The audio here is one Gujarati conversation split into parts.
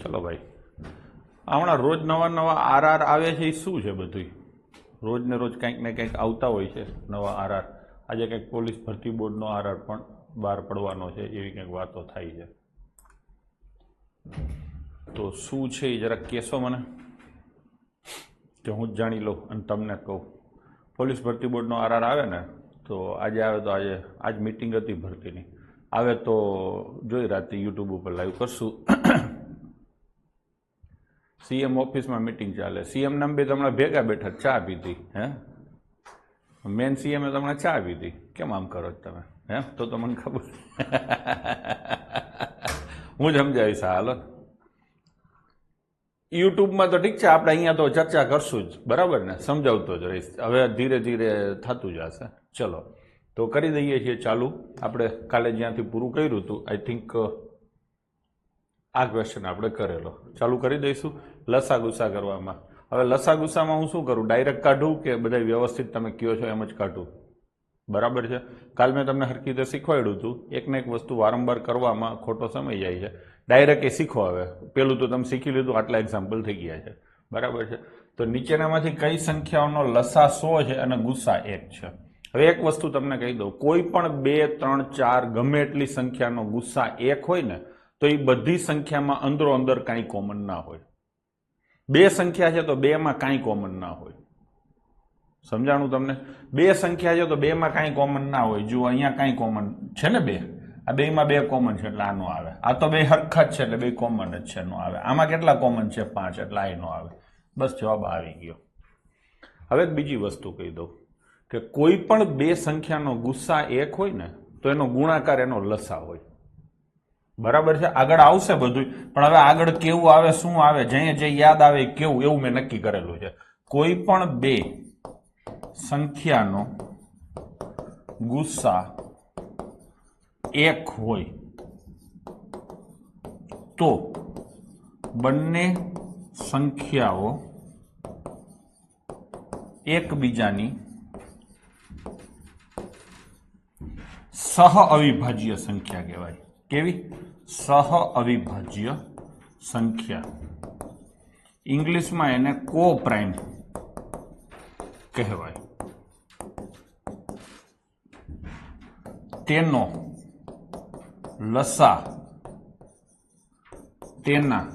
ચલો ભાઈ, હમણાં રોજ નવા નવા આરઆર આવે છે. એ શું છે બધું? રોજ ને રોજ કંઈક ને કંઈક આવતા હોય છે નવા આરઆર. આજે કંઈક પોલીસ ભરતી બોર્ડનો આરઆર પણ બહાર પડવાનો છે એવી કંઈક વાતો થાય છે. તો શું છે એ જરાક કહેશો મને, કે હું જ જાણી લઉં અને તમને કહું. પોલીસ ભરતી બોર્ડનો આરઆર આવે ને તો આજે આવે તો આજ મિટિંગ હતી ભરતીની. આવે તો જોઈ રાતે યુટ્યુબ ઉપર લાઈવ કરશું. સીએમ ઓફિસમાં મિટિંગ ચાલે. સીએમ નામ બે તમને ભેગા બેઠા ચા પીધી. હે, મેન સીએમે તમને ચા પીધી. કેમ આમ કરો છો તમે? હે, તો મને ખબર. હું જ સમજાવીશ. હાલો, યુટ્યુબમાં તો ઠીક છે, આપણે અહીંયા તો ચર્ચા કરશું જ, બરાબર ને? સમજાવતો જ રહીશ. હવે ધીરે ધીરે થતું જશે. ચલો, તો કરી દઈએ છીએ ચાલુ. આપણે કાલે જ્યાંથી પૂરું કર્યું હતું, આઈ થિંક આ ક્વેશ્ચન આપણે કરેલો. ચાલુ કરી દઈશું લસા ગુસા કરવામાં. હવે લસા ગુસામાં હું શું કરું? ડાયરેક્ટ કાઢું કે બધા વ્યવસ્થિત તમે કહો છો એમ જ કાઢું? બરાબર છે. કાલ મેં તમને હરખી રીતે શીખવાડ્યું હતું. એક ને એક વસ્તુ વારંવાર કરવામાં ખોટો સમય જાય છે. ડાયરેક્ટ એ શીખો. હવે પેલું તો તમે શીખી લીધું, આટલા એક્ઝામ્પલ થઈ ગયા છે. બરાબર છે. તો નીચેનામાંથી કઈ સંખ્યાઓનો લસા 100 છે અને ગુસા 1 છે? હવે એક વસ્તુ તમને કહી દઉં, કોઈ પણ 2, 3, 4 ગમે એટલી સંખ્યાનો ગુસ્સા 1 હોય ને તો એ બધી સંખ્યામાં અંદરો અંદર કાંઈ કોમન ના હોય. 2 સંખ્યા છે તો 2માં કાંઈ કોમન ના હોય. સમજાણું તમને? 2 સંખ્યા છે તો 2માં કાંઈ કોમન ના હોય. જુઓ, અહીંયા કાંઈ કોમન છે ને 2, આ 2માં 2 કોમન છે એટલે આ નો આવે. આ તો 2 હરખા જ છે એટલે 2 કોમન જ છે, નો આવે. આમાં કેટલા કોમન છે? 5, એટલે આ નો આવે. બસ જવાબ આવી ગયો. હવે બીજી વસ્તુ કહી દઉં કે કોઈ પણ 2 સંખ્યાનો ગુસ્સા 1 હોય ને તો એનો ગુણાકાર એનો લસા હોય. બરાબર છે. આગળ આવશે બધું, પણ હવે આગળ કેવું આવે, શું આવે, જે યાદ આવે કેવું, એવું મેં નક્કી કરેલું છે. કોઈ પણ 2 સંખ્યાનો ગુસ્સા 1 હોય તો બંને સંખ્યાઓ એકબીજાની સહ અવિભાજ્ય સંખ્યા કહેવાય. કેવી? સહ અવિભાજ્ય સંખ્યા. ઇંગ્લિશમાં એને કો-પ્રાઇમ કહેવાય. તેનો લસા તેના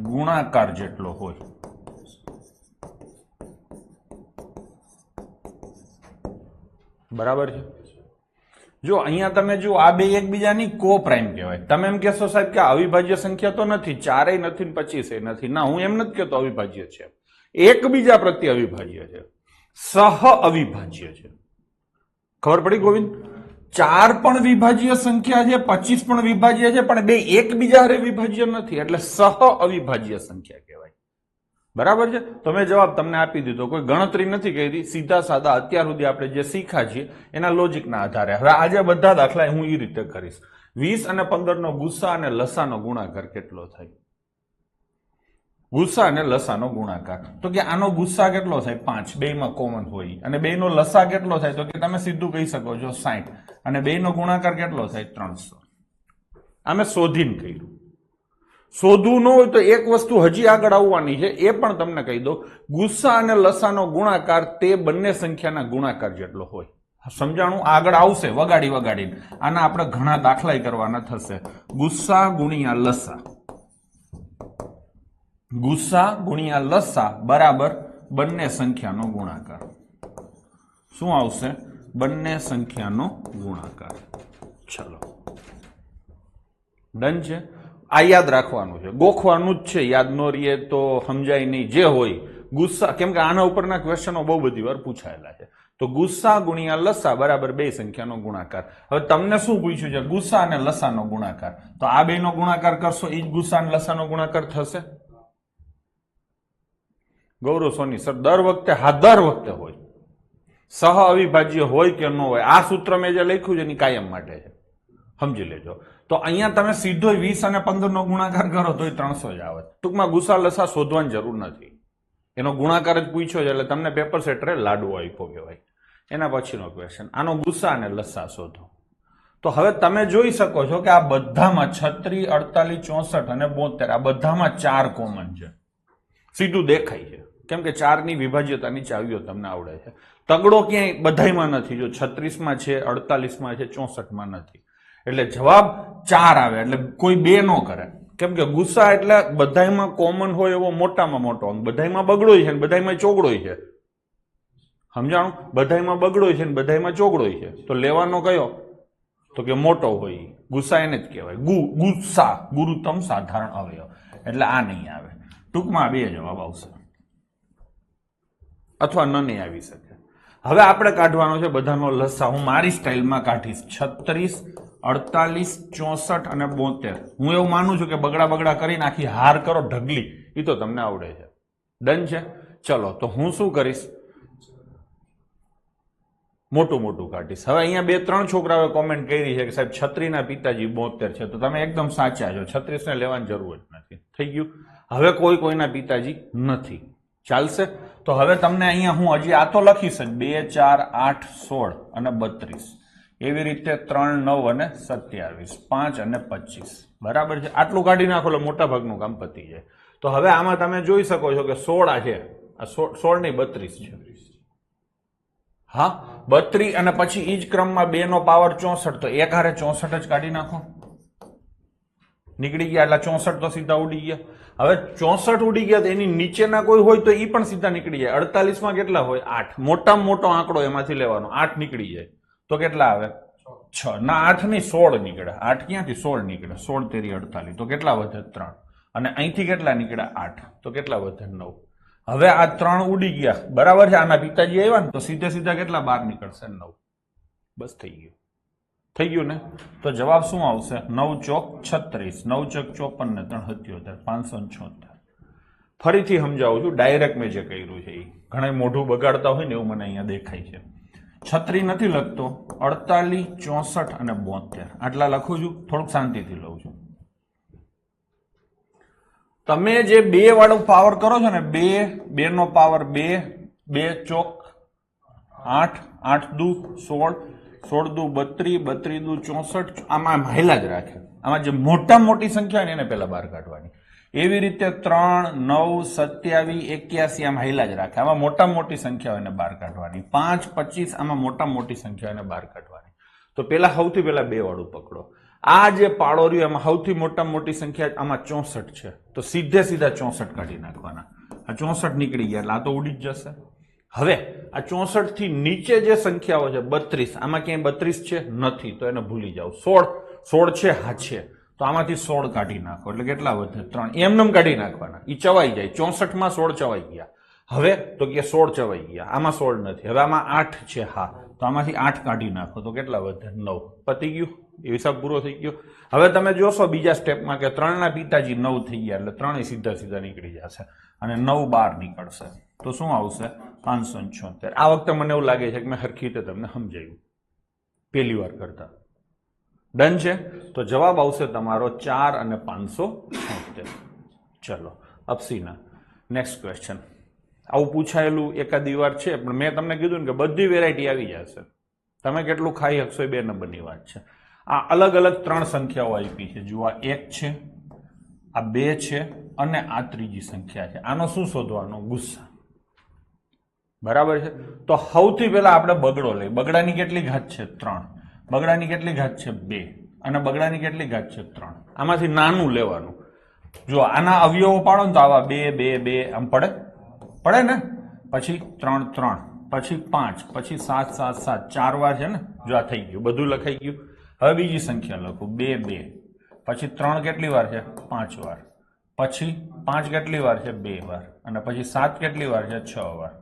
ગુણાકાર જેટલો હોય. બરાબર છે. જો અહીંયા તમે જુઓ, આ 2 એકબીજાની કો પ્રાઇમ કહેવાય. તમે એમ કહેશો સાહેબ કે અવિભાજ્ય સંખ્યા તો નથી, 4 નથી ને 25 નથી. ના, હું એમ નથી કહેતો અવિભાજ્ય છે. એકબીજા પ્રત્યે અવિભાજ્ય છે, સહ અવિભાજ્ય છે. ખબર પડી ગોવિંદ? 4 પણ વિભાજ્ય સંખ્યા છે, 25 પણ વિભાજ્ય છે, પણ 2 એકબીજા હારે વિભાજ્ય નથી, એટલે સહ અવિભાજ્ય સંખ્યા કહેવાય. બરાબર છે. તો મેં જવાબ તમને આપી દીધો. કોઈ ગણતરી નથી કરી, સીધા સાદા અત્યાર સુધી આપણે જે શીખ્યા છીએ એના લોજિકના આધારે. હવે આજે બધા દાખલા હું એ રીતે કરીશ. 20 અને 15 નો ગુસ્સા અને લસાનો ગુણાકાર કેટલો થાય? ગુસ્સા અને લસાનો ગુણાકાર. તો કે આનો ગુસ્સા કેટલો થાય? 5, 2માં કોમન હોય. અને 2 નો લસા કેટલો થાય? તો કે તમે સીધું કહી શકો છો 60. અને 2 નો ગુણાકાર કેટલો થાય? 300. અમે શોધીને કર્યું. શોધવું ન હોય તો એક વસ્તુ હજી આગળ આવવાની છે, એ પણ તમને કહી દો. ગુસ્સા અને લસાનો ગુણાકાર તે બંને સંખ્યાના ગુણાકાર જેટલો હોય. સમજાણું? આગળ આવશે વગાડીને. આના આપણે ઘણા દાખલા કરવાના થશે. ગુસ્સા ગુણ્યા લસા, ગુસ્સા ગુણ્યા લસા બરાબર બંને સંખ્યાનો ગુણાકાર. શું આવશે? બંને સંખ્યાનો ગુણાકાર. ચલો, ડન છે. આ યાદ રાખવાનું છે, ગોખવાનું જ છે. યાદ ન રહીએ તો સમજાય નહીં. જે હોય ગુસ્સા, કેમ કે આના ઉપરના ક્વેશ્ચનો બહુ બધી વાર પૂછાયેલા છે. તો ગુસ્સા ગુણ્યા લસા બરાબર 2 સંખ્યાનો ગુણાકાર. હવે તમને શું પૂછ્યું છે? ગુસ્સા અને લસાનો ગુણાકાર. તો આ 2 નો ગુણાકાર કરશો, એ જ ગુસ્સા અને લસાનો ગુણાકાર થશે. ગૌરવ સોની સર, દર વખતે હોય. સહ અવિભાજ્ય હોય કે ન હોય, આ સૂત્ર મેં જે લખ્યું છે એની કાયમ માટે છે. સમજી લેજો. તો અહીંયા તમે સીધો 20 અને 15 નો ગુણાકાર કરો તો 300 જ આવે. ટૂંકમાં ગુસ્સા લસા શોધવાની જરૂર નથી, એનો ગુણાકાર જ પૂછ્યો છે એટલે તમને પેપર સેટરે લાડવો આપ્યો કહેવાય. એના પછીનો ક્વેશ્ચન, આનો ગુસ્સા અને લસા શોધો. તો હવે તમે જોઈ શકો છો કે આ બધામાં 36, 48, 64 અને 72 આ બધામાં 4 કોમન છે. સીધું દેખાય છે, કેમ કે 4ની વિભાજ્યતાની ચાવીઓ તમને આવડે છે. તગડો ક્યાંય બધાયમાં નથી. જો 36માં છે, 48માં છે, 64માં નથી. એટલે જવાબ 4 આવે. એટલે કોઈ 2 ન કરે, કેમ કે ગુસ્સા એટલે બધાયમાં કોમન હોય એવો મોટામાં મોટો અંક. બધાયમાં બગડોય છે ને બધાયમાં ચોગડોય છે. સમજાણું? બધાયમાં બગડોય છે ને બધાયમાં ચોગડોય છે. તો લેવાનો કયો? તો કે મોટો હોય. ગુસ્સા એને જ કહેવાય. ગુસ્સા ગુરુતમ સાધારણ અવયવ. એટલે આ નહીં આવે. ટૂંકમાં 2 જવાબ આવશે, અથવા ન નહીં આવી શકે. હવે આપણે કાઢવાનો છે બધાનો લસા. હું મારી સ્ટાઇલમાં કાઢીશ. 36, 48, 64 અને 72. હું એવું માનું છું કે બગડા કરીને આખી હાર કરો ઢગલી, એ તો તમને આવડે છે. ડન છે? ચલો, તો હું શું કરીશ? મોટું કાઢીશ. હવે અહીંયા 2-3 છોકરાઓએ કોમેન્ટ કરી છે કે સાહેબ 36ના પિતાજી 72 છે. તો તમે એકદમ સાચા છો. 36ને લેવાની જરૂર જ નથી. થઈ ગયું. હવે કોઈના પિતાજી નથી. ચાલશે? તો હવે તમને અહીંયા હું હજી આ તો લખીશ જ 2, 4, 8, 16 અને 32. એવી રીતે 3, 9 અને 27, 5 અને 25. બરાબર છે? આટલું કાઢી નાખો એટલે મોટા ભાગનું કામ પતી જાય. તો હવે આમાં તમે જોઈ શકો છો કે 16 છે. આ 16 નહીં 32 છે. હા, 32 અને પછી ઈ જ ક્રમમાં 2 નો પાવર 64. તો એક હારે 64 જ કાઢી નાખો. નીકળી ગયા. એટલે 64 તો સીધા ઉડી ગયા. હવે 64 ઉડી ગયા તો એની નીચેના કોઈ હોય તો એ પણ સીધા નીકળી જાય. 48માં કેટલા હોય? 8. મોટામાં મોટો આંકડો એમાંથી લેવાનો. 8 નીકળી જાય તો કેટલા આવે? 6. ના, 8 નહીં 16 નીકળે. 8 ક્યાંથી? 16 નીકળે. 16 તેરી 48. તો કેટલા વધે? 3. અને અહીંથી કેટલા નીકળ્યા? 8. તો કેટલા વધે? 9. હવે આ 3 ઉડી ગયા. બરાબર છે? આના પિતાજી આવ્યા ને તો સીધા કેટલા બહાર નીકળશે? 9. બસ થઈ ગયું. થઈ ગયું ને? તો જવાબ શું આવશે? 9 ચોક 36, 9 ચોક 54 ને 3 77, 576. ફરીથી સમજાવું છું. ડાયરેક્ટ મેં જે કર્યું છે એ ઘણા મોઢું બગાડતા હોય ને એવું મને અહીંયા દેખાય છે. 36 નથી લખતો, 48, 64 અને 72 આટલા લખું છું. થોડુંક શાંતિથી લઉં છું. તમે જે 2 વાળો પાવર કરો છો ને, 2 નો પાવર 2, 2 ચોક 8, 8 દુ 16, 16 દુ 32, 32 દુ 64. આમાં હાઈલા જ રાખે. આમાં જે મોટી સંખ્યા હોય ને એને પહેલા બહાર કાઢવાની. એવી રીતે 3, 9, 27, 81 આમાં હાઈલા જ રાખે. આમાં મોટી સંખ્યા હોય એને બહાર કાઢવાની. 5, 25 આમાં મોટી સંખ્યા હોય એને બહાર કાઢવાની. તો સૌથી પહેલા 2 વાળું પકડો. આ જે પાડો રહ્યો એમાં સૌથી મોટી સંખ્યા આમાં 64 છે. તો સીધા 64 કાઢી નાખવાના. આ 64 નીકળી ગયા એટલે આ તો ઉડી જ જશે. હવે આ 64 થી નીચે જે સંખ્યાઓ છે 32, આમાં ક્યાંય 32 છે? નથી. તો એને ભૂલી જાઓ. 16 છે? હા છે. તો આમાંથી 16 કાઢી નાખો એટલે કેટલા વધે? 3. એમનેમ કાઢી નાખવાના. એ ચવાઈ જાય. 64માં 16 ચવાઈ ગયા. હવે તો કે 16 ચવાઈ ગયા. આમાં 16 નથી. હવે આમાં 8 છે. હા, તો આમાંથી 8 કાઢી નાખો તો કેટલા વધે? 9. પતી ગયું. એ હિસાબ પૂરો થઈ ગયો. હવે તમે જોશો બીજા સ્ટેપમાં કે 3ના પિતાજી 9 થઈ ગયા એટલે 3 સીધા નીકળી જશે અને 9 બહાર નીકળશે. તો શું આવશે? 576. આ વખતે મને એવું લાગે છે કે મેં હરખી રીતે તમને સમજાવ્યું પહેલી વાર કરતા. ડન છે? તો જવાબ આવશે તમારો 4 અને 576. ચલો અપસીના નેક્સ્ટ ક્વેશ્ચન. આવું પૂછાયેલું એકાદી વાર છે, પણ મેં તમને કીધું ને કે બધી વેરાયટી આવી જશે. તમે કેટલું ખાઈ શકશો એ 2 નંબરની વાત છે. આ અલગ 3 સંખ્યાઓ આપી છે. જુઓ, 1 છે, આ 2 છે અને આ ત્રીજી સંખ્યા છે. આનો શું શોધવાનો? ગુસ્સા. બરાબર છે? તો સૌથી પહેલા આપણે બગડો લઈ. બગડાની કેટલી ઘાત છે? 3. બગડાની કેટલી ઘાત છે? 2. અને બગડાની કેટલી ઘાત છે? 3. આમાંથી નાનું લેવાનું. જો આના અવયવો પાડો ને તો આવા 2, 2, 2 આમ પડે ને? પછી 3, 3, પછી 5, પછી 7, 7, 7 4 વાર છે ને? જો આ થઈ ગયું, બધું લખાઈ ગયું. હવે બીજી સંખ્યા લખું. 2, 2, પછી 3 કેટલી વાર છે? 5 વાર. પછી 5 કેટલી વાર છે? 2 વાર. અને પછી 7 કેટલી વાર છે? 6 વાર.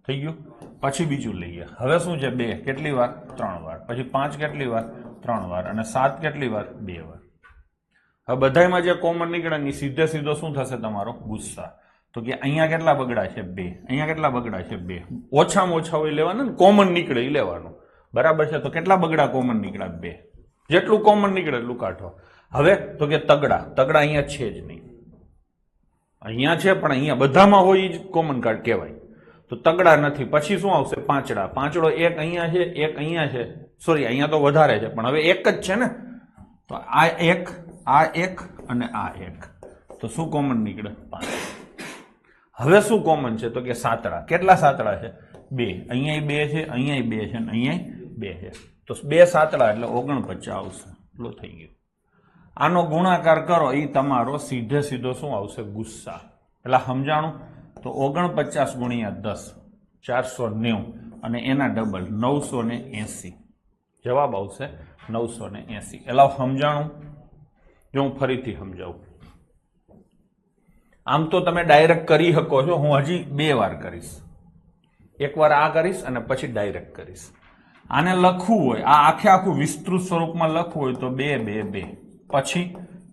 થઈ ગયું. પછી બીજું લઈએ. હવે શું છે? 2 કેટલી વાર? 3 વાર. પછી 5 કેટલી વાર? 3 વાર. અને 7 કેટલી વાર? 2 વાર. હવે બધામાં જે કોમન નીકળે ને સીધો શું થશે? તમારો ગુસ્સા. તો કે અહીંયા કેટલા બગડા છે? 2. અહીંયા કેટલા બગડા છે? 2. ઓછામાં ઓછા હોય લેવાના ને, કોમન નીકળે એ લેવાનું. બરાબર છે? તો કેટલા બગડા કોમન નીકળ્યા? 2. જેટલું કોમન નીકળે એટલું કાઢો. હવે તો કે તગડા અહીંયા છે જ નહીં. અહીંયા છે પણ અહીંયા બધામાં હોય જ કોમન કાર્ડ કહેવાય. તો તગડા નથી. પછી શું આવશે? પાંચડા. પાંચડો એક અહીંયા છે, એક અહીંયા છે, સોરી અહીંયા તો વધારે છે પણ હવે એક જ છે ને, તો આ એક અને આ એક, તો શું કોમન નીકળે? 5. હવે શું કોમન છે? તો કે સાતડા. કેટલા સાતડા છે? 2. અહીંયા 2 છે, અહીંયા 2 છે, અહીંયા 2 છે, તો 2 સાતડા એટલે 49 આવશે. એટલું થઈ ગયું. આનો ગુણાકાર કરો એ તમારો સીધે સીધો શું આવશે? ગુસ્સા. એટલે સમજાણું? તો 49 ગુણ્યા 10 490 અને એના ડબલ 980. જવાબ આવશે 980. એટલે સમજાણું? જો હું ફરીથી સમજાવું. આમ તો તમે ડાયરેક્ટ કરી શકો છો, હું હજી 2 વાર કરીશ. એકવાર આ કરીશ અને પછી ડાયરેક્ટ કરીશ. આને લખવું હોય, આ આખું વિસ્તૃત સ્વરૂપમાં લખવું હોય તો 2 2 2, પછી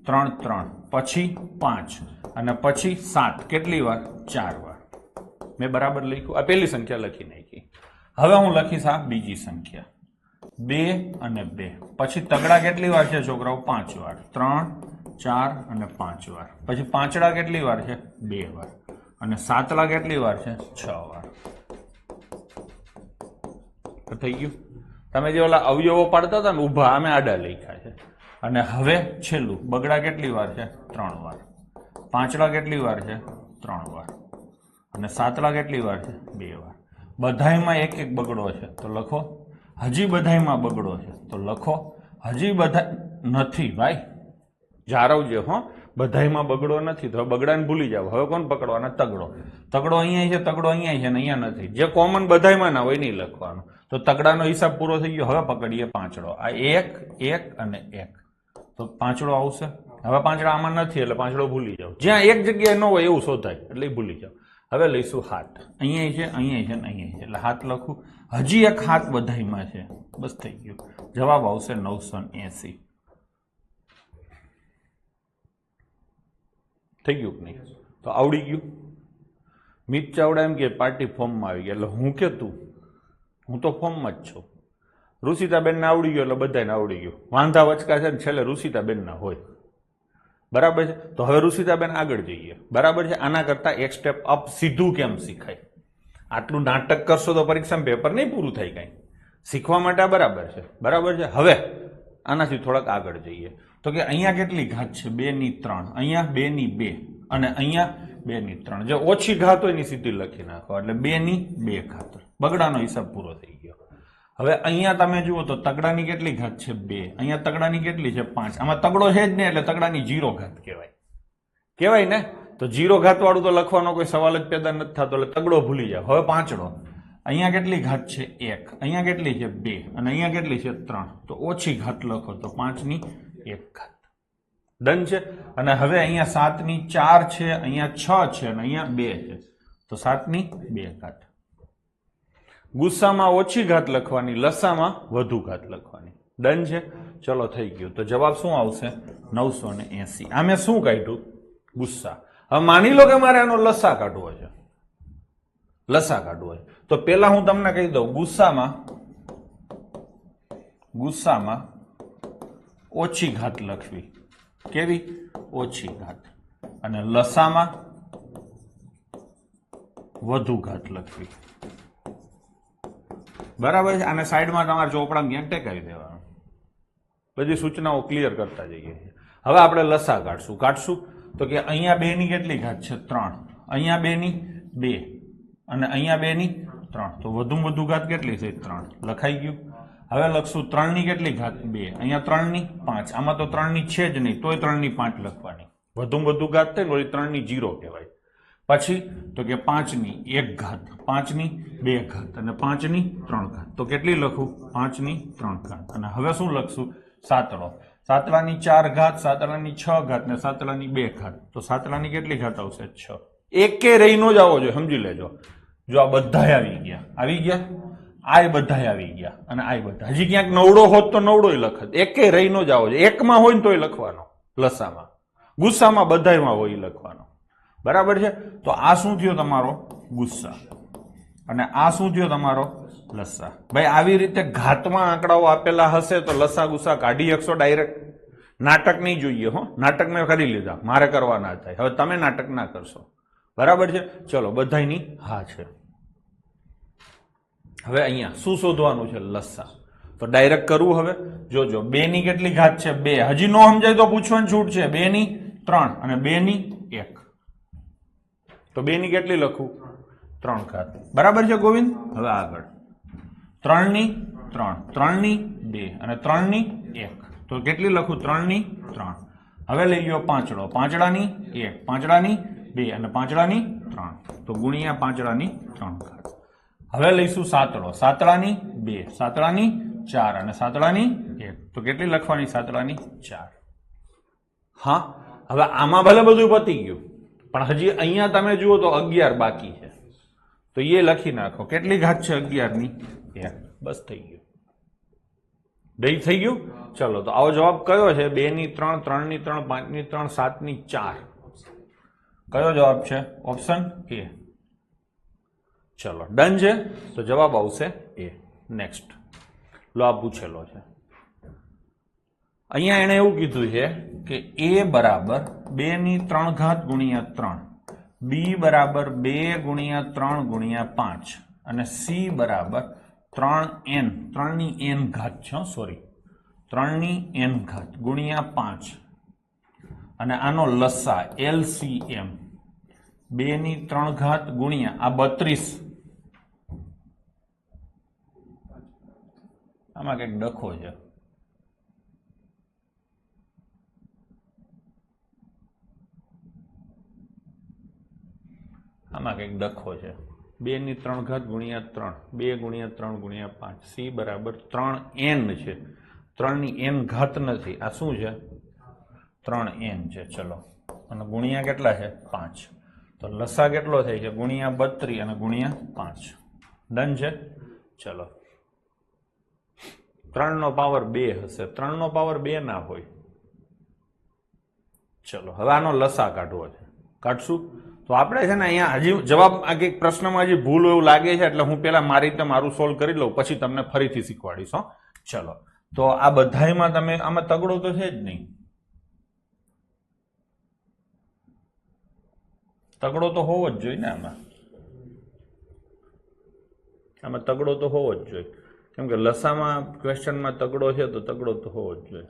3 3, પછી 5 અને પછી 7. કેટલી વાર? 4 વાર. મેં બરાબર લખ્યું? આ પહેલી સંખ્યા લખી નાખી. હવે હું લખીશ આ બીજી સંખ્યા 2 અને 2, પછી તગડા કેટલી વાર છે છોકરાઓ? 5 વાર. 3 4 અને 5 વાર. પછી પાંચડા કેટલી વાર છે? 2 વાર. અને સાતલા કેટલી વાર છે? 6 વાર. થઈ ગયું? તમે જે ઓલા અવયવો પાડતા હતા ને ઊભા, અમે આડા લખ્યા છે. અને હવે છેલ્લું બગડા કેટલી વાર છે? 3 વાર. પાંચડા કેટલી વાર છે? 3 વાર. અને સાતલા કેટલી વાર છે? 2 વાર. બધાયમાં એક એક બગડો છે તો લખો. હજી બધાયમાં બગડો છે તો લખો. હજી બધા નથી ભાઈ, જાળવજો હો. બધાયમાં બગડો નથી તો બગડાને ભૂલી જાવ. હવે કોણ પકડવાના? તગડો. તગડો અહીંયા છે, તગડો અહીંયા છે ને અહીંયા નથી. જે કોમન બધાયમાં ના હોય નહીં લખવાનું. તો તગડાનો હિસાબ પૂરો થઈ ગયો. હવે પકડીએ પાંચડો. આ 1 1 અને 1, તો પાંચડો આવશે. હવે પાંચડા આમાં નથી એટલે પાંચડો ભૂલી જાવ. જ્યાં એક જગ્યાએ ન હોય એવું શોધાય એટલે ભૂલી જાવ. હવે લઈશું હાથ. અહીંયા છે, અહીંયા છે ને અહીંયા છે, એટલે હાથ લખું. હજી એક હાથ બધાયમાં છે. બસ થઈ ગયું. જવાબ આવશે 980. થઈ ગયું કે નહીં? તો આવડી ગયું. મિત ચાવડા એમ કે પાર્ટી ફોર્મમાં આવી ગયા. એટલે હું કે તું, હું તો ફોર્મમાં જ છું. રુચિતાબેનને આવડી ગયો એટલે બધાને આવડી ગયું. વાંધા વચકા છે ને છેલ્લે રુચિતાબેનના હોય. બરાબર છે? તો હવે રુચિતાબેન આગળ જઈએ. બરાબર છે? આના કરતા એક સ્ટેપ અપ સીધું કેમ શીખાય? આટલું નાટક કરશો તો પરીક્ષામાં પેપર નહીં પૂરું થાય કાંઈ. શીખવા માટે આ બરાબર છે. બરાબર છે? હવે આનાથી થોડાક આગળ જઈએ. તો કે અહીંયા કેટલી ઘાત છે? 2 ની 3. અહીંયા 2 ની 2 અને અહીંયા 2 ની 3. જે ઓછી ઘાત હોય એની સીધી લખી નાખો એટલે 2 ની 2 ઘાત. બગડાનો હિસાબ પૂરો થઈ ગયો. હવે અહીંયા તમે જુઓ તો તગડાની કેટલી ઘાત છે? 2. અહીંયા તગડાની કેટલી છે? 5. આમાં તગડો છે જ ને એટલે તગડાની 0 ઘાત કહેવાય. કહેવાય ને? તો 0 ઘાત વાળું તો લખવાનો કોઈ સવાલ જ પેદા નથી થતો એટલે તગડો ભૂલી જાવ. હવે પાંચડો. અહીંયા કેટલી ઘાત છે? 1. અહીંયા કેટલી છે? 2. અને અહીંયા કેટલી છે? 3. તો ઓછી ઘાત લખો તો 5 ની 1 ઘાત. ડન છે? અને હવે અહીંયા 7 ની 4 છે, અહીંયા 6 છે અને અહીંયા 2 છે, તો 7 ની 2 ઘાત. ગુસ્સામાં ઓછી ઘાત લખવાની, લસામાં વધુ ઘાત લખવાની. ડન છે? ચલો થઈ ગયું. તો જવાબ શું આવશે? 980. આ મેં શું કાઢ્યું? ગુસ્સા. હવે માની લો કે મારે આનો લસા કાઢવો છે. લસા કાઢવો છે તો પેલા હું તમને કહી દઉં, ગુસ્સામાં ઓછી ઘાત લખવી. કેવી? ઓછી ઘાત. અને લસામાં વધુ ઘાત લખવી. બરાબર છે? આને સાઈડમાં તમારે ચોપડામાં ક્યાંક ટેકાવી દેવાનું. બધી સૂચનાઓ ક્લિયર કરતા જઈએ. હવે આપણે લસા કાઢશું. તો કે અહીંયા 2 ની કેટલી ઘાત છે? 3. અહીંયા 2 ની 2 અને અહીંયા 2 ની 3. તો વધુમાં વધુ ઘાત કેટલી છે? 3. લખાઈ ગયું. હવે લખશું 3 ની કેટલી ઘાત? 2. અહીંયા 3 ની 5. આમાં તો 3 ની છે જ નહીં, તોય 3 ની 5 લખવાની. વધુમાં વધુ ઘાત થાય ને 3 ની 0 કહેવાય. પછી તો કે 5 ની 1 ઘાત, 5 ની 2 ઘાત અને 5 ની 3 ઘાત. તો કેટલી લખું? 5 ની 3 ઘાત. અને હવે શું લખશું? સાતડો. સાતડાની 4 ઘાત, સાતડાની 6 ઘાત ને સાતડાની 2 ઘાત. તો સાતડાની કેટલી ઘાત આવશે? 6. એકે રહી નો જ આવો જોઈએ, સમજી લેજો. જો આ બધા આવી ગયા, આ બધા આવી ગયા અને આ બધા. હજી ક્યાંક નવડો હોત તો નવડો લખત. એકે રહી નો જ આવો જોઈએ. એકમાં હોય ને તોય લખવાનો લસામાં. ગુસ્સામાં બધાયમાં હોય લખવાનો. બરાબર છે? તો આ શું થયો? તમારો ગુસ્સા. અને આ શું થયો? તમારો લસા. ભાઈ આવી રીતે ઘાતમાં આંકડાઓ આપેલા હશે તો લસા ગુસ્સા કાઢી શકશો ડાયરેક્ટ. નાટક નહીં જોઈએ હો. નાટક મેં કરી લીધા, મારે કરવા ના થાય. હવે તમે નાટક ના કરશો. બરાબર છે? ચલો બધાયની હા છે. હવે અહીંયા શું શોધવાનું છે? લસા. તો ડાયરેક્ટ કરવું હવે જોજો 2 ની કેટલી ઘાત છે 2 હજી નો સમજાય તો પૂછવાની છૂટ છે 2 ની 3 અને 2 ની 1 તો 2 ની કેટલી લખું 3 ઘાત બરાબર છે ગોવિંદ હવે આગળ 3 ની 3 3 ની 2 અને 3 ની 1 તો કેટલી લખું 3 ની 3 હવે લઈ લ્યો પાંચડો પાંચડાની 1 પાંચડાની 2 અને પાંચડાની 3 તો ગુણ્યા પાંચડાની 3 ઘાત હવે લઈશું સાતડો સાતડાની 2 સાતડાની 4 અને સાતડાની 1 તો કેટલી લખવાની સાતડાની 4 હા હવે આમાં ભલે બધું પતી ગયું પણ હજી અહીંયા તમે જુઓ તો 11 બાકી છે તો એ લખી નાખો કેટલી ઘાત છે 11 ની 1 બસ થઈ ગયું દઈ થઈ ગયું ચલો તો આવો જવાબ કયો છે 2 ની 3 3 ની 3 5 ની 3 7 ની 4 કયો જવાબ છે ઓપ્શન એ ચલો ડન છે તો જવાબ આવશે એ નેક્સ્ટ લો આ પૂછેલો છે અહીંયા એને એવું કીધું છે કે a બરાબર 2 ની 3 ઘાત ગુણ્યા 3 b બરાબર 2 ગુણ્યા 3 ગુણ્યા 5 અને c બરાબર 3n 3 ની n ઘાત છે સોરી 3 ની n ઘાત ગુણ્યા 5 અને આનો લસા LCM 2 ની 3 ઘાત ગુણ્યા આ 32 આમાં કંઈક ડખો છે આમાં કંઈક ડખો છે 2 ની 3 ઘાત ગુણ્યા 3 2 ગુણ્યા 3 ગુણ્યા 5 c બરાબર 3n છે 3 ની n ઘાત નથી આ શું છે 3n છે ચલો અને ગુણ્યા કેટલા છે 5 તો લસા કેટલો થાય છે ગુણ્યા 32 અને ગુણ્યા 5 ડન છે ચલો 3 નો પાવર 2 હશે 3 નો પાવર 2 ના હોય ચલો હવે આનો લસા કાઢવો છે કાઢશું તો આપણે છે ને અહીંયા હજી જવાબ આ કંઈક પ્રશ્નમાં હજી ભૂલ એવું લાગે છે એટલે હું પેલા મારી રીતે મારું સોલ્વ કરી લઉં પછી તમને ફરીથી શીખવાડીશ હો ચલો તો આ બધાયમાં તમે આમાં તગડો તો છે જ નહીં તગડો તો હોવો જ જોઈએ ને આમાં તગડો તો હોવો જ જોઈએ કેમ કે લસામાં ક્વેશ્ચનમાં તગડો છે તો તગડો તો હોવો જ જોઈએ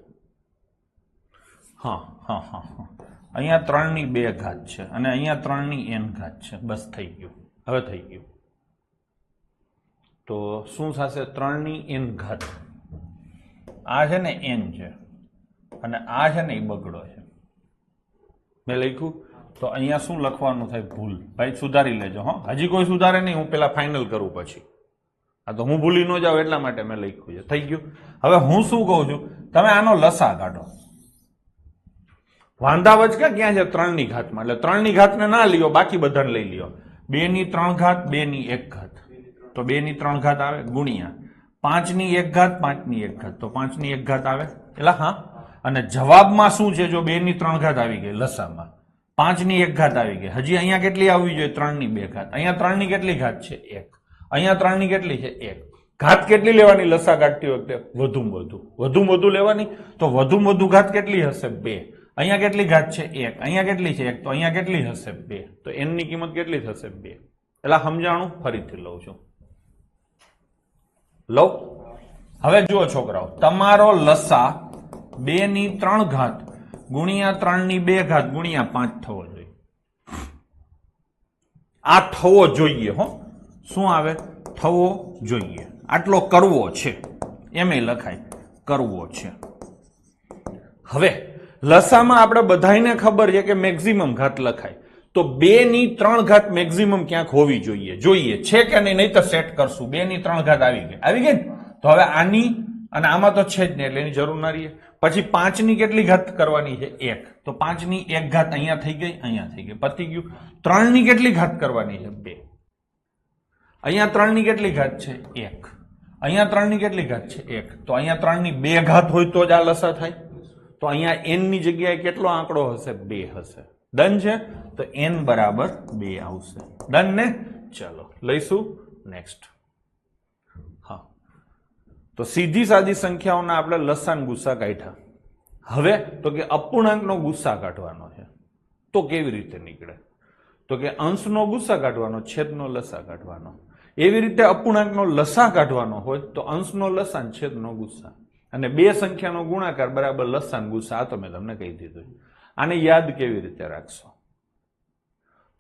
હા હા હા હા અહીંયા 3 ની 2 ઘાત છે અને અહીંયા 3 ની n ઘાત છે બસ થઈ ગયું હવે થઈ ગયું તો શું થશે 3 ની n ઘાત આ છે ને n છે અને આ છે ને એ બગડો છે મેં લખ્યું તો અહીંયા શું લખવાનું થાય ભૂલ ભાઈ સુધારી લેજો હો હજી કોઈ સુધારે નહીં હું પેલા ફાઇનલ કરું પછી આ તો હું ભૂલી ન જાઉં એટલા માટે મેં લખ્યું છે થઈ ગયું હવે હું શું કહું છું તમે આનો લસા કાઢો વાંધાવચ ક્યાં છે 3 ની ઘાતમાં એટલે 3 ની ઘાતને ના લ્યો બાકી બધાને લઈ લ્યો 2 ની 3 ઘાત 2 ની 1 ઘાત તો 2 ની 3 ઘાત આવે ગુણ્યા 5 ની 1 ઘાત 5 ની 1 ઘાત તો 5 ની 1 ઘાત આવે એટલે હા અને જવાબમાં શું છે જો 2 ની 3 ઘાત આવી ગઈ લસામાં 5 ની 1 ઘાત આવી ગઈ હજી અહીંયા કેટલી આવવી જોઈએ 3 ની 2 ઘાત અહીંયા 3 ની કેટલી ઘાત છે 1 અહીંયા 3 ની કેટલી છે 1 ઘાત કેટલી લેવાની લસા કાઢતી વખતે વધુમાં વધુ લેવાની તો વધુમાં વધુ ઘાત કેટલી હશે 2 અહીંયા કેટલી ઘાત છે 1 અહીંયા કેટલી છે 1 તો અહીંયા કેટલી હશે 2 તો n ની કિંમત કેટલી થશે 2 એટલે સમજાણું ફરીથી લઉં છું લો હવે જુઓ છોકરાઓ તમારો લસા 2 ની 3 ઘાત ગુણ્યા 3 ની 2 ઘાત ગુણ્યા 5 થવો જોઈએ આ થવો જોઈએ હો શું આવે થવો જોઈએ આટલો કરવો છે એમ લખાય કરવો છે હવે લસામાં આપણે બધાને ખબર છે કે મેક્સિમમ ઘાત લખાય તો 2 ની 3 ઘાત મેક્સિમમ ક્યાંક હોવી જોઈએ છે કે નહીં તો સેટ કરશું 2 ની 3 ઘાત આવી ગઈ ને તો હવે આની અને આમાં તો છે જ નહીં એટલે એની જરૂર ના રહીએ પછી 5 ની કેટલી ઘાત કરવાની છે 1 તો 5 ની 1 ઘાત અહીંયા થઈ ગઈ પતી ગયું 3 ની કેટલી ઘાત કરવાની છે 2 અહીંયા 3 ની કેટલી ઘાત છે 1 અહીંયા 3 ની કેટલી ઘાત છે 1 તો અહીંયા 3 ની 2 ઘાત હોય તો જ આ લસા થાય તો અહીંયા n ની જગ્યાએ કેટલો આંકડો હશે 2 હશે ડન છે તો n બરાબર 2 આવશે ડન ને ચલો લઈશું નેક્સ્ટ હા તો સીધી સાદી સંખ્યાઓના આપણે લસાન ગુસ્સા કાઢ્યા હવે તો કે અપૂર્ણાંકનો ગુસ્સા કાઢવાનો છે તો કેવી રીતે નીકળે તો કે અંશનો ગુસ્સા કાઢવાનો છેદનો લસા કાઢવાનો એવી રીતે અપૂર્ણાંકનો લસા કાઢવાનો હોય તો અંશનો લસા ને છેદનો ગુસ્સા, અને બે સંખ્યાનો ગુણાકાર બરાબર લસા ને ગુસ્સા. આ તો મેં તમને કહી દીધું. આને યાદ કેવી રીતે રાખશો?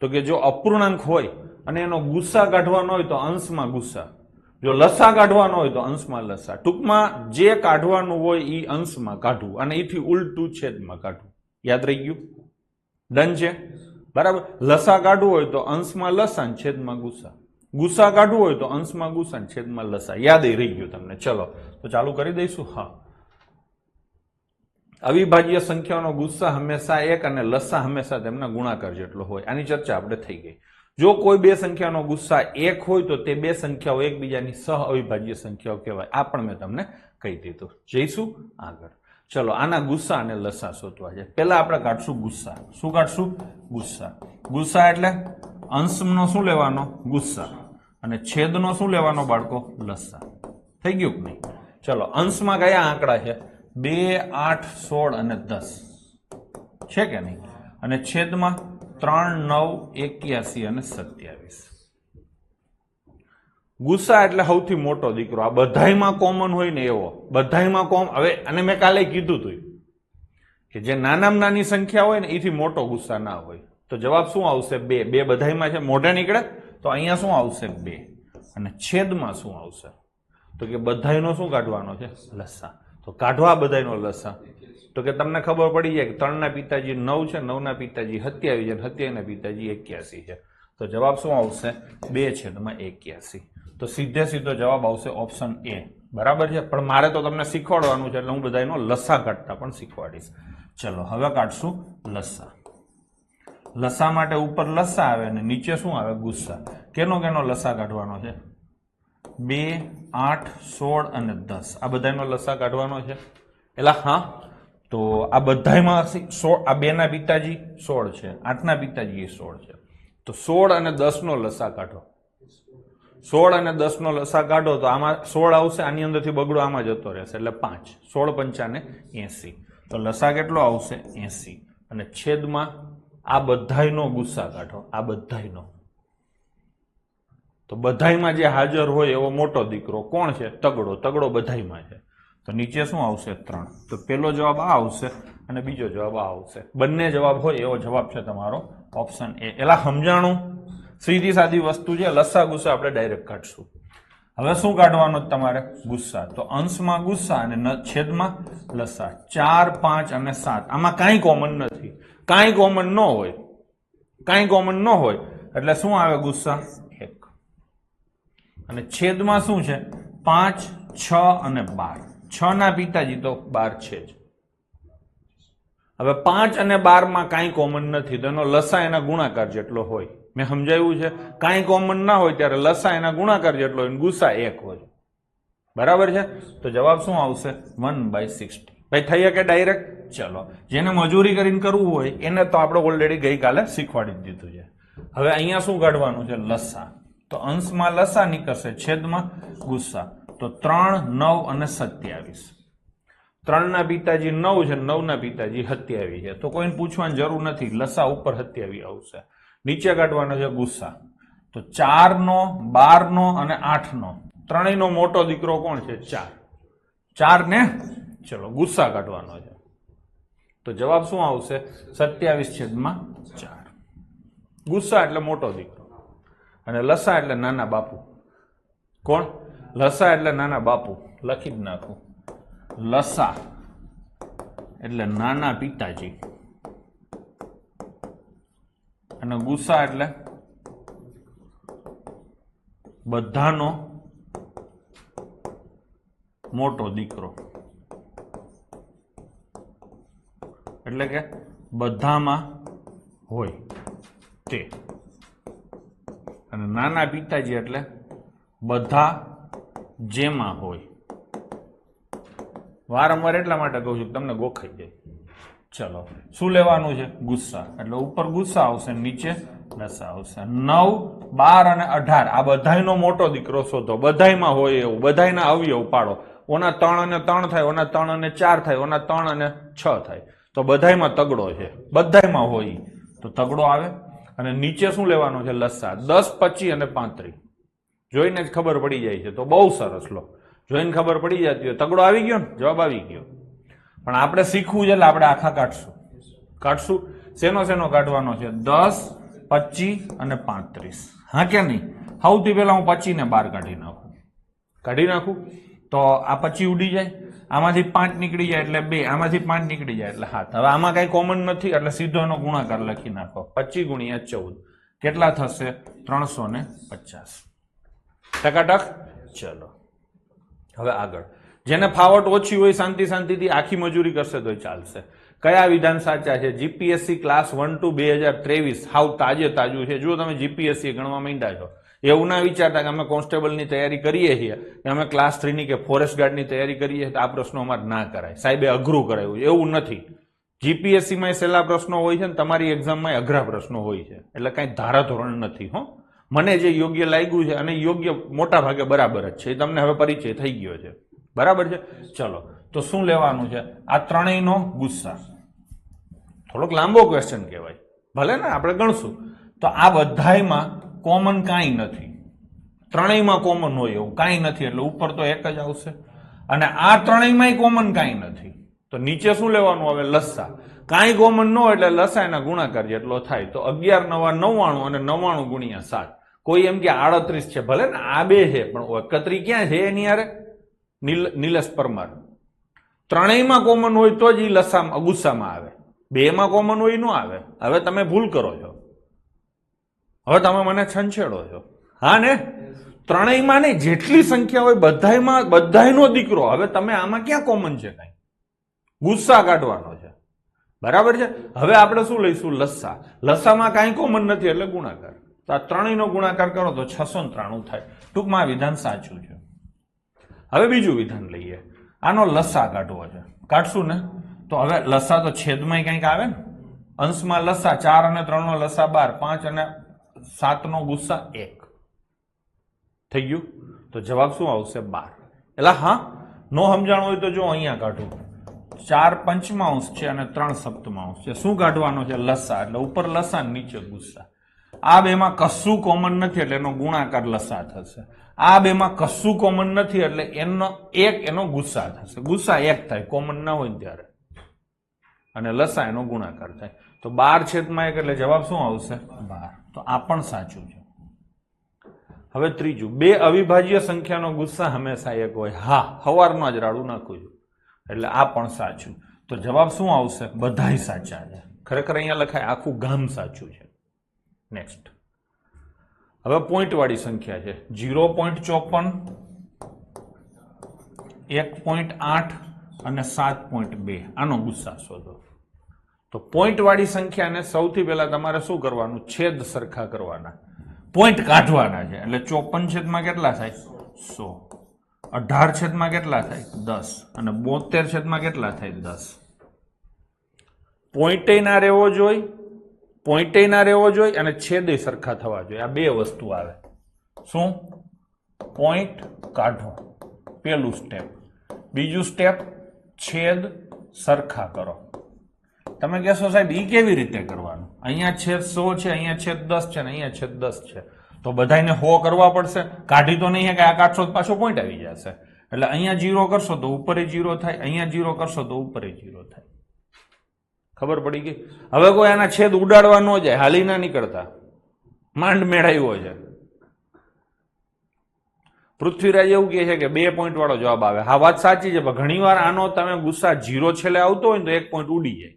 તો કે જો અપૂર્ણાંક હોય અને એનો ગુસ્સા કાઢવાનો હોય તો અંશમાં ગુસ્સા, જો લસા કાઢવાનો હોય તો અંશમાં લસા. ટૂંકમાં જે કાઢવાનું હોય એ અંશમાં કાઢવું અને એથી ઉલટું છેદમાં કાઢવું. યાદ રહી ગયું? ડન છે? બરાબર. લસા કાઢવું હોય તો અંશમાં લસા ને છેદમાં ગુસ્સા, ગુસ્સા કાઢવું હોય તો અંશમાં ગુસ્સા ને છેદમાં લસા. યાદ રહી ગયું તમને? ચલો તો ચાલુ કરી દઈશું. હા, અવિભાજ્ય સંખ્યાઓનો ગુસ્સા હંમેશા એક અને લસા હંમેશા તેમના ગુણાકાર જેટલો હોય. આની ચર્ચા આપણે થઈ ગઈ. જો કોઈ બે સંખ્યાનો ગુસ્સા એક હોય તો તે બે સંખ્યાઓ એકબીજાની સહ અવિભાજ્ય સંખ્યાઓ કહેવાય. આ પણ મેં તમને કહી દીધું. જઈશું આગળ. ચલો, આના ગુસ્સા અને લસા શોધવા છે. પહેલા આપણે કાઢશું ગુસ્સા. શું કાઢશું? ગુસ્સા. ગુસ્સા એટલે અંશનો શું લેવાનો? ગુસ્સા, અને છેદનો શું લેવાનો બાળકો? લસા. થઈ ગયું કે નહીં? ચલો, અંશમાં કયા આંકડા છે? 2, 8, 16 અને 10 છે કે નહીં? અને છેદમાં 3, 9, 81 અને 27. ગુસ્સા એટલે સૌથી મોટો દીકરો. આ બધાયમાં કોમન હોય ને એવો. બધાયમાં હવે અને મેં કાલે કીધું હતું કે જે નાનામાં નાની સંખ્યા હોય ને એથી મોટો ગુસ્સા ના હોય. તો જવાબ શું આવશે? 2. 2 બધાયમાં છે, મોઢે નીકળે તો અહીંયા શું આવશે? 2. અને છેદમાં શું આવશે? તો કે બધાયનો શું કાઢવાનો છે? લસા. તો કાઢવા બધાયનો લસા. તો કે તમને ખબર પડી જાય કે 3 ના પિતાજી 9 છે, 9 ના પિતાજી 27 છે, 27 ના પિતાજી 81 છે. તો જવાબ શું આવશે? 2/81. તો સીધે સીધો જવાબ આવશે ઓપ્શન એ. બરાબર છે? પણ મારે તો તમને શીખવાડવાનું છે એટલે હું બધાનો લસા કાઢતા પણ શીખવાડીશ. ચલો, હવે કાઢશું લસા. લસા માટે ઉપર લસા આવે અને નીચે શું આવે? ગુસ્સા. કેનો લસા કાઢવાનો છે? 2, 8, 16 અને 10. આ બધાનો લસા કાઢવાનો છે. એટલે હા, તો આ બધામાં 16, આ 2 ના પિતાજી 16 છે, 8 ના પિતાજી 16 છે. તો 16 અને 10 નો લસા કાઢો. 16 અને 10 નો લસા કાઢો તો આમાં 16 આવશે, આની અંદરથી બગડો આમાં જતો રહેશે એટલે 5. 16 પંચાને 80. તો લસા કેટલો આવશે? 80. અને છેદમાં આ બધાયનો ગુસ્સા કાઢો. આ બધાયનો. તો બધાયમાં જે હાજર હોય એવો મોટો દીકરો કોણ છે? તગડો. તગડો બધાયમાં છે. તો નીચે શું આવશે? 3. તો પહેલો જવાબ આ આવશે અને બીજો જવાબ આ આવશે. બંને જવાબ હોય એવો જવાબ છે તમારો ઓપ્શન એ. એલા સમજાણું? સીધી સાદી વસ્તુ છે. લસા ગુસ્સા આપણે ડાયરેક્ટ કાઢશું. હવે શું કાઢવાનું તમારે? ગુસ્સા. તો અંશમાં ગુસ્સા અને છેદમાં લસા. 4, 5 અને 7. આમાં કાંઈ કોમન નથી. કાંઈ કોમન ન હોય. કાંઈ કોમન ન હોય એટલે શું આવે? ગુસ્સા 1. અને છેદમાં શું છે? 5, 6 અને 12. 6 ના પિતાજી તો 12 છે જ. હવે 5 અને 12 માં કાંઈ કોમન નથી તો એનો લસા એના ગુણાકાર જેટલો હોય. મેં સમજાવ્યું છે? કાંઈ કોમન ના હોય ત્યારે લસા એના ગુણાકાર જેટલો હોય, ગુસ્સા 1 હોય. બરાબર છે? તો જવાબ શું આવશે? 1/60. ભાઈ થઈ કે ડાયરેક્ટ? ચલો, જેને મજૂરી કરીને કરવું હોય એને તો આપણે ઓલરેડી ગઈકાલે શીખવાડી જ દીધું છે. હવે અહીંયા શું કાઢવાનું છે? લસા. તો અંશમાં લસા નીકળશે, છેદમાં ગુસ્સા. તો 3, 9 અને 27. 3 ના પિતાજી 9 છે, 9 ના પિતાજી 27 છે. તો કોઈને પૂછવાની જરૂર નથી. લસા ઉપર 27 આવશે. નીચે કાઢવાનો છે ગુસ્સા. તો 4 નો, 12 નો અને 8 નો. ત્રણેયનો મોટો દીકરો કોણ છે? 4. 4 ને ચલો ગુસ્સા કાઢવાનો છે. તો જવાબ શું આવશે? 27/4. ગુસ્સા એટલે મોટો દીકરો અને લસા એટલે નાના બાપુ. કોણ? લસા એટલે નાના બાપુ. લખી જ નાખું. લસા એટલે નાના પિતાજી અને ગુસ્સા એટલે બધાનો મોટો દીકરો. એટલે કે બધામાં હોય તે. અને નાના પિતાજી એટલે બધા જેમાં હોય. વારંવાર એટલા માટે કહું છું તમને ગોખાઈ જાય. ચલો, શું લેવાનું છે? ગુસ્સા. એટલે ઉપર ગુસ્સા આવશે, નીચે લસા આવશે. 9, 12 અને 18 આ બધાયનો મોટો દીકરો શોધો. બધાયમાં હોય એવું. બધાયના અવયવ પાડો. ઓના 3 અને 3 થાય, ઓના 3 અને 4 થાય, ઓના 3 અને 6 થાય. તો બધાયમાં તગડો છે. બધાયમાં હોય તો તગડો આવે. અને નીચે શું લેવાનું છે? લસા. 10, 25 અને 35. જોઈને જ ખબર પડી જાય છે. તો બહુ સરસ. લો, જોઈને ખબર પડી જતી હોય તગડો આવી ગયો ને, જવાબ આવી ગયો. પણ આપણે શીખવું છે એટલે આપણે આખા કાઢશું. શેનો કાઢવાનો છે? 10, 25 અને 35. હા કે નહીં? સૌથી પહેલા હું 25 ને 12 કાઢી નાખું. તો આ 25 ઉડી જાય, આમાંથી 5 નીકળી જાય એટલે 2, આમાંથી 5 નીકળી જાય એટલે 7. હવે આમાં કઈ કોમન નથી એટલે સીધો એનો ગુણાકાર લખી નાખો. 25 ગુણ્યા 14 કેટલા થશે? 350. ટકાટક. ચલો હવે આગળ. જેને ફાવટ ઓછી હોય શાંતિથી આખી મજૂરી કરશે તો ચાલશે. કયા વિધાન સાચા છે? જીપીએસસી ક્લાસ 1-2 2023 હાવ તાજું છે. જો તમે જીપીએસસી ગણવા માંડ્યા છો, એવું ના વિચારતા કે અમે કોન્સ્ટેબલની તૈયારી કરીએ છીએ કે અમે ક્લાસ 3ની કે ફોરેસ્ટ ગાર્ડની તૈયારી કરીએ તો આ પ્રશ્નો અમારે ના કરાય, સાહેબે અઘરું કરાયું. એવું નથી. જીપીએસસીમાં સહેલા પ્રશ્નો હોય છે ને તમારી એક્ઝામમાં અઘરા પ્રશ્નો હોય છે, એટલે કાંઈ ધારાધોરણ નથી. હો, મને જે યોગ્ય લાગ્યું છે અને યોગ્ય મોટા ભાગે બરાબર જ છે, એ તમને હવે પરિચય થઈ ગયો છે. બરાબર છે. ચલો, તો શું લેવાનું છે? આ ત્રણેયનો ગુસ્સા. થોડોક લાંબો ક્વેશ્ચન કહેવાય, ભલે ને આપણે ગણશું. તો આ બધાયમાં કોમન કાંઈ નથી, ત્રણેયમાં કોમન હોય એવું કાંઈ નથી, એટલે ઉપર તો એક જ આવશે. અને આ ત્રણેયમાંય કોમન કાંઈ નથી, તો નીચે શું લેવાનું આવે? લસ્સા. કાંઈ કોમન ન હોય એટલે લસા એના ગુણાકાર જેટલો થાય. તો 11 9 99 અને 99 ગુણ્યા 7. કોઈ એમ કે 38 છે, ભલે ને આ બે છે, પણ 31 ક્યાં છે એની યારે? નિલેશ પરમાર. ત્રણેયમાં કોમન હોય તો જ એ ગુસ્સામાં આવે, બેમાં કોમન હોય ન આવે. હવે તમે ભૂલ કરો છો, હવે તમે મને છંછેડો છો. હા ને? ત્રણેયમાં નહીં, જેટલી સંખ્યા હોય બધાયનો દીકરો. હવે તમે આમાં ક્યાં કોમન છે? કઈ ગુસ્સા કાઢવાનો છે. બરાબર છે. હવે આપણે શું લઈશું? લસ્સા. લસ્સામાં કાંઈ કોમન નથી એટલે ગુણાકાર. તો આ ત્રણેયનો ગુણાકાર કરો તો 693 થાય. ટૂંકમાં આ વિધાન સાચું છે. હવે બીજું વિધાન લઈએ. આનો લસ્સા કાઢવો છે. કાઢશું ને? તો હવે લસ્સા તો છેદમાં કંઈક આવે ને, અંશમાં લસ્સા 4 અને 3 નો લસ્સા 12, 5 અને 7 નો ગુસ્સા 1 થઈ ગયું. તો જવાબ શું આવશે? 12. એટલે હા, નો સમજાણ હોય તો જો અહીંયા કાઢું. 4 પંચમાંશ છે અને 3 સપ્તમાંશ છે. શું કાઢવાનો છે? લસ્સા. એટલે ઉપર લસ્સા, નીચે ગુસ્સા. આ બેમાં કશું કોમન નથી એટલે એનો ગુણાકાર લસ્સા થશે. આ બેમાં કશું કોમન નથી એટલે એનો ગુસ્સા થશે. ગુસ્સા 1 થાય કોમન ના હોય ત્યારે, અને લસા એનો ગુણાકાર થાય. તો 12/1 એટલે જવાબ શું આવશે? 12. તો આ પણ સાચું છે. હવે ત્રીજું, બે અવિભાજ્ય સંખ્યાનો ગુસ્સા હંમેશા 1 હોય. હા, સવારમાં જ રાડું નાખું છું એટલે આ પણ સાચું. તો જવાબ શું આવશે? બધાય સાચા છે. ખરેખર અહીંયા લખાય આખું ગામ સાચું છે. નેક્સ્ટ. હવે પોઈન્ટ વાળી સંખ્યા છે. 0.54, 1.8 અને 7.2. આનો ગુસ્સા શોધો. તો પોઈન્ટ વાળી સંખ્યાને સૌથી પહેલા તમારે શું કરવાનું? છેદ સરખા કરવાના, પોઈન્ટ કાઢવાના છે. એટલે 54 કેટલા થાય? 100. 18 કેટલા થાય? 10. અને 72 કેટલા થાય? 10. પોઈન્ટે ના રહેવો જોઈએ અને છેદે સરખા થવા જોઈએ. આ બે વસ્તુ આવે. શું? પોઈન્ટ કાઢો, પેલું સ્ટેપ. બીજું સ્ટેપ, છેદ સરખા કરો. તમે કહેશો સાહેબ ઈ કેવી રીતે કરવાનું? અહીંયા છેદ 100 છે, અહીંયા છેદ 10 છે, ને અહીંયા છેદ 10 છે, તો બધાને 100 કરવા પડશે. કાઢી તો નહીં કે આ કાઢશો પાછો પોઈન્ટ આવી જશે. એટલે અહીંયા 0 કરશો તો ઉપર 0 થાય, અહીંયા 0 કરશો તો ઉપર 0 થાય. ખબર પડી ગઈ? હવે કોઈ આના છેદ ઉડાડવા ન જાય, હાલી ના નીકળતા, માંડ મેળાવ્યો છે. પૃથ્વીરાજ એવું કહે છે કે 2 પોઈન્ટ વાળો જવાબ આવે. હા, વાત સાચી છે, પણ ઘણી વાર આનો તમે ગુસ્સા 0 છેલ્લે આવતો હોય ને તો 1 પોઈન્ટ ઉડી જાય.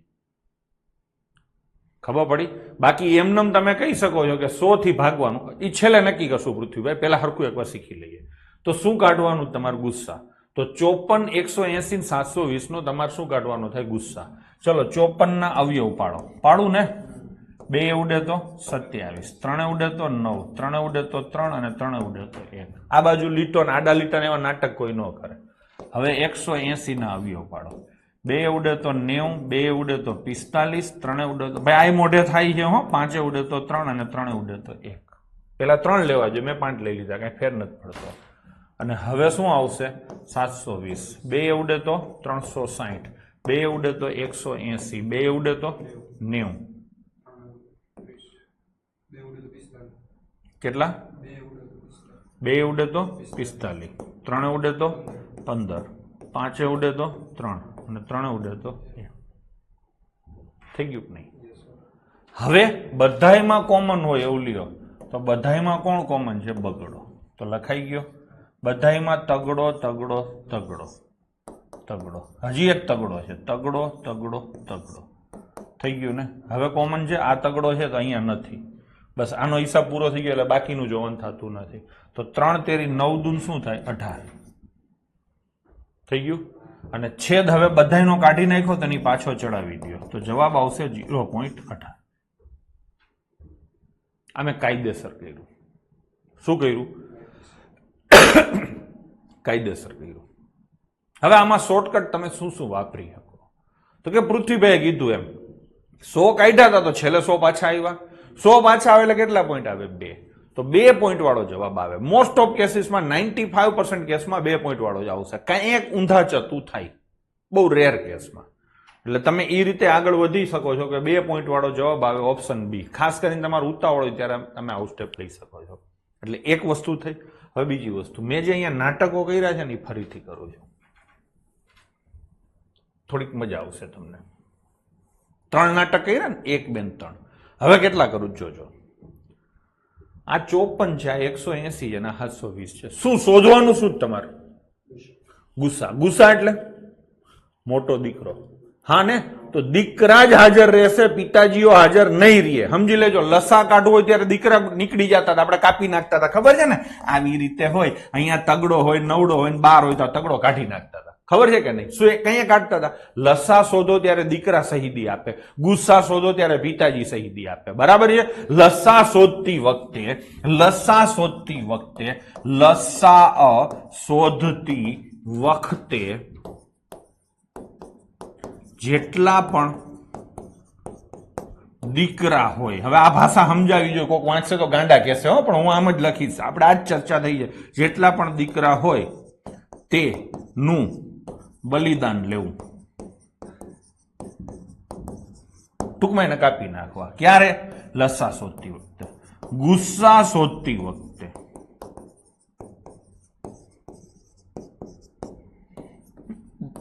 ખબર પડી? બાકી એમનેમ તમે કહી શકો છો કે 100 થી ભાગવાનું, એ છેલ્લે નક્કી કરશું પૃથ્વીભાઈ, પહેલા હરખું એકવાર શીખી લઈએ. તો શું કાઢવાનું તમારું ગુસ્સા? તો 54, 180, 720 નો તમારે શું કાઢવાનો થાય? ગુસ્સા. ચલો 54 ના અવયવ પાડું ને. 2 ઉડે તો 27, 3 ઉડે તો 9, 3 ઉડે તો 3 અને 3 ઉડે તો 1. આ બાજુ લીટો ને આડા લીટા એવા નાટક કોઈ ન કરે. હવે 180 ના અવયવ પાડો. 2 ઉડે તો 90, 2 ઉડે તો 45, 3 ઉડે તો ભાઈ આ મોઢે થાય છે. 5 ઉડે તો 3 અને 3 ઉડે તો 1. પેલા 3 લેવા જોઈએ, મેં 5 લઈ લીધા, કઈ ફેર નથી પડતો. અને હવે શું આવશે? 720. 2 ઉડે તો 360, 2 ઉડે તો 180, 2 ઉડે તો 90. કેટલા? 2 ઉડે તો 45, 3 ઉડે તો 15, 5 ઉડે તો 3 અને 3 ઉડે તો 1. થઈ ગયું કે નહીં? હવે બધાયમાં કોમન હોય એવું લ્યો તો બધાયમાં કોણ કોમન છે? બગડો. તો લખાઈ ગયો બધાયમાં તગડો તગડો તગડો તગડો. હજી એક તગડો છે, તગડો તગડો તગડો. થઈ ગયું ને? હવે કોમન છે આ તગડો છે તો અહીંયા નથી. બસ આનો હિસાબ પૂરો થઈ ગયો એટલે બાકીનું જોવાનું થતું નથી. તો 3 તેરી 9 દૂન શું થાય? 18. થઈ ગયું? અને છેદ હવે બધાયનો કાઢી નાખ્યો તો એની પાછો ચડાવી દો તો જવાબ આવશે 0.18. અમે કાયદેસર કર્યું. શું કર્યું? કાયદેસર કર્યું. હવે આમાં શોર્ટકટ તમે શું શું વાપરી શકો? તો કે પૃથ્વીભાઈએ કીધું એમ 100 કાઢ્યા હતા તો છેલ્લે 100 પાછા આવ્યા. 100 પાછા આવે એટલે કેટલા પોઈન્ટ આવે? 2. તો 2 પોઈન્ટ વાળો જવાબ આવે. મોસ્ટ ઓફ કેસીસમાં 95% કેસમાં 2 પોઈન્ટ વાળો જ આવશે. કાંઈ એક ઊંધા ચતું થાય, બહુ રેર કેસમાં. એટલે તમે એ રીતે આગળ વધી શકો છો કે 2 પોઈન્ટ વાળો જવાબ આવે ઓપ્શન બી. ખાસ કરીને તમારું ઉતાવળ હોય ત્યારે તમે આવું સ્ટેપ લઈ શકો છો. એટલે એક વસ્તુ થઈ. હવે બીજી વસ્તુ, મેં જે અહીંયા નાટકો કર્યા છે ને એ ફરીથી કરું છું, થોડીક મજા આવશે તમને. 3 નાટક કર્યા ને, 1, 2, 3. હવે કેટલા કરું જોજો. આ 54 છે, આ 180 છે, અને 720 છે. શું શોધવાનું? શું તમારે? ગુસ્સા. ગુસ્સા એટલે મોટો દીકરો. હા ને? તો દીકરા જ હાજર રહેશે, પિતાજીઓ હાજર નહીં રહે. સમજી લેજો. લસા કાઢવો હોય ત્યારે દીકરા નીકળી જતા હતા, આપણે કાપી નાખતા હતા. ખબર છે ને? આવી રીતે હોય, અહીંયા તગડો હોય, નવડો હોય, 12 હોય તો તગડો કાઢી નાખતા હતા. ખબર છે કે નહીં? શું કઈ કાઢતા હતા? લસા શોધો ત્યારે દીકરા શહીદી આપે, ગુસ્સા શોધો ત્યારે પિતાજી શહીદી આપે. બરાબર છે? લસા શોધતી વખતે જેટલા પણ દીકરા હોય, હવે આ ભાષા સમજાવી જોઈએ, કોઈક વાંચશે તો ગાંડા કહેશે હો, પણ હું આમ જ લખીશ. આપણે આ જ ચર્ચા થઈ જાય. જેટલા પણ દીકરા હોય તેનું બલિદાન લેવું. ટૂંકમાં એને કાપી નાખવા. ક્યારે? લસા શોધતી વખતે. ગુસ્સા શોધતી વખતે.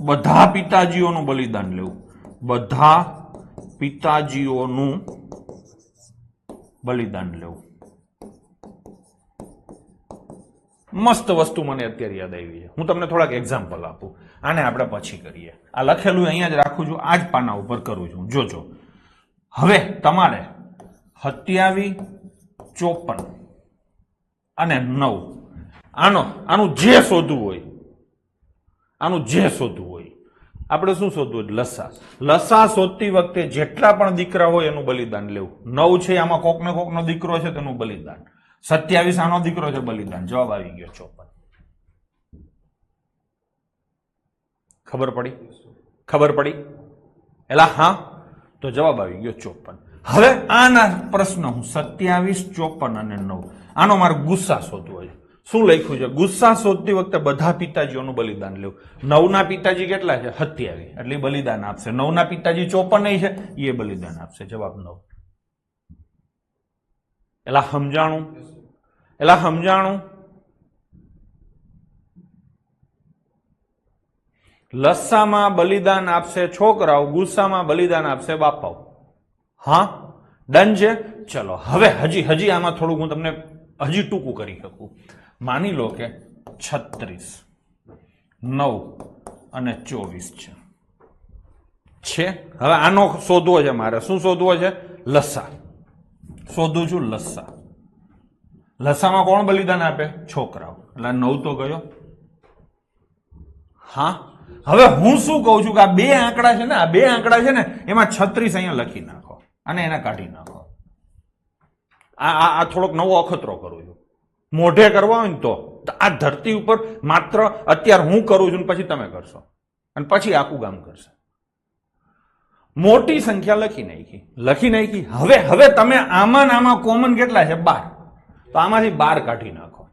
બધા પિતાજીઓનું બલિદાન લેવું. બધા પિતાજીઓનું બલિદાન લેવું. મસ્ત વસ્તુ મને અત્યારે યાદ આવી છે. હું તમને થોડાક એક્ઝામ્પલ આપું. આને આપણે પછી કરીએ. આ લખેલું અહીંયા જ રાખું છું, આ જ પાના ઉપર કરું છું. જોજો. હવે તમારે 27, 54 અને 9 આનું જે શોધવું હોય, આપણે શું શોધવું? લસા શોધતી વખતે જેટલા પણ દીકરા હોય એનું બલિદાન લેવું. 9 છે, આમાં કોકને કોકનો દીકરો છે તેનું બલિદાન. 27 આનો દીકરો છે, બલિદાન. જવાબ આવી ગયો 54. ખબર પડી? એલા હા, તો જવાબ આવી ગયો 54. હવે આના પ્રશ્ન હું 27, 54 અને 9 આનો મારે ગુસ્સા શોધવો છે. શું લખ્યું છે? ગુસ્સા શોધતી વખતે બધા પિતાજીઓનું બલિદાન લેવું. 9 ના પિતાજી કેટલા છે? 27, એટલે બલિદાન આપશે. 9 ના પિતાજી 54 છે, એ બલિદાન આપશે. જવાબ 9. એલા સમજાણું? લસ્સામાં બલિદાન આપશે છોકરાઓ, ગુસ્સામાં બલિદાન આપશે બાપાઓ. હા, ડન છે. ચલો હવે હજી આમાં થોડું હું તમને હજી ટૂંકું કરી શકું. માની લો કે 36, 9 અને 24 છે. હવે આનો શોધવો છે મારે. શું શોધવો છે? લસા શોધું છું. લસામાં કોણ બલિદાન આપે? છોકરાઓ. એટલે 9 તો ગયો. હા, હવે હું શું કહું છું કે આ 2 આંકડા છે ને, એમાં 36 અહીંયા લખી નાખો અને એને કાઢી નાખો. આ થોડોક નવો અખતરો કરું છું. મોઢે કરવા હોય ને તો આ ધરતી ઉપર માત્ર અત્યારે હું કરું છું, પછી તમે કરશો, અને પછી આખું ગામ કરશે. મોટી સંખ્યા લખી નાખી. હવે તમે આમાં કોમન કેટલા છે? 12. તો આમાંથી 12 કાઢી નાખો.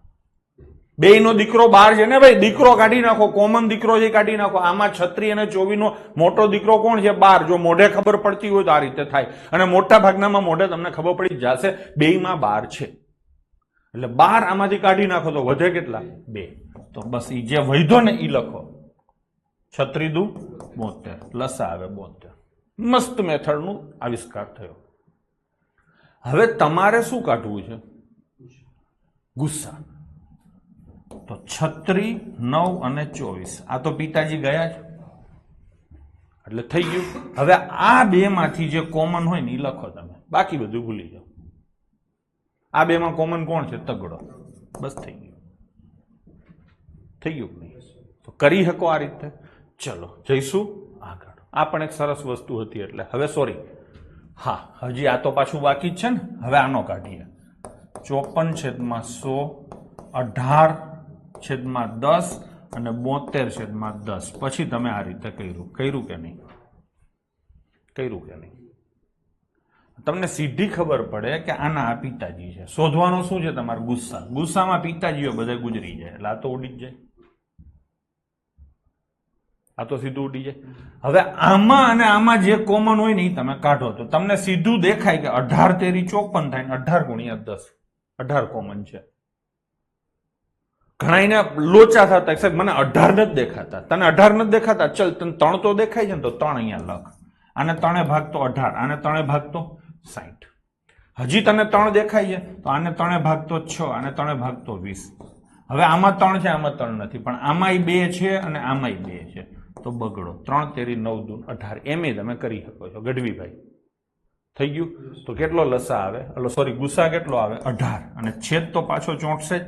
2 નો દીકરો 12 છે ને ભાઈ, દીકરો કાઢી નાખો. કોમન દીકરો છે કાઢી નાખો. આમાં 36 અને 24 નો મોટો દીકરો કોણ છે? 12. જો મોઢે ખબર પડતી હોય તો આ રીતે થાય, અને મોટા ભાગનામાં મોઢે તમને ખબર પડી જશે 2 માં 12 છે. એટલે 12 આમાંથી કાઢી નાખો તો વધે કેટલા? 2. તો બસ એ જે વધ્યો ને એ લખો. 36 દુ 72, લસા આવે 72. મસ્ત મેથડનું આવિષ્કાર થયો. હવે તમારે શું કાઢવું છે? ગુસ્સા. તો 36, 9 અને 24 આ તો પિતાજી ગયા જ એટલે થઈ ગયું. હવે આ બે માંથી જે કોમન હોય ને એ લખો તમે, બાકી બધું ભૂલી જાઓ. આ બે માં કોમન કોણ છે? તગડો. બસ થઈ ગયું. થઈ ગયું નહીં? તો કરી શકો આ રીતે. ચલો જઈશું આગળ. આ પણ એક સરસ વસ્તુ હતી. એટલે હવે સોરી, હા હજી આ તો પાછું બાકી જ છે ને. હવે આનો કાઢીએ. 54/100, 18/10 અને 72/10. પછી તમે આ રીતે કર્યું કે નહીં? કર્યું કે નહીં? તમને સીધી ખબર પડે કે આના આ પિતાજી છે. શોધવાનું શું છે તમારે? ગુસ્સા. ગુસ્સામાં પિતાજીઓ બધા ગુજરી જાય એટલે આ તો ઉડી જ જાય. આ તો સીધું ઉડી જાય. હવે આમાં અને આમાં જે કોમન હોય ને એ તમે કાઢો તો તમને સીધું દેખાય કે 18 તેરી 54 થાય ને 18 × 10. 18 કોમન છે. ઘણા લોચા થતા સાહેબ મને 18 નથી દેખાતા. તને 18 નથી દેખાતા? ચલ તને 3 તો દેખાય છે ને, તો 3 અહીંયા લખ. આને 3 ભાગતો 18, આને 3 ભાગતો 60. હજી તને 3 દેખાય છે તો આને 3 ભાગતો 6, આને 3 ભાગતો 20. હવે આમાં 3 છે, આમાં 3 નથી, પણ આમાંય 2 છે અને આમાંય 2 છે. તો બગડો. 3 તેરી 9 દુ 18. એમ તમે કરી શકો છો ગઢવીભાઈ. થઈ ગયું? તો કેટલો લસા આવે? સોરી ગુસ્સા કેટલો આવે? 18. અને છેદ તો પાછો 64 જ.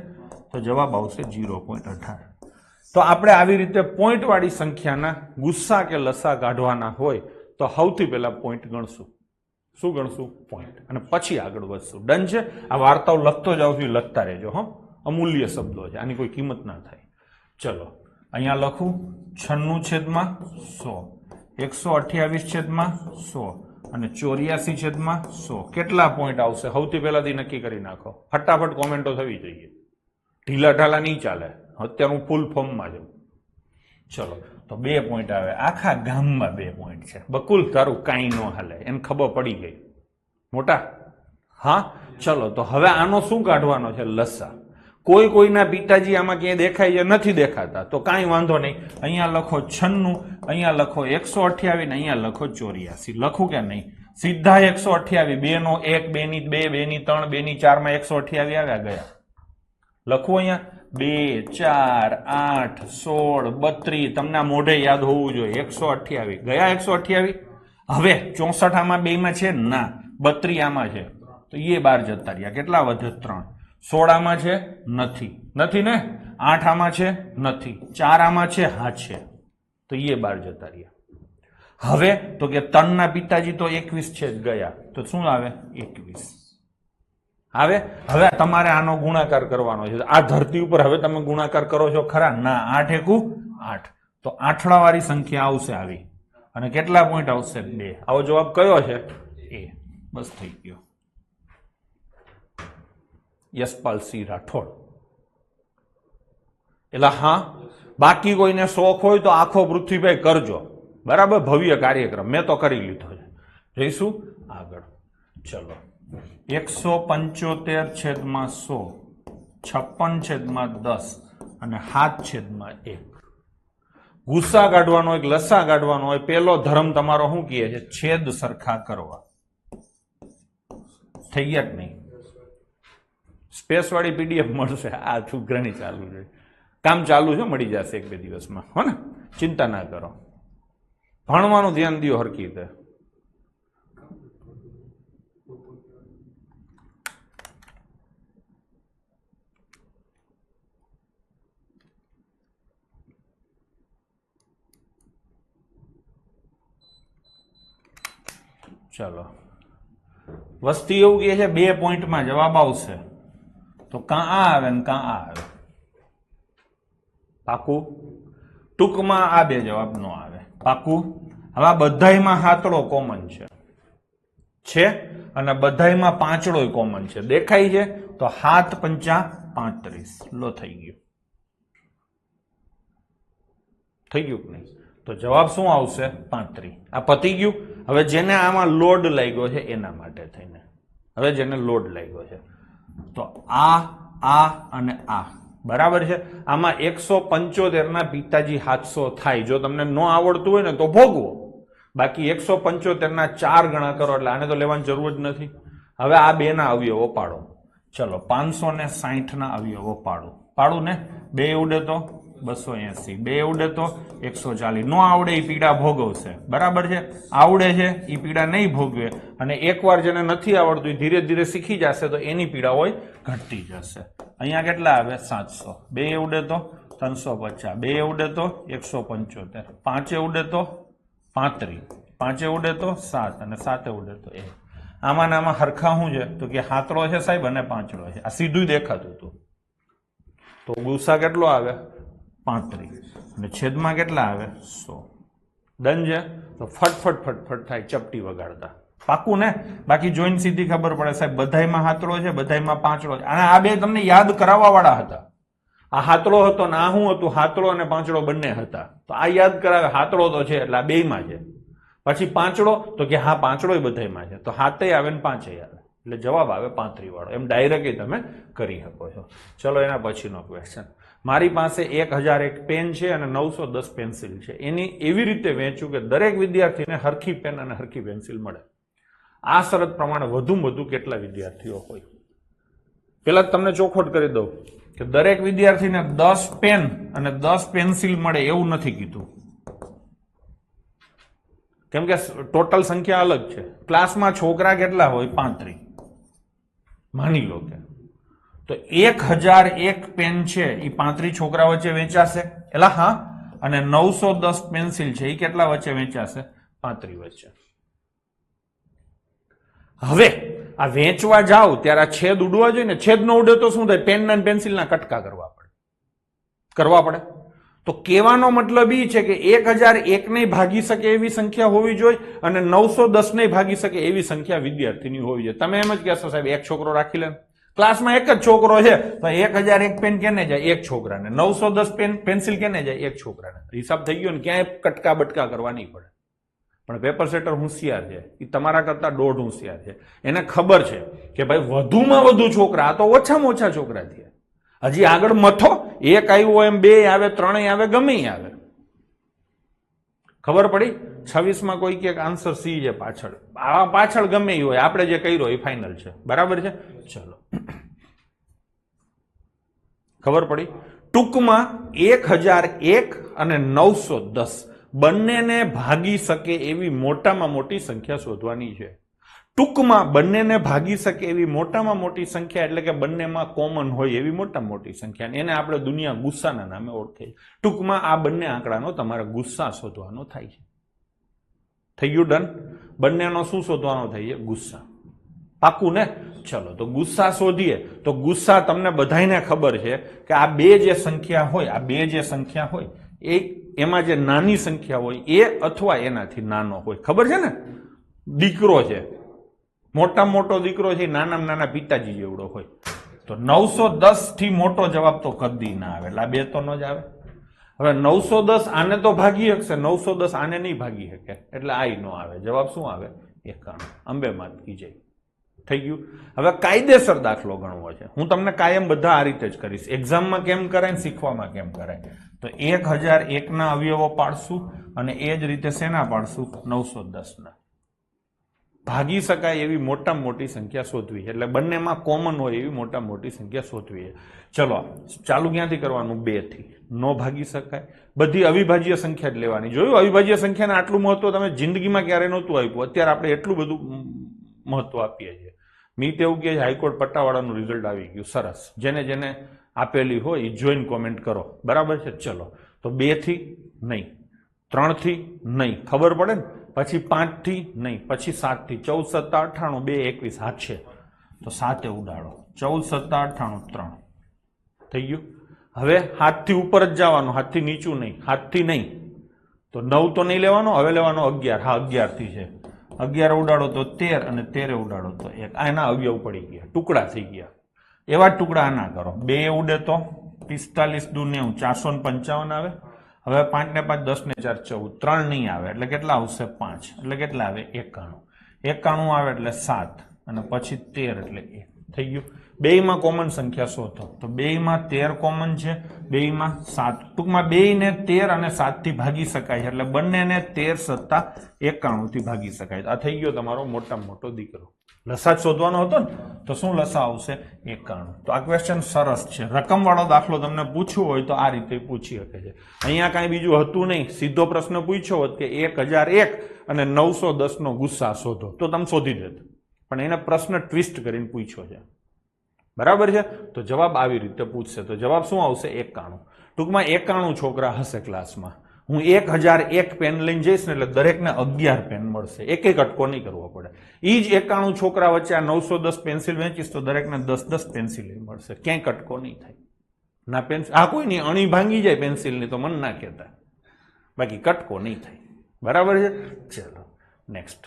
તો જવાબ આવશે 0.18. તો આપણે આવી રીતે પોઈન્ટ વાળી સંખ્યાના ગુસ્સા કે લસા કાઢવાના હોય તો સૌથી પહેલા પોઈન્ટ ગણશું. શું ગણશું? પોઈન્ટ. અને પછી આગળ વધશું. ડન છે? આ વાર્તાઓ લખતો જાવ છું, લખતા રહેજો. હો, અમૂલ્ય શબ્દો છે, આની કોઈ કિંમત ના થાય. ચલો અહીંયા લખું 96/100, 128/100 અને 84/100. કેટલા પોઈન્ટ આવશે? સૌથી પહેલાથી નક્કી કરી નાખો. ફટાફટ કોમેન્ટો થવી જોઈએ. ઢીલા ઢાલા નહીં ચાલે. અત્યારે હું ફૂલ ફોર્મમાં છું. ચલો તો 2 પોઈન્ટ આવે. આખા ગામમાં 2 પોઈન્ટ છે. બકુલ તારું કાંઈ ન હાલે, એને ખબર પડી ગઈ મોટા. હા ચલો તો હવે આનો શું કાઢવાનો છે? લસા. કોઈના પિતાજી આમાં ક્યાંય દેખાય છે? નથી દેખાતા. તો કાંઈ વાંધો નહીં. અહીંયા લખો 96, અહીંયા લખો 128 ને અહીંયા લખો 84. લખું કે નહીં? સીધા 128. 2 નો 1, 2 ની 2, 2 ની 3, 2 ની 4 માં 128 આવ્યા ગયા. લખું અહીંયા 2, 4, 8, 16, 32. તમને આ મોઢે યાદ હોવું જોઈએ. 128 ગયા. 128. હવે 64 આમાં 2 માં છે? ના. 32 આમાં છે તો એ 12 જતા રહ્યા. કેટલા વધે? 3. 16 આમાં છે? નથી ને. 8 આમાં છે? નથી. 4 આમાં છે? હા છે. તો એ 12 જતા રહ્યા. હવે તો કે તનના પિતાજી તો 21 છે જ ગયા. તો શું આવે? 21 આવે. હવે તમારે આનો ગુણાકાર કરવાનો છે. આ ધરતી ઉપર હવે તમે ગુણાકાર કરો છો ખરા? ના. 8 એકુ 8. તો આઠડાવાળી સંખ્યા આવશે આવી. અને કેટલા પોઈન્ટ આવશે? 2. આવો જવાબ કયો છે? એ. બસ થઈ ગયો. યશપાલસિંહ રાઠોડ. એટલે હા, બાકી કોઈને શોખ હોય તો આખો પૃથ્વીભાઈ કરજો. બરાબર, ભવ્ય કાર્યક્રમ મેં તો કરી લીધો છે. જઈશું આગળ. ચલો 175/100, 56/10 અને 7/1. ગુસ્સા કાઢવાનો હોય, લસા કાઢવાનો હોય, પેલો ધર્મ તમારો શું કહે છે? છેદ સરખા કરવા. થઈ ગયા કે નહીં? સ્પેસ વાળી પીડીએફ મળશે. આ છોકરાની ચાલુ છે, કામ ચાલુ છે, મળી જશે 1-2 દિવસમાં. હો ને, ચિંતા ના કરો. ભણવાનું ધ્યાન દો હરકી રીતે. ચલો, વસ્તી એવું કહે છે 2 પોઈન્ટમાં જવાબ આવશે. તો કાં આ આવે ને કાં આ આવે. પાકું? ટૂંકમાં આ 2 જવાબ નો આવે. પાકું? હવે આ બધાયમાં હાતડો કોમન છે અને બધાયમાં પાંચડો કોમન છે. દેખાય છે? તો 7×5 = 35. લો થઈ ગયું. થઈ ગયું કે નહીં? તો જવાબ શું આવશે? 35. આ પતી ગયું. હવે જેને આમાં લોડ લાગ્યો છે એના માટે થઈને, હવે જેને લોડ લાગ્યો છે તો આ અને આ બરાબર છે. આમાં 175 ના પિતાજી 700 થાય. જો તમને ન આવડતું હોય ને તો ભોગવો, બાકી 175 ના 4 ગણા કરો એટલે આને તો લેવાની જરૂર જ નથી. હવે આ બે ના અવયવો પાડો. ચલો 560 ના અવયવો પાડું ને. 2 ઉડે તો 280, 2 ઉડે તો 140. નો આવડે એ પીડા ભોગવશે, બરાબર છે. આવડે છે એ પીડા નહીં ભોગવે, અને એકવાર જેને નથી આવડતું એ ધીરે ધીરે શીખી જશે તો એની પીડા હોય ઘટતી જશે. અહીંયા કેટલા આવે? 700. 2 ઉડે તો 350, 2 ઉડે તો 175, 5 ઉડે તો 35, 5 ઉડે તો 7 અને 7 ઉડે તો 1. આમાં હરખા શું છે તો કે હાથડો છે સાહેબ અને પાંચડો છે. આ સીધું દેખાતું હતું. તો ગુસ્સા કેટલો આવે? 35 અને છેદમાં કેટલા આવે? 100. ડન છે. તો ફટફટ થાય ચપટી વગાડતા. પાકું ને? બાકી જોઈને સીધી ખબર પડે સાહેબ બધાયમાં હાથડો છે, બધાયમાં પાંચડો છે. અને આ બે તમને યાદ કરાવવા વાળા હતા. આ હાથડો હતો ને આ શું હતું? હાથડો અને પાંચડો બંને હતા. તો આ યાદ કરાવે હાથડો તો છે એટલે આ બેયમાં છે. પછી પાંચડો તો કે હા પાંચડો બધાયમાં છે, તો હાથે આવે ને પાંચે આવે એટલે જવાબ આવે 35 વાળો. એમ ડાયરેક્ટ તમે કરી શકો છો. ચલો એના પછીનો ક્વેશ્ચન. મારી પાસે 1001 પેન છે અને 910 પેન્સિલ છે. એની એવી રીતે વહેંચ્યું કે દરેક વિદ્યાર્થીને હરખી પેન અને હરખી પેન્સિલ મળે. આ શરત પ્રમાણે વધુમાં વધુ કેટલા વિદ્યાર્થીઓ હોય? પેલા તમને ચોખવટ કરી દઉં કે દરેક વિદ્યાર્થીને 10 પેન અને 10 પેન્સિલ મળે એવું નથી કીધું, કેમ કે ટોટલ સંખ્યા અલગ છે. ક્લાસમાં છોકરા કેટલા હોય? 35. માની લો કે તો 1001 પેન છે એ 35 છોકરા વચ્ચે વેચાશે. એલા હા. અને 910 પેન્સિલ છે એ કેટલા વચ્ચે વેચાશે? 35 વચ્ચે. હવે આ વેચવા જાવ ત્યારે આ છેદ ઉડવા જોઈએ ને. છેદ ન ઉડે તો શું થાય? પેન અને પેન્સિલના કટકા કરવા પડે. તો કહેવાનો મતલબ એ છે કે 1001 ને ભાગી શકે એવી સંખ્યા હોવી જોઈએ અને 910 ને ભાગી શકે એવી સંખ્યા વિદ્યાર્થીની હોવી જોઈએ. તમે એમ જ કહેશો સાહેબ એક છોકરો રાખી લે, ક્લાસમાં એક જ છોકરો છે તો 1001 પેન કેને જાય? એક છોકરાને. 910 પેન્સિલ કેને જાય? એક છોકરાને. હિસાબ થઈ ગયો ને. ક્યાંય કટકા બટકા કરવા નહીં પડે. પણ પેપર સેટર હોશિયાર છે, એ તમારા કરતા દોઢ હોશિયાર છે. એને ખબર છે કે ભાઈ વધુમાં વધુ છોકરા, આ તો ઓછામાં ઓછા છોકરા થયા. હજી આગળ મથો, એક આવ્યું એમ 2 આવે, 3 આવે, ગમે આવે. ખબર પડી? 26માં કોઈ કે આન્સર સી છે પાછળ. આ પાછળ ગમે એ હોય, આપણે જે કર્યો એ ફાઇનલ છે. બરાબર છે. ચલો ખબર પડી? ટૂંકમાં 1001 અને 910 બંનેને ભાગી શકે એવી મોટામાં મોટી સંખ્યા શોધવાની છે. ટૂંકમાં બંનેને ભાગી શકે એવી મોટામાં મોટી સંખ્યા એટલે કે બંનેમાં કોમન હોય એવી મોટામાં મોટી સંખ્યા. એને આપણે દુનિયા ગુસ્સાના નામે ઓળખીએ. ટૂંકમાં આ બંને આંકડાનો તમારે ગુસ્સા શોધવાનો થાય છે. થઈ ગયું? ડન. બંનેનો શું શોધવાનો થાય છે? ગુસ્સા. પાકું ને? ચલો તો ગુસ્સા શોધીએ. તો ગુસ્સા તમને બધાને ખબર છે કે આ બે જે સંખ્યા હોય એમાં જે નાની સંખ્યા હોય એ અથવા એનાથી નાનો હોય. ખબર છે ને? દીકરો છે, મોટામાં મોટો દીકરો છે, નાનામાં નાના પિતાજી જેવડો હોય. તો 910 થી મોટો જવાબ તો કદી ના આવે. એટલે આ બે તો ન જ આવે. હવે 910 આને તો ભાગી શકશે, 910 આને નહીં ભાગી શકે એટલે આ નો આવે. જવાબ શું આવે? 91. અંબે માત કી જય. થઈ ગયું? હવે કાયદેસર દાખલો ગણવો છે. હું તમને કાયમ બધા આ રીતે જ કરીશ. એક્ઝામમાં કેમ કરાય, શીખવામાં કેમ કરાય. તો 1001 ના અવયવો પાડશું અને એ જ રીતે શેના પાડશું? 910 ના. ભાગી શકાય એવી મોટામાં મોટી સંખ્યા શોધવી, એટલે બંનેમાં કોમન હોય એવી મોટામાં મોટી સંખ્યા શોધવી. ચલો ચાલુ ક્યાંથી કરવાનું? 2 થી. નો ભાગી શકાય, બધી અવિભાજ્ય સંખ્યા જ લેવાની. જોયું? અવિભાજ્ય સંખ્યાને આટલું મહત્વ તમે જિંદગીમાં ક્યારે નહોતું આપ્યું. અત્યારે આપણે એટલું બધું મહત્વ આપીએ છીએ. મીત એવું કે હાઈકોર્ટ પટ્ટાવાળાનું રિઝલ્ટ આવી ગયું. સરસ. જેને જેને આપેલી હોય એ જોઈને કોમેન્ટ કરો. બરાબર છે. ચલો તો 2 થી નહીં, 3 થી નહીં, ખબર પડે ને? પછી 5 થી નહીં, પછી 7 થી. 14 7 98 2 21 હાથ છે તો 7 ઉડાડો. 14 7 98 3 થઈ ગયું. હવે હાથથી ઉપર જ જવાનું, હાથથી નીચું નહીં. હાથથી નહીં તો 9 તો નહીં લેવાનો, હવે લેવાનો 11. હા 11 થી છે. 11 ઉડાડો તો 13 અને 13 ઉડાડો તો 1. આના અવયવ પડી ગયા, ટુકડા થઈ ગયા. એવા ટુકડા આના કરો. 2 ઉડે તો 45 દુ 90, 455 આવે. હવે 5 ને 5 10 ને 4 14. 3 નહીં આવે એટલે કેટલા આવશે? 5. એટલે કેટલા આવે? 91. 91 આવે એટલે 7 અને પછી 13 એટલે 1. થઈ ગયું. બેયમાં કોમન સંખ્યા શોધો તો બેયમાં 13 કોમન છે, બેયમાં 7. ટૂંકમાં બેયને 13 અને 7 થી ભાગી શકાય એટલે બંનેને 13 + 91 થી ભાગી શકાય. આ થઈ ગયો તમારો મોટામાં મોટો દીકરો. લસા જ શોધવાનો હતો ને તો શું લસા આવશે 91. તો આ ક્વેશ્ચન સરસ છે. રકમ વાળો દાખલો તમને પૂછવું હોય તો આ રીતે પૂછી શકે છે. અહીંયા કાંઈ બીજું હતું નહીં, સીધો પ્રશ્ન પૂછ્યો હોત કે 1001 અને 910 નો ગુસ્સા શોધો તો તમે શોધી દેત, પણ એને પ્રશ્ન ટ્વિસ્ટ કરીને પૂછ્યો છે. બરાબર છે. તો જવાબ આવી રીતે પૂછશે તો જવાબ શું આવશે 91. ટૂંકમાં 91 છોકરા હશે ક્લાસમાં. હું 1001 પેન લઈને જઈશ ને એટલે દરેકને 11 પેન મળશે, એક એક અટકો નહીં કરવો પડે. ઈ જ 91 છોકરા વચ્ચે આ 910 પેન્સિલ વેચીશ તો દરેકને 10 પેન્સિલ મળશે, ક્યાંય કટકો નહીં થાય. ના પેન્સિલ આ કોઈ નહીં, અણી ભાંગી જાય પેન્સિલની તો મન ના કહેતા, બાકી કટકો નહીં થાય. બરાબર છે. ચલો નેક્સ્ટ.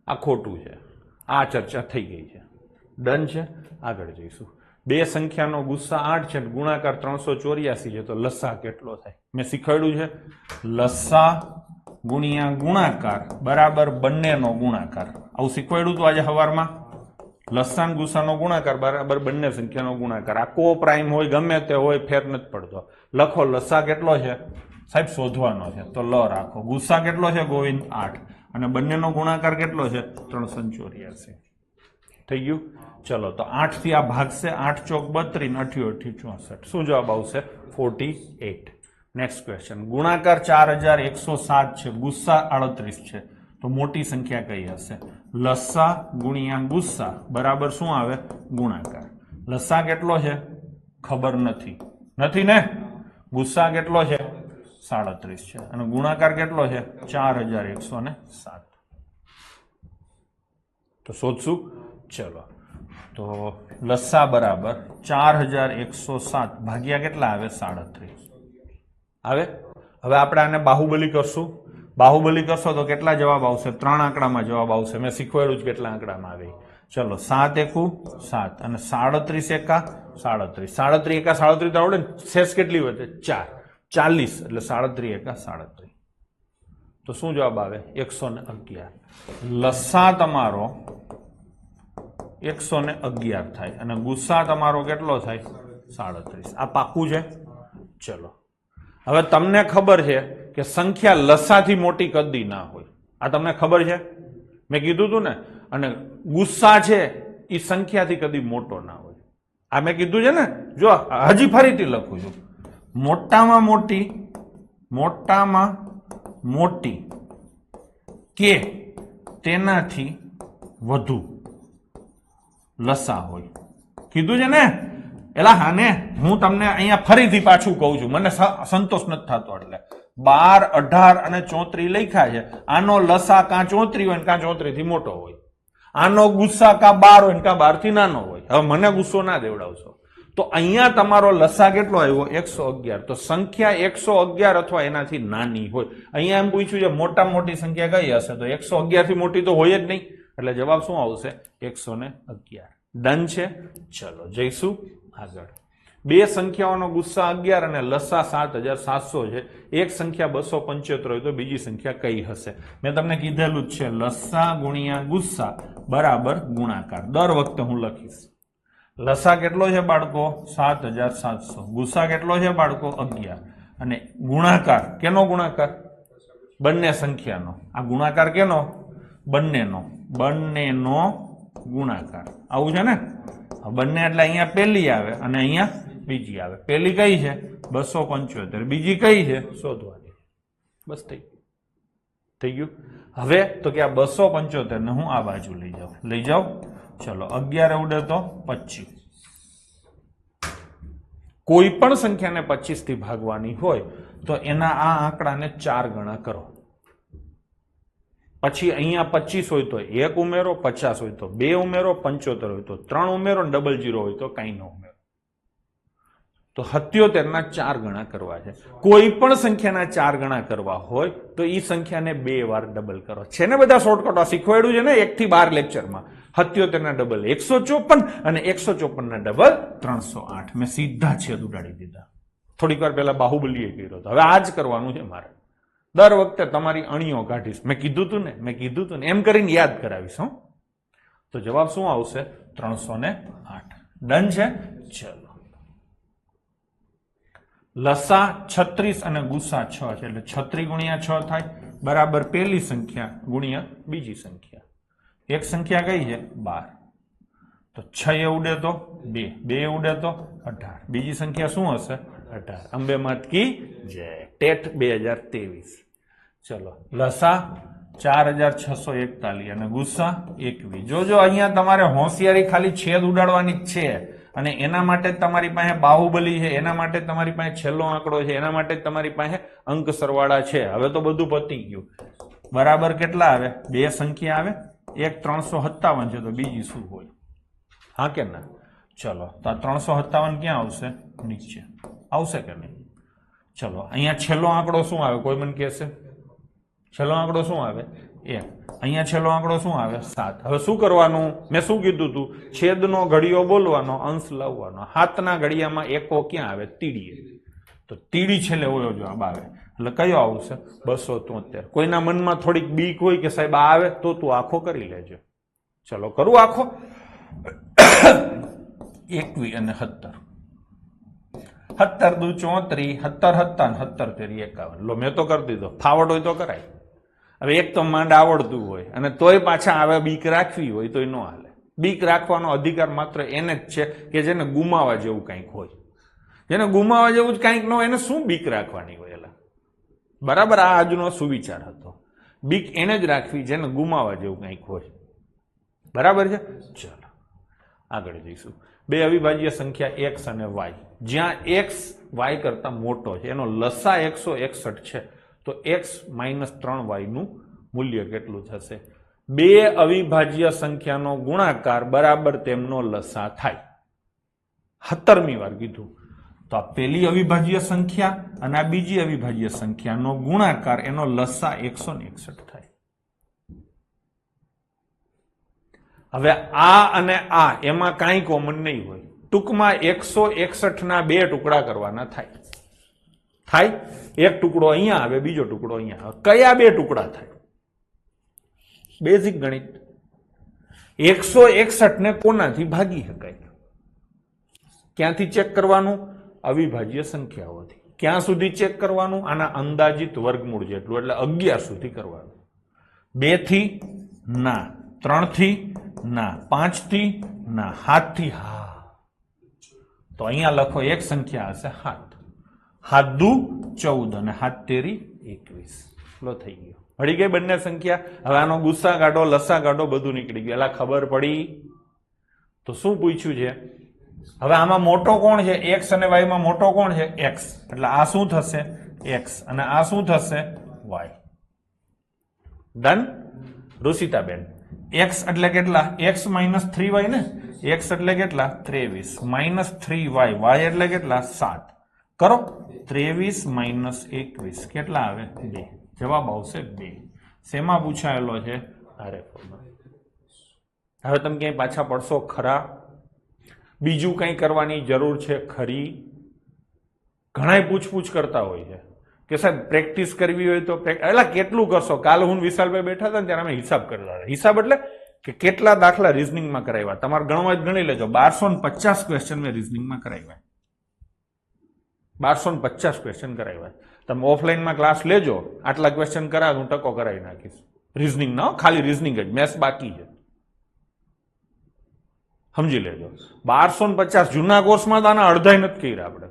આ ખોટું છે, આ ચર્ચા થઈ ગઈ છે, ડન છે. આગળ જઈશું. બે સંખ્યાનો ગુસ્સા 8 છે, ગુણાકાર 384 છે, તો લસા કેટલો થાય? મેં શીખવાડ્યું છે લસા ગુણ્યા ગુણાકાર બરાબર બંનેનો ગુણાકાર. આવું શીખવાડ્યું હતું આજે સવારમાં. લસા ગુસ્સાનો ગુણાકાર બરાબર બંને સંખ્યાનો ગુણાકાર. આ કો પ્રાઇમ હોય ગમે તે હોય ફેર નથી પડતો. લખો લસા કેટલો છે સાહેબ શોધવાનો છે તો લ રાખો. ગુસ્સા કેટલો છે ગોવિંદ 8 અને બંનેનો ગુણાકાર કેટલો છે 384. થઈ ગયું. ચલો તો 8 થી આ ભાગશે, 8 ચોક 32 88 64. શું જવાબ આવશે 48. Next question. ગુણાકાર 4107 છે, ગુસ્સા 38 છે, તો મોટી સંખ્યા કઈ હશે? લસા ગુણ્યા ગુસ્સા બરાબર શું આવે ગુણાકાર. લસા કેટલો છે ખબર નથી, નથી ને. ગુસ્સા કેટલો છે 37 છે અને ગુણાકાર કેટલો છે 4107. તો શોધશું. ચલો તો લસા બરાબર 4107 ભાગ્યા કેટલા આવે 37 આવે. હવે આપણે આને બાહુબલી કરશું. બાહુબલી કરશો તો કેટલા જવાબ આવશે? 3 આંકડામાં જવાબ આવશે. મેં શીખવાડ્યું જ કેટલા આંકડામાં આવે. ચલો 7 એકુ 7 અને 37 એકા 37. 37 એકા 37 તો આવડે ને. શેષ કેટલી વધે 4, 40 એટલે 37 એકા 37. તો શું જવાબ આવે 111. લસા તમારો 111 થાય અને ગુસ્સા તમારો કેટલો થાય 37. આ પાક્કું છે. ચલો હવે તમને ખબર છે કે સંખ્યા લસાથી મોટી કદી ના હોય. આ તમને ખબર છે, મેં કીધું હતું ને. અને ગુસ્સા છે એ સંખ્યાથી કદી મોટો ના હોય. આ મેં કીધું છે ને. જો હજી ફરીથી લખું છું. મોટામાં મોટી કે તેનાથી વધુ લસા હોય. કીધું છે ને. એલા હા ને, હું તમને અહીંયા ફરીથી પાછું કહું છું, મને સંતોષ નથી થતો. એટલે 12, 18 અને 34 લખ્યા છે. આનો લસા કાં 34 હોય કાં 34 થી મોટો હોય. આનો ગુસ્સા કાં 12 હોય કાં 12 થી નાનો હોય. હવે મને ગુસ્સો ના દેવડાવશો. તો અહીંયા તમારો લસા કેટલો આવ્યો 111. તો સંખ્યા 111 અથવા એનાથી નાની હોય. અહીંયા એમ પૂછ્યું છે મોટામાં મોટી સંખ્યા કઈ હશે? તો 111 થી મોટી તો હોય જ નહીં. એટલે જવાબ શું આવશે 111. ડન છે. ચલો જઈશું આગળ. બે સંખ્યાઓનો ગુસ્સા 11 અને લસા 7700 છે. એક સંખ્યા 275 હોય તો બીજી સંખ્યા કઈ હશે? મેં તમને કીધેલું જ છે લસા ગુણ્યા ગુસ્સા બરાબર ગુણાકાર. દર વખતે હું લખીશ. લસા કેટલો છે બાળકો 7700, ગુસ્સા કેટલો છે બાળકો 11 અને ગુણાકાર કેનો ગુણાકાર? બંને સંખ્યાનો. આ ગુણાકાર કેનો? બંનેનો ગુણાકાર. આવું છે ને. બંને એટલે અહીંયા પહેલી આવે અને અહીંયા બીજી આવે. પહેલી કઈ છે 275, બીજી કઈ છે શોધવાની. બસ થઈ ગયું. હવે તો કે આ 275 ને હું આ બાજુ લઈ જાઉં. ચલો 11 ઉડે તો 25. કોઈ પણ સંખ્યાને 25 થી ભાગવાની હોય તો એના આ આંકડાને 4 ગણા કરો. પછી અહીંયા 25 હોય તો 1 ઉમેરો, 50 હોય તો 2 ઉમેરો, 75 હોય તો 3 ઉમેરો, 00 હોય તો કઈ ન ઉમેરો. તો 77 ના 4 ગણા કરવા છે. કોઈ પણ સંખ્યાના 4 ગણા કરવા હોય તો એ સંખ્યાને 2 વાર ડબલ કરો. છે ને બધા શોર્ટકટ શીખવાડ્યું છે ને 1 થી 12 લેક્ચરમાં. 77 ના ડબલ 154 અને 154 ના ડબલ 308. મેં સીધા છેદ ઉડાડી દીધા. થોડીક વાર પહેલા બાહુબલીએ કર્યો હતો. હવે આ જ કરવાનું છે મારે. દર વખતે તમારી અણીઓ કાઢીશ. મેં કીધું તું ને એમ કરીને યાદ કરાવીશ. તો તો જવાબ શું આવશે? 308. ડન છે? ચલો, લસા 36 અને ગુસા 6 છે, એટલે 36 ગુણ્યા 6 થાય બરાબર પહેલી સંખ્યા ગુણ્યા બીજી સંખ્યા. એક સંખ્યા કઈ છે? 12. તો 6 એ ઉડે તો 2, 2 એ ઉડે તો 18. બીજી સંખ્યા શું હશે? 18. અંબે માત કી જય. ટેટ 2023. ચલો, લસા 4641 અને ગુસ્સા 21. જોજો અહીંયા તમારે હોશિયારી ખાલી છેદ ઉડાડવાની જ છે, અને એના માટે તમારી પાસે બાહુબલી છે, એના માટે તમારી પાસે છેલ્લો આંકડો છે, એના માટે તમારી પાસે અંક સરવાળા છે. હવે તો બધું પતી ગયું. બરાબર કેટલા આવે? બે સંખ્યા આવે, એક 357 છે, તો બીજી શું હોય? હા કે ના? ચલો, તો આ 357 ક્યાં આવશે? નીચે આવશે કે નહીં? ચલો, અહીંયા છેલ્લો આંકડો શું આવે? કોઈ મને કહેશે? છેલ્લો આંકડો શું આવે? 1. અહીંયા છેલ્લો આંકડો શું આવે? 7. હવે શું કરવાનું? મેં શું કીધું તું? છેદનો ઘડિયો બોલવાનો, અંશ લાવવાનો. હાથના ઘડિયામાં એકો ક્યાં આવે? તીડીએ. તો તીડી છેલ્લે ઓયો જવાબ આવે, એટલે કયો આવશે? 273. કોઈના મનમાં થોડીક બીક હોય કે સાહેબ આ આવે, તો તું આખો કરી લેજો. ચલો, કરું આખો? 21 અને 17. 17 દુ 34, 17 17 51. લો, મેં તો કરી દીધો. ફાવટ હોય તો કરાય. હવે એક તો માંડ આવડતું હોય અને તોય પાછા આવે બીક રાખવી હોય તોય ન હાલે. બીક રાખવાનો અધિકાર માત્ર એને જ છે કે જેને ગુમાવા જેવું કંઈક હોય. જેને ગુમાવા જેવું જ કંઈક ન હોય એને શું બીક રાખવાની હોય? એલા બરાબર, આ આજનો સુવિચાર હતો. બીક એને જ રાખવી જેને ગુમાવા જેવું કંઈક હોય. બરાબર છે? ચલો, આગળ જઈશું. બે અવિભાજ્ય સંખ્યા x અને y, જ્યાં x y કરતા મોટો છે, એનો લસા 161 છે, તો x - 3y નું મૂલ્ય કેટલું થશે? બે અવિભાજ્ય સંખ્યાનો ગુણાકાર બરાબર તેમનો લસા થાય. 17મી વાર કીધું. તો આ પહેલી અવિભાજ્ય સંખ્યા અને આ બીજી અવિભાજ્ય સંખ્યાનો ગુણાકાર, એનો લસા 161 થાય. હવે આ અને આ એમાં કાંઈ કોમન નહીં હોય. ટૂંકમાં 161 ના બે ટુકડા કરવાના થાય. એક ટુકડો અહીંયા આવે, બીજો ટુકડો અહીંયા આવે. કયા બે ટુકડા થાય? બેઝિક ગણિત. 161 ને કોનાથી ભાગી શકાય? ક્યાંથી ચેક કરવાનું? અવિભાજ્ય સંખ્યાઓથી. ક્યાં સુધી ચેક કરવાનું? આના અંદાજિત વર્ગમૂળ જેટલું, એટલે 11 સુધી કરવાનું. 2 થી ના, 3 થી ના, 5 થી ના, 7 થી હા. તો અહીંયા લખો એક સંખ્યા હશે 7. 7 દુ 14 અને 7 તેરી 21. લો, થઈ ગયો. મળી ગઈ બંને સંખ્યા. હવે આનો ગુસ્સા કાઢો, લસા કાઢો, બધું નીકળી ગયું. એટલે ખબર પડી. તો શું પૂછ્યું છે? હવે આમાં મોટો કોણ છે? x અને y માં મોટો કોણ છે? x. એટલે આ શું થશે? x અને આ શું થશે? y. ડન? રુષિતાબેન, x એટલે કેટલા? x - 3y ને? x એટલે કેટલા? 23 - 3y. y એટલે કેટલા? 7. કરો 23 - 21 કેટલા આવે? 2. જવાબ આવશે 2. શેમાં પૂછાયેલો છે? આરએફમાં. હવે તમે ક્યાંય પાછા પડશો ખરા? બીજું કંઈ કરવાની જરૂર છે ખરી? ઘણાય પૂછપૂછ કરતા હોય છે કે સાહેબ પ્રેક્ટિસ કરવી હોય તો એટલે કેટલું કરશો? કાલ હું વિશાલભાઈ બેઠા હતા ને ત્યારે અમે હિસાબ કરતા હતા. હિસાબ એટલે કે કેટલા દાખલા રીઝનિંગમાં કરાવ્યા. તમારે ગણવા જ ગણી લેજો. 1250 ક્વેશ્ચન મેં રીઝનિંગમાં કરાવ્યા. 1250 ક્વેશ્ચન કરાવ્યા. તમે ઓફલાઈનમાં ક્લાસ લેજો, આટલા ક્વેશ્ચન કરાવ હું ટકો કરાવી નાખીશ. રીઝનિંગ ના, ખાલી રીઝનિંગ જ, મેથ્સ બાકી છે. સમજી લેજો. 1250 જૂના કોર્સમાં તો આના અડધાય નથી કર્યા આપણે.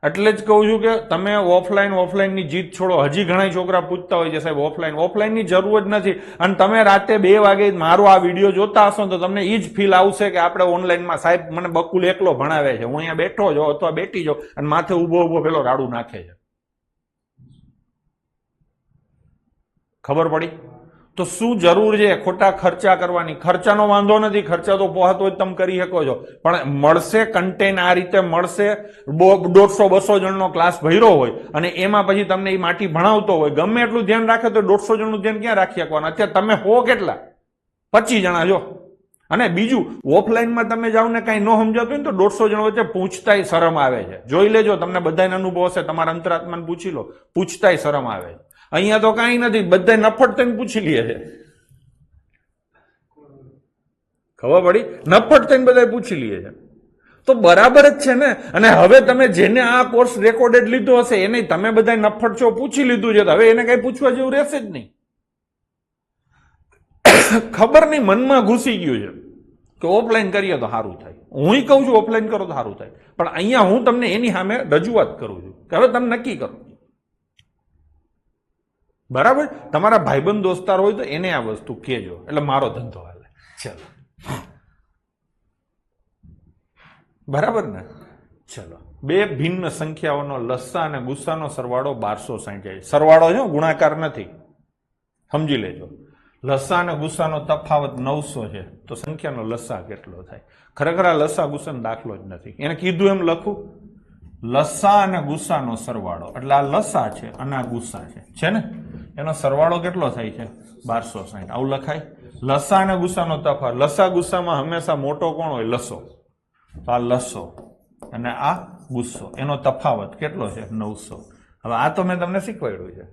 એટલે જ કહું છું કે તમે ઓફલાઈનની જીત છોડો. હજી ઘણા છોકરા પૂછતા હોય છે સાહેબ ઓફલાઈનની જરૂર જ નથી. અને તમે રાતે 2 વાગે મારો આ વિડીયો જોતા હશો તો તમને એ જ ફીલ આવશે કે આપણે ઓનલાઈનમાં સાહેબ મને બકુલ એકલો ભણાવે છે, હું અહીંયા બેઠો જો અથવા બેઠી જો અને માથે ઉભો પેલો રાડું નાખે છે. ખબર પડી? તો શું જરૂર છે ખોટા ખર્ચા કરવાની? ખર્ચાનો વાંધો નથી, ખર્ચા તો પોહાતો જ તમે કરી શકો છો, પણ મળશે કન્ટેન્ટ આ રીતે મળશે. 150-200 જણનો ક્લાસ ભર્યો હોય અને એમાં પછી તમને એ માટી ભણાવતો હોય, ગમે એટલું ધ્યાન રાખે તો 150 જણનું ધ્યાન ક્યાં રાખી શકવાનું? અત્યારે તમે હો કેટલા? 25 જણા જો. અને બીજું, ઓફલાઈનમાં તમે જાઓ ને કઈ ન સમજાતું હોય ને તો 150 જણ વચ્ચે પૂછતાય શરમ આવે છે. જોઈ લેજો, તમને બધાને અનુભવ હશે, તમારા અંતરાત્માને પૂછી લો, પૂછતાય શરમ આવે છે. અહીંયા તો કઈ નથી, બધા નફટ થઈને પૂછી લે છે. ખબર પડી? નફટ થઈને બધા પૂછી લઈએ છે તો બરાબર જ છે ને. અને હવે તમે જેને આ કોર્સ રેકોર્ડેડ લીધો હશે એને તમે બધા નફટ છો પૂછી લીધું છે, હવે એને કઈ પૂછવા જેવું રહેશે જ નહીં. ખબર નહીં, મનમાં ઘૂસી ગયું છે કે ઓફલાઈન કરીએ તો સારું થાય. હું કહું છું ઓફલાઈન કરો તો સારું થાય, પણ અહીંયા હું તમને એની સામે રજૂઆત કરું છું કે હવે તમે નક્કી કરો. બરાબર? તમારા ભાઈબંધ દોસ્તાર હોય તો એને આ વસ્તુ કહેજો, એટલે મારો ધંધો હાલે. ચલો, બરાબર ને? ચલો, બે ભિન્ન સંખ્યાઓનો લસ્સા અને ગુસ્સાનો સરવાળો 1260. સરવાળો છે, ગુણાકાર નથી, સમજી લેજો. લસ્સા અને ગુસ્સાનો તફાવત 900 છે, તો સંખ્યાનો લસ્સા કેટલો થાય? ખરેખર આ લસ્સા ગુસ્સાનો દાખલો જ નથી, એને કીધું એમ લખું. લસ્સા અને ગુસ્સાનો સરવાળો, એટલે આ લસ્સા છે અને આ ગુસ્સા છે ને, એનો સરવાળો કેટલો થાય છે? 1260. આવું લખાય. લસ્સા અને ગુસ્સાનો તફાવત, લસ્સા ગુસ્સામાં હંમેશા મોટો કોણ હોય? લસો. તો આ લસો અને આ ગુસ્સો, એનો તફાવત કેટલો છે? 900. હવે આ તો મેં તમને શીખવાડ્યું છે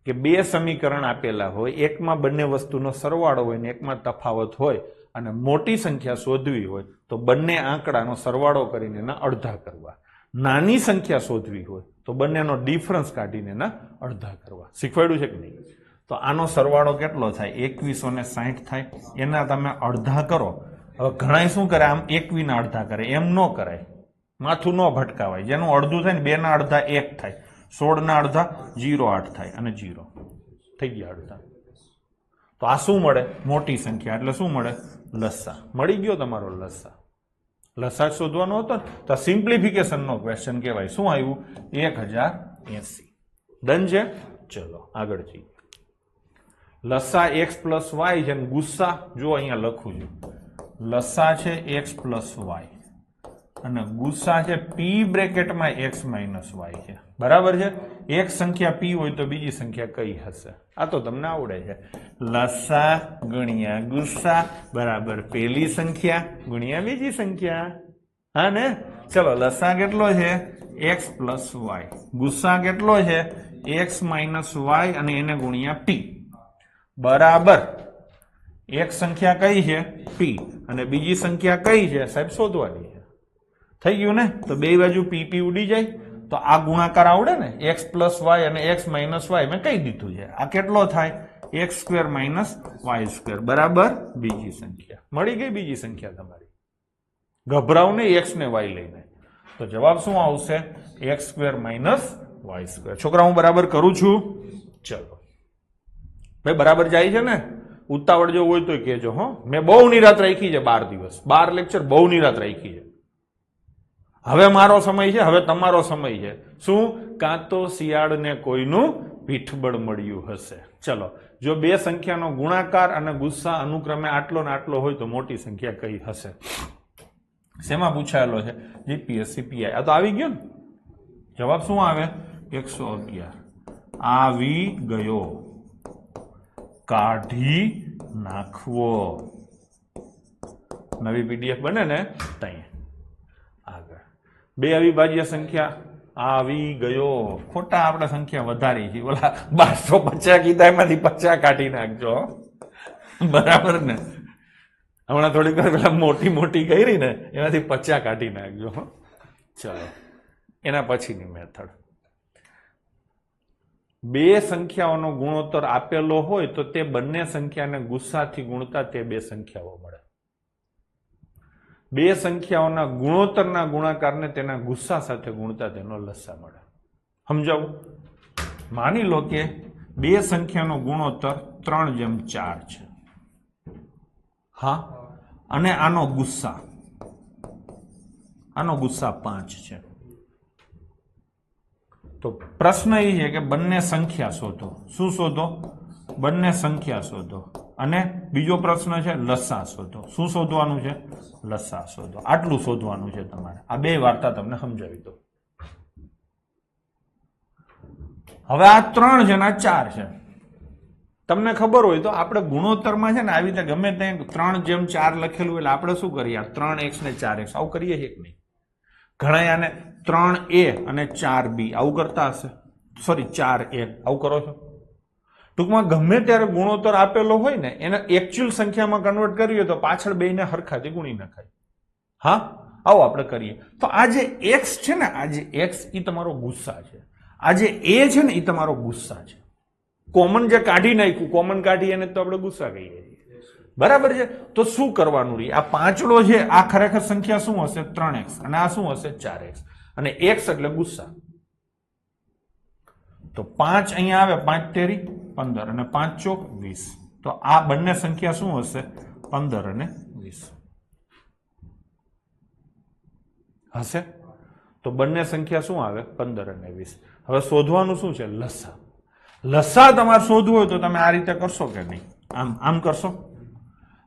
કે બે સમીકરણ આપેલા હોય, એકમાં બંને વસ્તુનો સરવાળો હોય ને એકમાં તફાવત હોય, અને મોટી સંખ્યા શોધવી હોય તો બંને આંકડાનો સરવાળો કરીને એના અડધા કરવા. નાની સંખ્યા શોધવી હોય તો બંનેનો ડિફરન્સ કાઢીને એના અડધા કરવા. શીખવાડ્યું છે કે નહીં? તો આનો સરવાળો કેટલો થાય? 2160 થાય. એના તમે અડધા કરો. હવે ઘણા શું કરે? આમ 21 ના અડધા કરે. એમ ન કરાય, માથું ન ભટકાવાય. જેનું અડધું થાય ને 2 ના અડધા 1 થાય, 16 ના અડધા 0.8 થાય, અને 0 થઈ ગયા અડધા. તો આ શું મળે? મોટી સંખ્યા. એટલે શું મળે? લસ્સા. મળી ગયો તમારો લસ્સા. લસ્સા શોધવાનો હતો તો સિમ્પ્લિફિકેશનનો ક્વેશ્ચન કહેવાય. શું આવ્યું? 1080. ડન છે? ચલો આગળ જઈએ. લસ્સા x પ્લસ વાય છે, ગુસ્સા જો અહીંયા લખું છું. લસ્સા છે x પ્લસ વાય અને ગુસ્સા છે p બ્રેકેટમાં x માઇનસ વાય છે. બરાબર છે? એક સંખ્યા p હોય તો બીજી સંખ્યા કઈ હશે? આ તો તમને આવડે છે. લસ્સા ગુણ્યા ગુસ્સા બરાબર પેલી સંખ્યા ગુણ્યા બીજી સંખ્યા. હા ને? ચલો, લસ્સા કેટલો છે? x plus y. ગુસ્સા કેટલો છે? x માઇનસ વાય અને એને ગુણ્યા p. બરાબર, એક સંખ્યા કઈ છે? p અને બીજી સંખ્યા કઈ છે? સાહેબ શોધવાની છે. થઈ ગયું ને? તો બે બાજુ p ઉડી જાય. તો આ ગુણાકાર આવડે ને? x પ્લસ વાય અને x માઇનસ વાય મેં કહી દીધું છે. આ કેટલો થાય? x square minus y square બરાબર બીજી સંખ્યા. મળી ગઈ બીજી સંખ્યા તમારી. ગભરાવ નહીં x ને y લઈને. તો જવાબ શું આવશે? x square minus y square. છોકરા હું બરાબર કરું છું? ચલો ભાઈ, બરાબર જાય છે ને? ઉતાવળ જો હોય તો કહેજો. હો, મેં બહુ નિરાત રાખી છે. 12 દિવસ 12 લેક્ચર બહુ નિરાત રાખી છે. હવે મારો સમય છે, હવે તમારો સમય છે. શું? કાં તો શિયાળને કોઈનું પીઠબળ મળ્યું હશે. ચલો, જો બે સંખ્યાનો ગુણાકાર અને ગુસ્સા અનુક્રમે આટલો ને આટલો હોય તો મોટી સંખ્યા કઈ હશે? શેમાં પૂછાયેલો છે? GPSC PI. આ તો આવી ગયો ને? જવાબ શું આવે? 111. આવી ગયો. કાઢી નાખવો. નવી પીડીએફ બને ને ત્યાં આગળ. બે અવિભાજ્ય સંખ્યા આવી ગયો. ખોટા આપણે સંખ્યા વધારી છે. ઓલા 1250 કીધા, એમાંથી 50 કાઢી નાખજો. બરાબર ને? હમણાં થોડીક વાર પેલા મોટી મોટી કરી ને એમાંથી 50 કાઢી નાખજો. ચલો, એના પછીની મેથડ. બે સંખ્યાઓનો ગુણોત્તર આપેલો હોય તો તે બંને સંખ્યાને ગુસ્સાથી ગુણતા તે બે સંખ્યાઓ મળે. બે સંખ્યાઓના ગુણોત્તરના ગુણાકારને તેના ગુસ્સા સાથે ગુણતા તેનો લસ્સા મળે. સમજાવું? માની લો કે બે સંખ્યાનો ગુણોત્તર 3:4 છે. હા, અને આનો ગુસ્સા 5 છે. તો પ્રશ્ન એ છે કે બંને સંખ્યા શોધો. શું શોધો? બંને સંખ્યા શોધો. અને બીજો પ્રશ્ન છે લસ્સા શોધો. શું શોધવાનું છે? લસ્સા શોધો. આટલું શોધવાનું છે તમારે. આ બે વાર્તા તમને સમજાવી દો. હવે આ 3 છે ને આ 4 છે. તમને ખબર હોય તો આપણે ગુણોત્તરમાં છે ને આવી રીતે ગમે ત્યાં 3:4 લખેલું એટલે આપણે શું કરીએ? 3x ને 4x આવું કરીએ છે કે નહીં? ઘણા આને 3a અને 4b આવું કરતા હશે. સોરી, 4a આવું કરો છો. ટૂંકમાં ગમે ત્યારે ગુણોત્તર આપેલો હોય ને એને એકચ્યુઅલ સંખ્યામાં કન્વર્ટ કરીએ તો પાછળ બેને હરખાથી ગુણી નખાય. હા, આવો આપણે કરીએ. તો આ જે એક્સ છે ને, આ જે એક્સ એ તમારો ગુસ્સા છે, આ જે એ છે ને એ તમારો ગુસ્સા છે. કોમન જે કાઢી નાખ્યું, કોમન કાઢી એને તો આપણે ગુસ્સા કહીએ છીએ, બરાબર છે. તો શું કરવાનું રહી? આ પાંચડો છે આ ખરેખર સંખ્યા શું હશે? 3x, અને આ શું હશે? 4x, અને x એટલે ગુસ્સા. તો 5 અહીંયા આવે, 5 તેરી 15 અને 5 ચોક 20. તો આ બંને સંખ્યા શું હશે? 15 અને 20 હશે. તો બંને સંખ્યા શું આવે? 15 અને 20. હવે શોધવાનું શું છે? લસા. લસા તમારે શોધવું હોય તો તમે આ રીતે કરશો કે નહીં? આમ કરશો.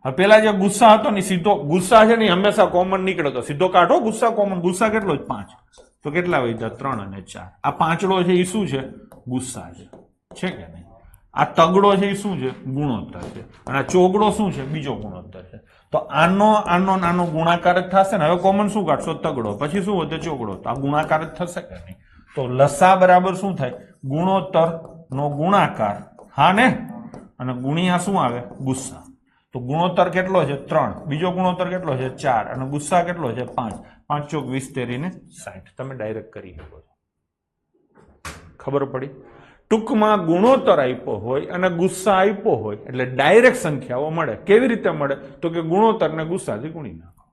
હવે પેલા જે ગુસ્સા હતો ને સીધો ગુસ્સા છે ને હંમેશા કોમન નીકળે તો સીધો કાઢો ગુસ્સા કોમન. ગુસ્સા કેટલો? 5. તો કેટલા વધ્યા? 3 અને 4. આ પાંચડો છે એ શું છે? ગુસ્સા છે કે નહીં? આ તગડો છે એ શું છે? ગુણોત્તર છે. અને આ ચોગડો શું છે? બીજો ગુણોત્તર છે. તો આનો ગુણાકાર જ થશે ને. હવે કોમન શું કાઢશો? તગડો. પછી શું વધે? ચોગડો. તો આ ગુણાકાર જ થશે કે નહીં? તો લસા બરાબર શું થાય? ગુણોત્તર નો ગુણાકાર. હા ને? અને ગુણ્યા શું આવે? ગુસ્સા. તો ગુણોત્તર કેટલો છે? 3. બીજો ગુણોત્તર કેટલો છે? 4. અને ગુસ્સા કેટલો છે? 5. 5 ચોક 20 તેરીને 60. તમે ડાયરેક્ટ કરી શકો છો. ખબર પડી? ટૂંકમાં ગુણોત્તર આપ્યો હોય અને ગુસ્સા આપ્યો હોય એટલે ડાયરેક્ટ સંખ્યાઓ મળે. કેવી રીતે મળે? તો કે ગુણોત્તર ને ગુસ્સાથી ગુણી નાખો.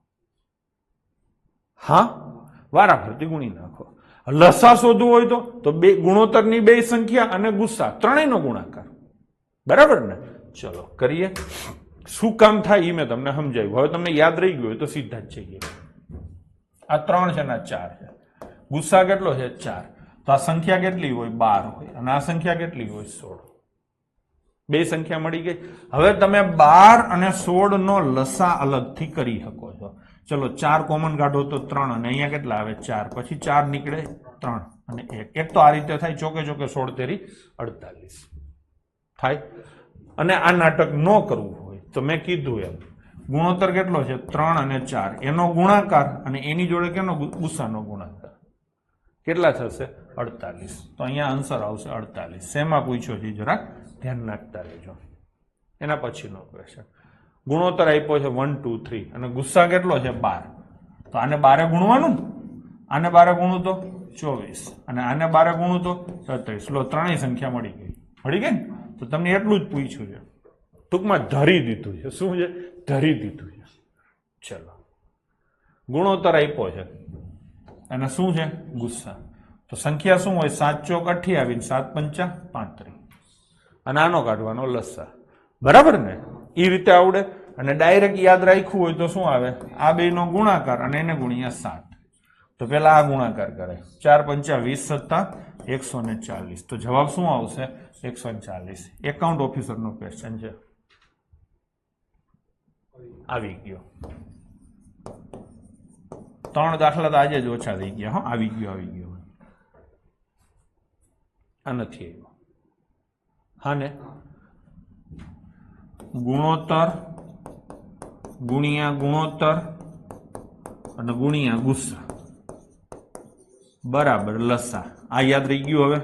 હા, વારાફરતી ગુણી નાખો. લસા શોધવું હોય તો બે ગુણોત્તરની બે સંખ્યા અને ગુસ્સા ત્રણેયનો ગુણાકાર. બરાબર ને? ચલો કરીએ. શું કામ થાય એ મેં તમને સમજાવ્યું. હવે તમને યાદ રહી ગયું હોય તો સીધા જ જઈએ. આ 3 છે ને 4 છે. ગુસ્સા કેટલો છે? 4. તો આ સંખ્યા કેટલી હોય? 12 હોય. અને આ સંખ્યા કેટલી હોય? 16. બે સંખ્યા મળી ગઈ. હવે તમે 12 અને 16 નો લસા અલગથી કરી શકો છો. ચલો 4 કોમન કાઢો તો 3, અને અહીંયા કેટલા આવે? 4. પછી 4 નીકળે 3 અને 1. એક તો આ રીતે થાય. ચોકે ચોકે 16 તેરી 48 થાય. અને આ નાટક ન કરવું હોય તો મેં કીધું એમ ગુણોત્તર કેટલો છે? 3 અને 4. એનો ગુણાકાર અને એની જોડે કેનો? ગુસ્સાનો ગુણાકાર. કેટલા થશે? 48. તો અહીંયા આન્સર આવશે 48. શેમાં પૂછ્યો છે જરાક ધ્યાન નાખતા રહેજો. એના પછીનો ક્વેશ્ચન. ગુણોત્તર આપ્યો છે 1 2 3 અને ગુસ્સા કેટલો છે? 12. તો આને 12 ગુણવાનું. આને 12 ગુણું તો 24 અને આને 12 ગુણું તો 37. લો, ત્રણેય સંખ્યા મળી ગઈ. મળી ગઈ ને? તો તમને એટલું જ પૂછ્યું છે. ટૂંકમાં ધરી દીધું છે. શું છે? ધરી દીધું છે. ચલો, ગુણોત્તર આપ્યો છે અને શું છે? ગુસ્સા. તો સંખ્યા શું હોય? 7 ચોક 28, 7 પંચા 35. અને આનો કાઢવાનો લસા. બરાબર ને? એ રીતે આવડે. અને ડાયરેક્ટ યાદ રાખ્યું હોય તો શું આવે? આ બેનો ગુણાકાર અને એને ગુણ્યા 7. તો પેલા આ ગુણાકાર કરે. 4 પંચા 20 + 140. તો જવાબ શું આવશે? 140. એકાઉન્ટ ઓફિસરનો ક્વેશ્ચન છે. આવી ગયો. 3 દાખલા તો આજે જ ઓછા થઈ ગયા. હા, આવી ગયો. આ નથી આવ્યો. હા ને? ગુણોત્તર ગુણ્યા ગુણોત્તર અને ગુણ્યા ગુસ્સા બરાબર લસા. આ યાદ રહી ગયું. હવે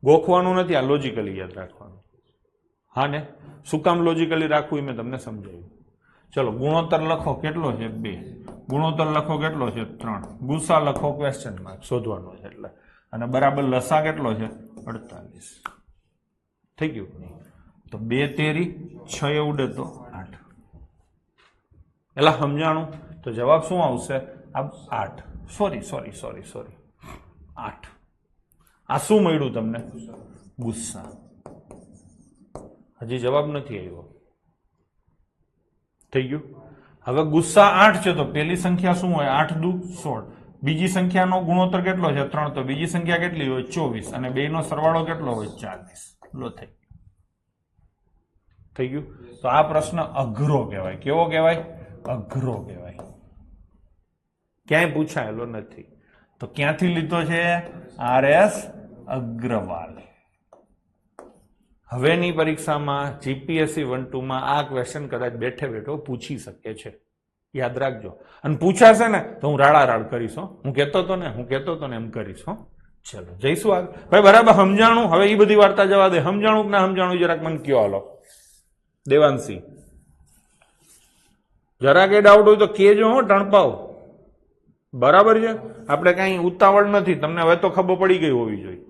ગોખવાનું નથી, આ લોજિકલી યાદ રાખવાનું. હા ને? શું કામ લોજિકલી રાખવું એ મેં તમને સમજાવ્યું. ચલો, ગુણોત્તર લખો કેટલો છે? 2. ગુણોત્તર લખો કેટલો છે? 3. ગુસ્સા લખો ક્વેશ્ચન માર્ક શોધવાનો છે એટલે. અને બરાબર લસા કેટલો છે? 48. થઈ ગયું. તો 2 તેરી 6 ઉડે તો 8. એટલે સમજાણું. તો જવાબ શું આવશે? આ 8. સોરી 8. આ શું મળ્યું તમને? ગુસ્સા. હજી જવાબ નથી આવ્યો. થઈ ગયું. હવે ગુસ્સા 8 છે તો પેલી સંખ્યા શું હોય? 8 દુ 16. બીજી સંખ્યાનો ગુણોત્તર કેટલો છે? 3. તો બીજી સંખ્યા કેટલી હોય? 24. અને બેનો સરવાળો કેટલો હોય? 40. લો, થઈ ગયું. તો આ પ્રશ્ન અઘરો કહેવાય. કેવો કહેવાય? અઘરો કહેવાય. ક્યાંય પૂછાયેલો નથી. તો ક્યાંથી લીધો છે? RS અગ્રવાલ. હવેની પરીક્ષામાં જીપીએસસી 1-2 માં આ ક્વેશ્ચન કદાચ બેઠે બેઠો પૂછી શકે છે. યાદ રાખજો. અને પૂછાશે ને તો હું રાડા રાડ કરીશ. હું કહેતો હતો ને એમ કરીશ. ચલો જઈશું આગળ ભાઈ બરાબર સમજાણું હવે એ બધી વાર્તા જવા દે સમજાણું કે ના સમજાણું જરાક મને કયો હાલો દેવાંશી જરા કે ડાઉટ હોય તો કેજો હો ટણપાવ બરાબર છે આપણે કઈ ઉતાવળ નથી તમને હવે તો ખબર પડી ગઈ હોવી જોઈએ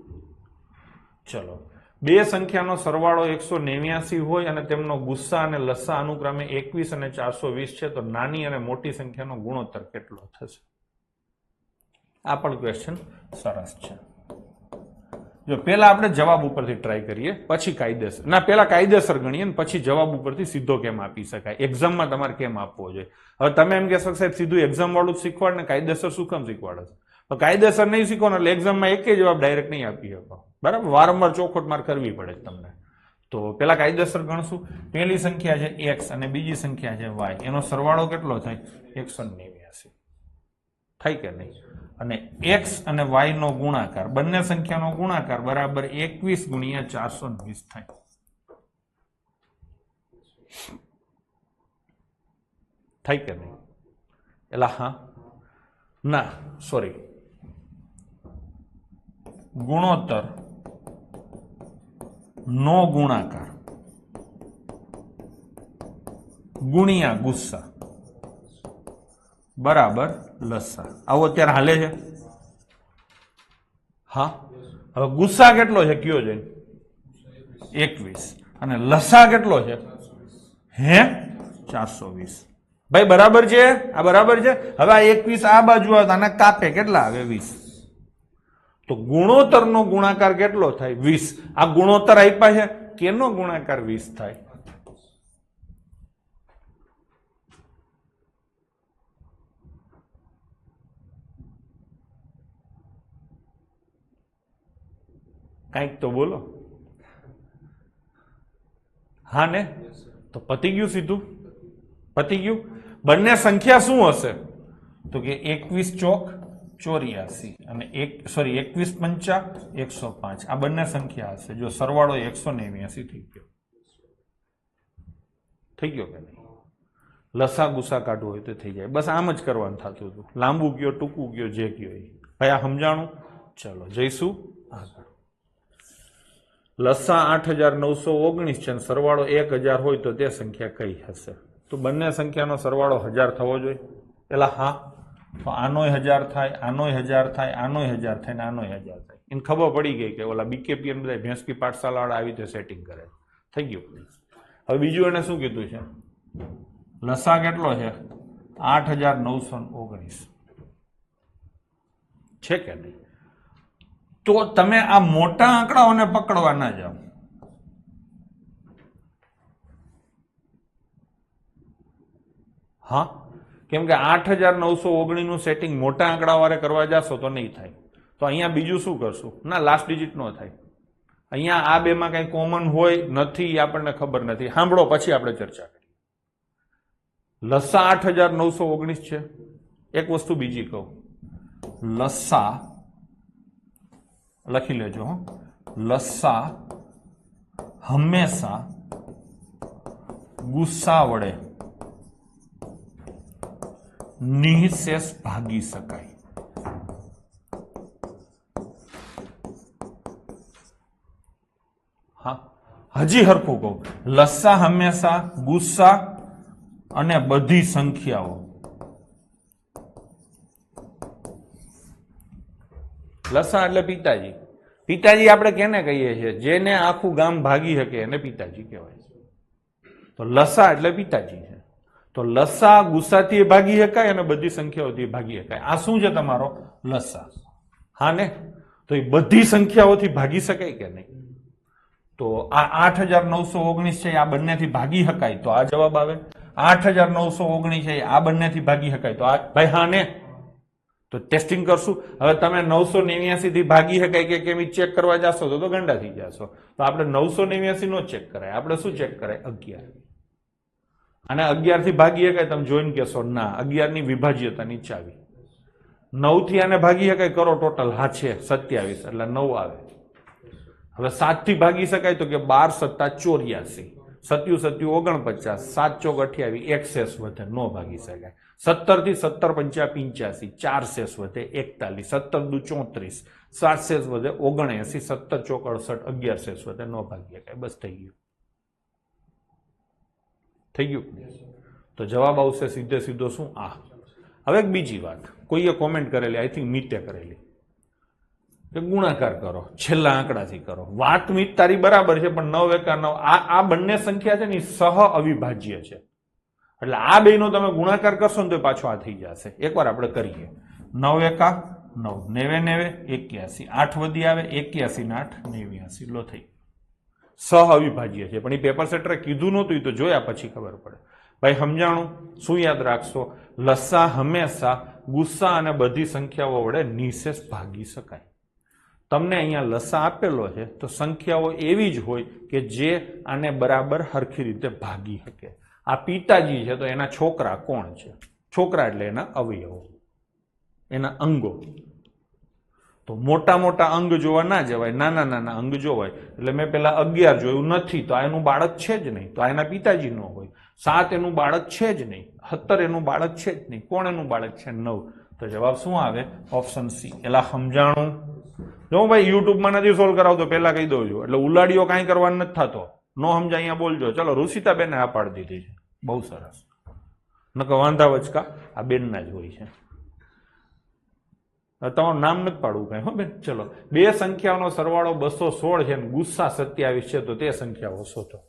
ચલો બે સંખ્યાનો સરવાળો 189 હોય અને તેમનો ગુસ્સા અને લસ્સા અનુક્રમે 21 અને 420 છે તો નાની અને મોટી સંખ્યાનો ગુણોત્તર કેટલો થશે આ પણ ક્વેશ્ચન સરસ છે જો પેલા આપણે જવાબ ઉપરથી ટ્રાય કરીએ પછી કાયદેસર ના પેલા કાયદેસર ગણીએ ને પછી જવાબ ઉપરથી સીધો કેમ આપી શકાય એક્ઝામમાં તમારે કેમ આપવો જોઈએ હવે તમે એમ કહેશો સાહેબ સીધું એક્ઝામ વાળું જ શીખવાડ ને કાયદેસર શું કામ શીખવાડે છે કાયદેસર નહીં શીખવાનો એટલે એક્ઝામમાં એક જવાબ ડાયરેક્ટ નહીં આપી શકો બરાબર વારંવાર ચોખોટ માર કરવી પડે તમને તો પેલા કાયદેસર ગણશું પહેલી સંખ્યા છે x અને બીજી સંખ્યા છે y એનો સરવાળો કેટલો થાય 189 થાય કે નહીં અને x અને y નો ગુણાકાર બંને સંખ્યાનો ગુણાકાર બરાબર 21 ગુણ્યા 420 થાય થાય કે નહીં એલા હા ના સોરી ગુણોત્તર નો ગુણાકાર ગુણ્યા ગુસ્સા બરાબર લસ્સા આવો અત્યારે હાલે છે હા હવે ગુસ્સા કેટલો છે કયો છે 21 અને લસ્સા કેટલો છે હે 420 ભાઈ બરાબર છે આ બરાબર છે હવે આ 21 આ બાજુ આવે આને કાપે કેટલા આવે 20 તો ગુણોત્તર નો ગુણાકાર કેટલો થાય 20 આ ગુણોત્તર આપ્યા છે કેનો ગુણાકાર 20 થાય કઈક તો બોલો હા ને તો પતી ગયું સીધું પતી ગયું બંને સંખ્યા શું હશે તો કે 21 ચોક 84 અને 21 પંચા 105 આ બંને સંખ્યા હશે જો સરવાળો 189 થઈ ગયો કે નહીં લસા ગુસા કાઢવું હોય તો થઈ જાય બસ આમ જ કરવાનું થતું હતું લાંબુ ગયો ટૂંકું ગયો જે ગયો ભાઈ આ સમજાણું ચલો જઈશું આગળ લસા 8919 છે સરવાળો 1000 હોય તો તે સંખ્યા કઈ હશે તો બંને સંખ્યાનો સરવાળો 1000 થવો જોઈએ પેલા હા તો આનોય 1000 થાય આનોય 1000 થાય આનોય 1000 થાય ને આનોય 1000 થાય એને ખબર પડી ગઈ કે ઓલા બીકેપીએન બધા ભેંસકી પાઠશાલા વાળા આવી રીતે સેટિંગ કરે થઈ ગયું હવે બીજું એને શું કીધું છે લસા કેટલો છે 8919 છે કે નહીં તો તમે આ મોટા આંકડાઓને પકડવા ના જાઓ હા કેમ કે 8919 નું સેટિંગ મોટા આંકડા વાળે કરવા જશો તો નહીં થાય તો અહીંયા બીજું શું કરશું ના લાસ્ટ ડિજિટ નો થાય અહીંયા આ બે માં કઈ કોમન હોય નથી આપણને ખબર નથી સાંભળો પછી આપણે ચર્ચા કરીએ લસા 8919 છે એક વસ્તુ બીજી કહું લસા લખી લેજો લસા હંમેશા ગુસ્સા વડે નિઃશેષ ભાગી શકાય હા હજી હરખું કહું લસા હંમેશા ગુસ્સા અને બધી સંખ્યાઓ લસા એટલે પિતાજી પિતાજી આપણે કેને કહીએ છીએ જેને આખું ગામ ભાગી શકે એને પિતાજી કહેવાય તો લસા એટલે પિતાજી છે તો લસા ગુસ્સાથી ભાગી શકાય અને બધી સંખ્યાઓથી ભાગી શકાય આ શું છે તમારો લસા હા ને તો એ બધી સંખ્યાઓથી ભાગી શકાય કે નહીં તો આ 8919 છે આ બંનેથી ભાગી શકાય તો આ જવાબ આવે 8919 છે આ બંનેથી ભાગી શકાય તો આ ભાઈ હા ને તો ટેસ્ટિંગ કરશું હવે તમે 989 થી ભાગી શકાય કે કેમ ચેક કરવા જશો તો ગંડા થઈ જશો તો આપણે 989 નો ચેક કરાય આપણે શું ચેક કરાય 11 અને 11 થી ભાગી શકાય તમે જોઈને કહેશો ના 11 ની વિભાજ્યતાની ચાવી 9 થી આને ભાગી શકાય કરો ટોટલ હા છે 27 એટલે 9 આવે હવે 7 થી ભાગી શકાય તો કે 12 + 84 સત્યુ સત્યુ 49, 7 ચોક 28, એક શેષ વધે, નો ભાગી શકાય. 17 થી 17 પંચા 85, 4 શેષ વધે 41, 17 દુ 34, 7 શેષ વધે 79, 17 ચોક 68, 11 શેષ વધે, નો ભાગી શકાય. બસ થઈ ગયું. થઈ ગયું. તો જવાબ આવશે સીધે સીધો શું? આ. હવે એક બીજી વાત કોઈએ કોમેન્ટ કરેલી, આઈ થિંક મીતે કરેલી, કે ગુણાકાર કરો, છેલ્લા આંકડાથી કરો. વાત મીત તારી બરાબર છે, પણ 9 એકા 9 આ બંને સંખ્યા છે ને સહ અવિભાજ્ય છે. એટલે આ બેનો તમે ગુણાકાર કરશો ને તો પાછો આ થઈ જશે. એકવાર આપણે કરીએ. 9 એકા 9, 9 81, 8 વધી આવે 81 ને 8 89, લો થઈ. સહ અવિભાજ્ય છે, પણ એ પેપર સેટરે કીધું નહોતું, એ તો જોયા પછી ખબર પડે. ભાઈ સમજાણું? શું યાદ રાખશો? લસા હંમેશા ગુસ્સા અને બધી સંખ્યાઓ વડે નિશેષ ભાગી શકાય. તમને અહીંયા લસા આપેલો છે તો સંખ્યાઓ એવી જ હોય કે જે આને બરાબર હરખી રીતે ભાગી શકે. આ પિતાજી છે તો એના છોકરા કોણ છે? છોકરા એટલે એના અવયવો, એના અંગો. તો મોટા મોટા અંગ જોવા ના જવાય, નાના નાના અંગ જોવાય. એટલે મેં પેલા 11 જોયું નથી, તો આ એનું બાળક છે જ નહીં, તો આ એના પિતાજી નો હોય. 7 એનું બાળક છે જ નહીં, 17 એનું બાળક છે જ નહીં. કોણ એનું બાળક છે? 9. તો જવાબ શું આવે? Option C. એલા સમજાણું? જો ભાઈ યુટ્યુબમાં નથી સોલ્વ કરાવતો, પેલા કહી દઉં છું, એટલે ઉલાડીઓ કાંઈ કરવાનું નથી થતો. નો સમજાય અહીંયા બોલજો. ચલો, રુષિતાબેને આ પાડી દીધી છે, બહુ સરસ. નકર વાંધા વચકા આ બેનના જ હોય છે. તમારું નામ નથી પાડવું કઈ, હો બેન. ચલો, બે સંખ્યાઓનો સરવાળો 216 છે અને ગુસ્સા 27 છે, તો તે સંખ્યાઓ શોધો.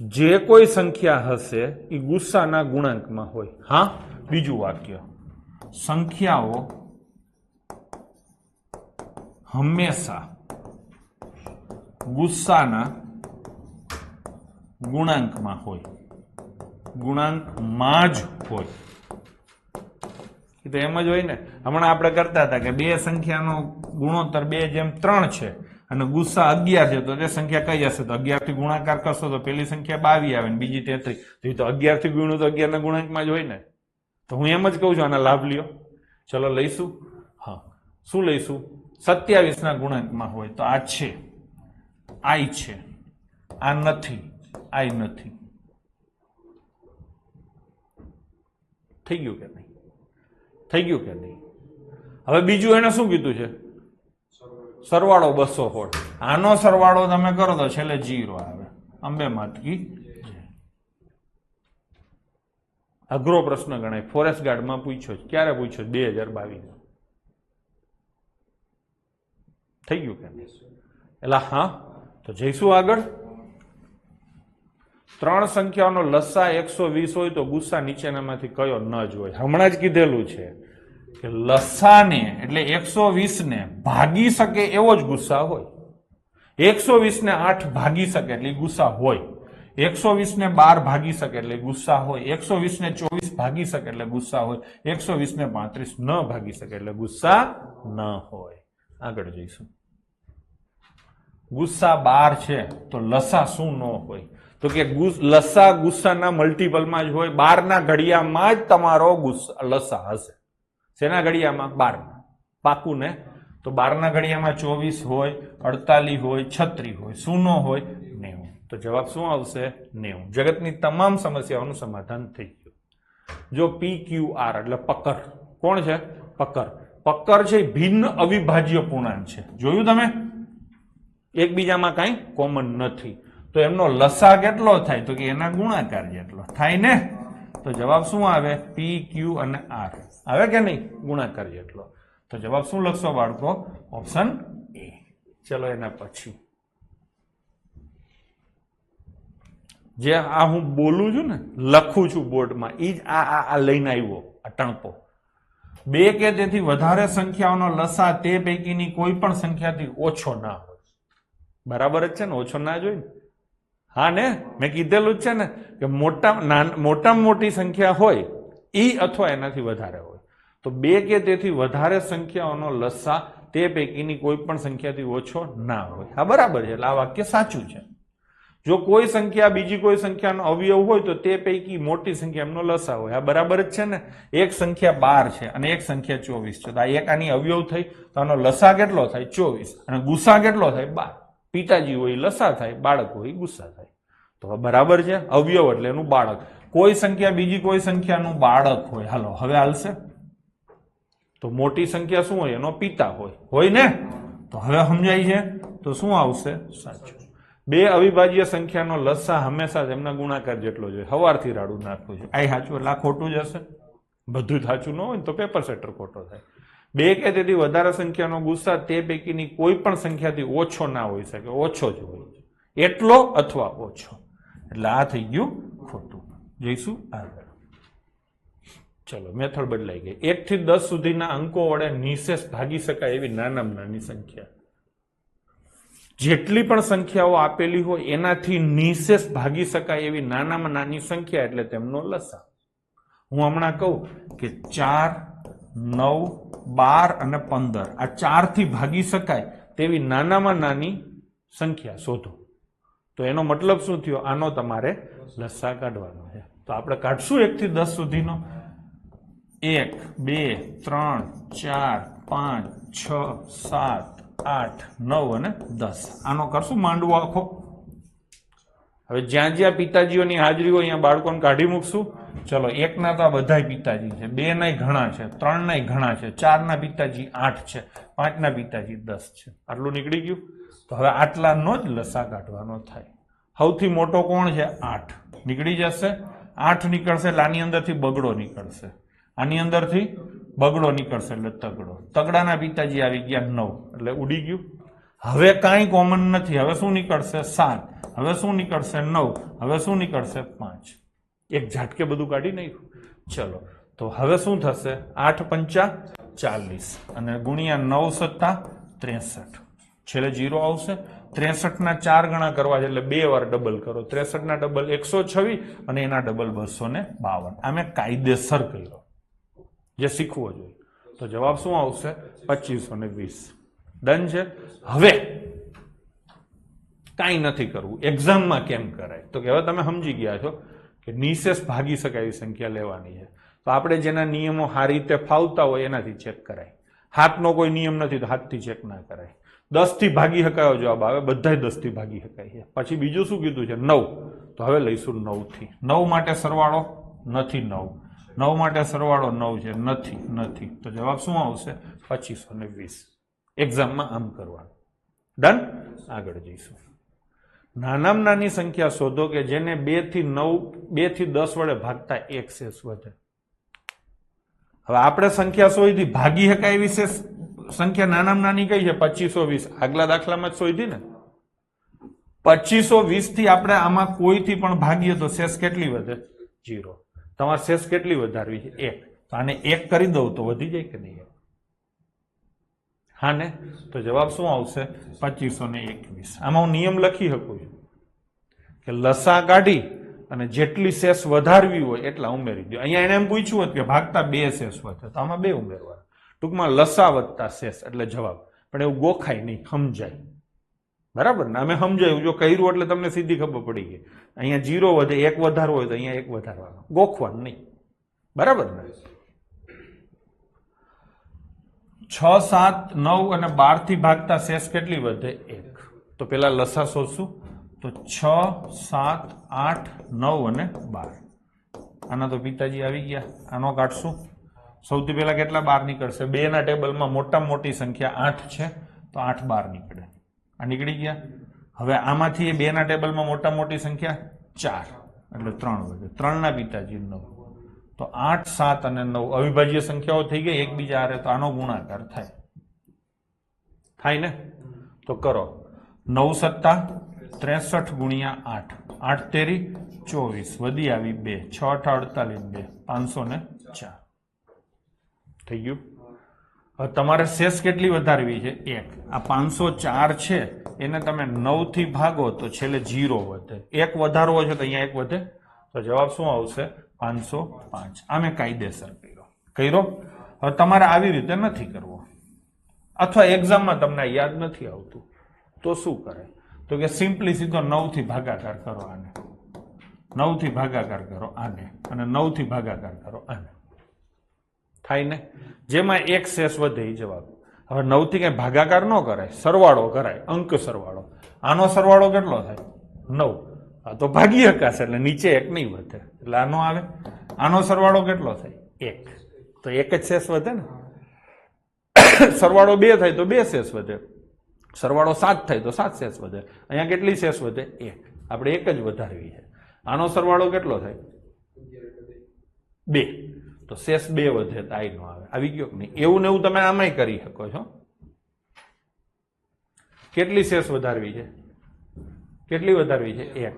જે કોઈ સંખ્યા હશે એ ગુસ્સાના ગુણાંકમાં હોય. હા, બીજું વાક્ય, સંખ્યાઓ હંમેશા ગુસ્સાના ગુણાંકમાં હોય. ગુણાંકમાં જ હોય. તો એમ જ હોય ને. હમણાં આપણે કરતા હતા કે બે સંખ્યાનો ગુણોત્તર 2:3 છે અને ગુસ્સા 11 છે, તો તે સંખ્યા કઈ હશે? તો 11 થી ગુણાકાર કરશો તો પેલી સંખ્યા 22 આવે ને બીજી 33. તો 11 થી ગુણ્યું તો 11 ના ગુણાંકમાં જ હોય ને. તો હું એમ જ કહું છું, આના લાભ લ્યો. ચલો લઈશું. હા, શું લઈશું? 27 ના ગુણાંકમાં હોય તો આ છે, આઈ છે, આ નથી, આઈ નથી. થઈ ગયું કે નહીં? થઈ ગયું કે નહીં? હવે બીજું એને શું કીધું છે? સરવાળો 216. આનો સરવાળો તમે કરો તો છેલ્લે 0 આવે. અંબે માતકી. અઘરો પ્રશ્ન ગણાય. ફોરેસ્ટ ગાર્ડમાં પૂછ્યો. ક્યારે પૂછ્યો? 2022. થઈ ગયું કે નહીં? એટલે હા, તો જઈશું આગળ. 3 સંખ્યાઓનો લસા 120 હોય તો ગુસ્સા નીચેનામાંથી કયો ન જ હોય? હમણાં જ કીધેલું છે કે લસાને એટલે 120 ને ભાગી શકે એવો જ ગુસ્સા હોય. 120 ને 8 ભાગી શકે એટલે ગુસ્સા હોય. 120 ને 12 ભાગી શકે એટલે ગુસ્સા હોય. 120 ને 24 ભાગી શકે એટલે ગુસ્સા હોય. 120 ને 35 ન ભાગી શકે એટલે ગુસ્સા ન હોય. આગળ જઈશું. ગુસ્સા 12 છે તો લસા શું ન હોય? તો કે લસા ગુસ્સાના મલ્ટીપલમાં જ હોય. 12 ના ઘડિયામાં જ તમારો લસા હશે. શેના ઘડિયામાં? 12 ના. પાકું ને? તો 12 ના ઘડિયામાં 24 હોય, 48 હોય, 36 હોય. શું ન હોય? 90. તો જવાબ શું આવશે? 90. જગતની તમામ સમસ્યાઓનું સમાધાન થઈ ગયું. જો PQR એટલે પકર. કોણ છે? પકર. પકર છે ભિન્ન અવિભાજ્ય પૂર્ણાંક છે. જોયું તમે? એકબીજામાં કાંઈ કોમન નથી. તો એમનો લસા કેટલો થાય? તો કે એના ગુણાકાર જેટલો થાય ને. તો જવાબ શું આવે? P, Q અને R આવે કે નહીં? ગુણાકાર જેટલો. તો જવાબ શું લખશો બાળકો? Option A. ચલો એના પછી જે આ હું બોલું છું ને, લખું છું બોર્ડમાં, એ જ આ લઈને આવ્યો આ ટણકો. 2 કે તેથી વધારે સંખ્યાઓનો લસા તે પૈકીની કોઈ પણ સંખ્યાથી ઓછો ના હોય. બરાબર જ છે ને? ઓછો ના જ હોય ને? હા ને? મેં કીધેલું જ છે ને કે મોટામાં મોટી સંખ્યા હોય ઈ અથવા એનાથી વધારે હોય. તો 2 કે તેથી વધારે સંખ્યાઓનો લસા તે પૈકીની કોઈ પણ સંખ્યાથી ઓછો ના હોય. હા, બરાબર છે. એટલે આ વાક્ય સાચું છે. જો કોઈ સંખ્યા બીજી કોઈ સંખ્યાનો અવયવ હોય તો તે પૈકી મોટી સંખ્યા એમનો લસા હોય. આ બરાબર જ છે ને? એક સંખ્યા 12 છે અને એક સંખ્યા 24 છે. તો આ એક આની અવયવ થઈ તો આનો લસા કેટલો થાય? 24. અને ગુસા કેટલો થાય? 12. પિતાજી હોય લસા થાય, બાળક હોય ગુસ્સા થાય. તો બરાબર છે, અવયવ એટલે એનું બાળક. કોઈ સંખ્યા બીજી કોઈ સંખ્યાનું બાળક હોય, હાલો હવે હાલશે. તો મોટી સંખ્યા શું હોય? એનો પિતા હોય ને? તો હવે સમજાય છે. તો શું આવશે? સાચું. બે અવિભાજ્ય સંખ્યાનો લસા હંમેશા એમના ગુણાકાર જેટલો જોઈએ. સવારથી રાડું નાખવું છે. આ સાચું એટલે આ ખોટું જ હશે. બધું સાચું ન હોય ને તો પેપર સેટર ખોટો થાય. બે કે તેથી વધારે સંખ્યાનો ગુસ્સા તે પૈકીની કોઈ પણ સંખ્યાથી ઓછો ના હોઈ શકે. ઓછો જ હોય, એટલો અથવા ઓછો. એટલે આ થઈ ગયું ખોટું. જઈશું આગળ. ચલો, મેથડ બદલાઈ ગઈ. 1 થી 10 સુધીના અંકો વડે નિશેષ ભાગી શકાય એવી નાનામાં નાની સંખ્યા. જેટલી પણ સંખ્યાઓ આપેલી હોય એનાથી નિશેષ ભાગી શકાય એવી નાનામાં નાની સંખ્યા એટલે તેમનો લસા. હું હમણાં કહું કે 4, 9, 12 અને 15 આ 4 થી ભાગી શકાય તેવી નાનામાં નાની સંખ્યા શોધો. તો એનો મતલબ શું થયો? આનો તમારે લસા કાઢવાનો છે. તો આપણે કાઢશું 1 થી 10 સુધીનો. 1, 2, 3, 4, 5, 6, 7, 8, 9 અને 10. આનો કરશું માંડવો આખો. હવે જ્યાં જ્યાં પિતાજીઓની હાજરી હોય અહીંયા બાળકોને કાઢી મૂકશું. ચલો, 1 ના તો આ બધા પિતાજી છે, 2 ના ઘણા છે, 3 ના ઘણા છે, 4 ના પિતાજી 8 છે, 5 ના પિતાજી 10 છે. આટલું નીકળી ગયું. તો હવે આટલાનો જ લસા કાઢવાનો થાય. સૌથી મોટો કોણ છે? 8. નીકળી જશે. 8 નીકળશે એટલે આની અંદરથી બગડો નીકળશે, આની અંદરથી બગડો નીકળશે એટલે તગડો. તગડાના પિતાજી આવી ગયા 9 એટલે ઉડી ગયું. હવે કાંઈ કોમન નથી. હવે શું નીકળશે? 7. હવે શું નીકળશે? 9. હવે શું નીકળશે? 5. એક ઝાટકે બધું કાઢી નાખ્યું. ચલો, તો હવે શું થશે? 8 પંચા 40 અને ગુણ્યા 9 સત્તા 63. છેલ્લે 0 આવશે. 63 ના 4 ગણા કરવા છે એટલે 2 વાર ડબલ કરો. 63 ના ડબલ 126 અને એના ડબલ 252. આ મેં કાયદેસર કર્યો, જે શીખવો જોઈએ. તો જવાબ શું આવશે? 2520. ડન છે. હવે કાંઈ નથી કરવું. એક્ઝામમાં કેમ કરાય? તો કે હવે તમે સમજી ગયા છો કે નિશેષ ભાગી શકાય એવી સંખ્યા લેવાની છે. તો આપણે જેના નિયમો સારી રીતે ફાવતા હોય એનાથી ચેક કરાય. હાથનો કોઈ નિયમ નથી તો હાથથી ચેક ના કરાય. 10 થી ભાગી શકાયો જવાબ આવે. બધાય 10 થી ભાગી શકાય છે. પછી બીજું શું કીધું છે? 9. તો હવે લઈશું 9 થી. 9 માટે સરવાળો નથી. 9 માટે સરવાળો 9 છે. નથી. તો જવાબ શું આવશે? 2520. એક્ઝામમાં આમ કરવાનું. ડન. આગળ જઈશું. નાનામાં નાની સંખ્યા શોધો કે જેને 2 થી 10 વડે ભાગતા એક શેષ વધે. હવે આપણે સંખ્યા શોધી, ભાગી શકાય એવી શેષ સંખ્યા નાનામાં નાની કઈ છે? 2520. આગલા દાખલામાં જ શોધી ને. 2520 થી આપણે આમાં કોઈથી પણ ભાગીએ તો શેષ કેટલી વધે? 0. તમારે શેષ કેટલી વધારવી છે? 1. તો આને 1 કરી દઉં તો વધી જાય કે નહીં? હા ને? તો જવાબ શું આવશે? 2521. આમાં હું નિયમ લખી શકું છું કે લસા કાઢી અને જેટલી શેષ વધારવી હોય એટલા ઉમેરી દો. અહીંયા એને એમ પૂછ્યું હોત કે ભાગતા 2 શેષ વધે તો આમાં 2 ઉમેરવા. ટૂંકમાં લસા વધતા શેષ એટલે જવાબ. પણ એવું ગોખાય નહીં, સમજાય. બરાબર ને? અમે સમજાયું. જો કર્યું એટલે તમને સીધી ખબર પડી ગઈ. અહીંયા 0 વધે, 1 વધારવો હોય તો અહીંયા 1 વધારવાનો. ગોખવાનું નહીં. બરાબર ને? 6, 7, 9 અને 12 થી ભાગતા શેષ કેટલી વધે? 1. તો પેલા લસા શોધશું. તો 6, 7, 8, 9 અને 12. આના તો પિતાજી આવી ગયા. આનો કાઢશું. સૌથી પહેલા કેટલા 12 નીકળશે? 2 ના ટેબલમાં મોટામાં મોટી સંખ્યા 8 છે તો 8 12 નીકળે. આ નીકળી ગયા. હવે આમાંથી 2 ના ટેબલમાં મોટામાં મોટી સંખ્યા 4 એટલે 3 વધે. 3 ના પિતાજી 9. તો 8, 7 અને 9 અવિભાજ્ય સંખ્યાઓ થઈ ગઈ એકબીજા હારે. તો આનો ગુણાકાર થાય ને? તો કરો. 9 સત્તા 63 ગુણ્યા 8. 8 તેરી 24. વધી આવી 2. 6 8 48 2. 504 થઈ ગયું. હવે તમારે શેષ કેટલી વધારવી છે? 1. આ 504 છે એને તમે 9 થી ભાગો તો છેલ્લે 0 વધે. 1 વધારવો છે તો અહીંયા 1 વધે. તો જવાબ શું આવશે? 505. આ મેં કાયદેસર કર્યો. હવે તમારે આવી રીતે નથી કરવો, અથવા એક્ઝામમાં તમને યાદ નથી આવતું તો શું કરે? તો કે સિમ્પલી સીધો 9 થી ભાગાકાર કરો આને, 9 થી ભાગાકાર કરો આને, અને 9 થી ભાગાકાર કરો આને. થાય ને? જેમાં એક શેષ વધે એ જવાબ. હવે 9 થી કઈ ભાગાકાર ન કરાય, સરવાળો કરાય, અંક સરવાળો. આનો સરવાળો કેટલો થાય? 9. આ તો ભાગી હકાશે એટલે નીચે 1 નહીં વધે એટલે આનો આવે. આનો સરવાળો કેટલો થાય? 1. તો 1 જ શેષ વધે ને. સરવાળો 2 થાય તો 2 શેષ વધે, સરવાળો 7 થાય તો 7 શેષ વધે. અહીંયા કેટલી શેષ વધે? 1. આપણે 1 જ વધારવી છે. આનો સરવાળો કેટલો થાય? 2. તો શેષ 2 વધે તો આઈ નો આવે. આવી ગયો કે નહીં? એવું ને એવું તમે આમાંય કરી શકો છો. કેટલી શેષ વધારવી છે? કેટલી વધારવી છે? 1.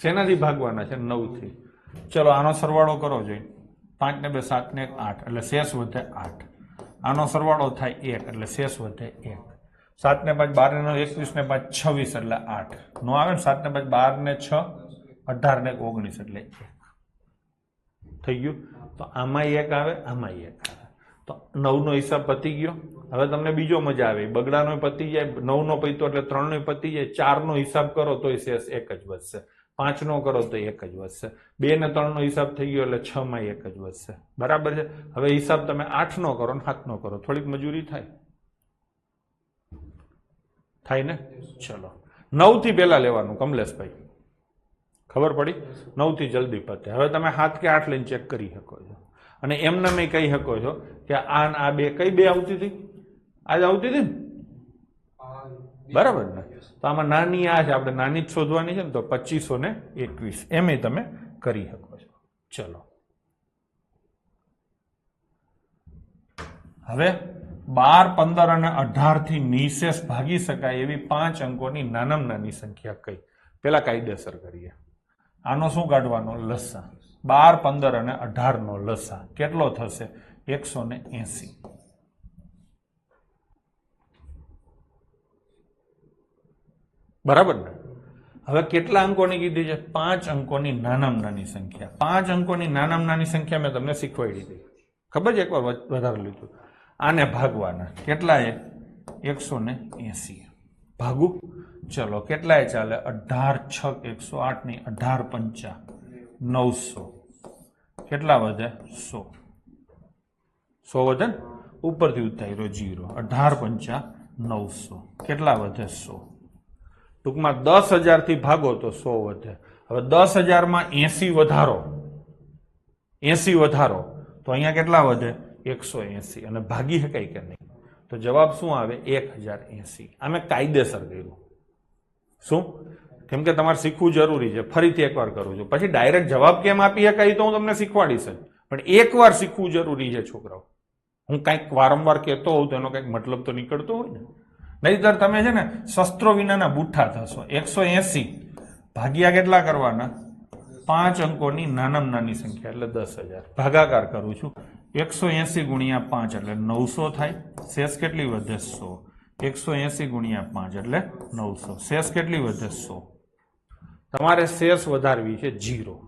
શેનાથી ભાગવાના છે? 9 થી. ચલો આનો સરવાળો કરો જોઈએ. 5 ને 2 7 ને 1 8 એટલે શેષ વધે 8. આનો સરવાળો થાય 1 એટલે શેષ વધે 1. 7 ને 5 12 ને 21 ને 5 26 એટલે 8 નો આવે ને. 7 ને 5 12 ને 6 18 ને 19 એટલે 1 થઈ ગયું. તો આમાં 1 આવે, આમાં 1 આવે. તો 9 નો હિસાબ પતી ગયો. હવે તમને બીજો મજા આવે, બગડાનો પતી જાય, 9 નો પત્યો એટલે 3 નો પતી જાય. 4 નો હિસાબ કરો તો શેષ 1 જ વધશે. 5 નો કરો તો 1 જ વધશે. 2 ને 3 નો હિસાબ થઈ ગયો એટલે 6 માં 1 જ વધશે. બરાબર છે. હવે હિસાબ તમે 8 નો કરો ને 7 નો કરો, થોડીક મજૂરી થાય ને. ચલો 9 થી પેલા લેવાનું કમલેશભાઈ, ખબર પડી? 9 થી જલ્દી પતે. હવે તમે 7 કે 8 લઈને ચેક કરી શકો છો અને એમને મેં કહી શકો છો કે આ બે કઈ બે આવતી હતી? આજ આવતી હતી ને, બરાબર ને? તો આમાં નાની આ છે, આપણે નાની જ શોધવાની છે ને, તો 2521 એમ તમે કરી શકો છો. ચલો હવે 12, 15 અને 18 થી નિશેષ ભાગી શકાય એવી 5 અંકોની નાનામાં નાની સંખ્યા કઈ? પેલા કાયદેસર કરીએ. આનો શું કાઢવાનો? લસા. 12, 15 અને 18 નો લસા કેટલો થશે? 180. બરાબર ને? હવે કેટલા અંકોની કીધી છે? 5 અંકોની નાનામાં નાની સંખ્યા. 5 અંકોની નાનામાં નાની સંખ્યા મેં તમને શીખવાડી દીધી, ખબર છે? એકવાર વધારે લીધું. આને ભાગવાના કેટલાય? 180 ભાગું. ચલો કેટલાય ચાલે? 18 6 108 ની 18 5 900. કેટલા વધે? 100. 100 વધે ને? ઉપરથી ઉતાર્યો 0. 18 5 900. કેટલા વધે? 100. ટૂંકમાં 10,000 થી ભાગો તો 100 વધે. હવે 10,000 માં 80 વધારો, 80 વધારો તો અહીંયા કેટલા વધે? 180. અને ભાગી શકાય કે નહીં? તો જવાબ શું આવે? 1080. આમે કાયદેસર કર્યું. શું? કેમ કે તમારે શીખવું જરૂરી છે. ફરીથી એકવાર કરું છું, પછી ડાયરેક્ટ જવાબ કેમ આપી શકાય તો હું તમને શીખવાડીશ જ, પણ એકવાર શીખવું જરૂરી છે છોકરાઓ. હું કંઈક વારંવાર કહેતો હોઉં તો એનો કંઈક મતલબ તો નીકળતો હોય ને. નહીતર તમે છે ને શસ્ત્રો વિનાના બુઠ્ઠા થશો. 180 ભાગ્યા કેટલા કરવાના? 5 અંકોની નાનામાં નાની સંખ્યા એટલે 10,000. ભાગાકાર કરું છું. 180 ગુણ્યા 5 એટલે 900 થાય. શેષ કેટલી વધે? 100. 180 ગુણ્યા 5 એટલે 900. શેષ કેટલી વધે? 100. તમારે શેષ વધારવી છે 0.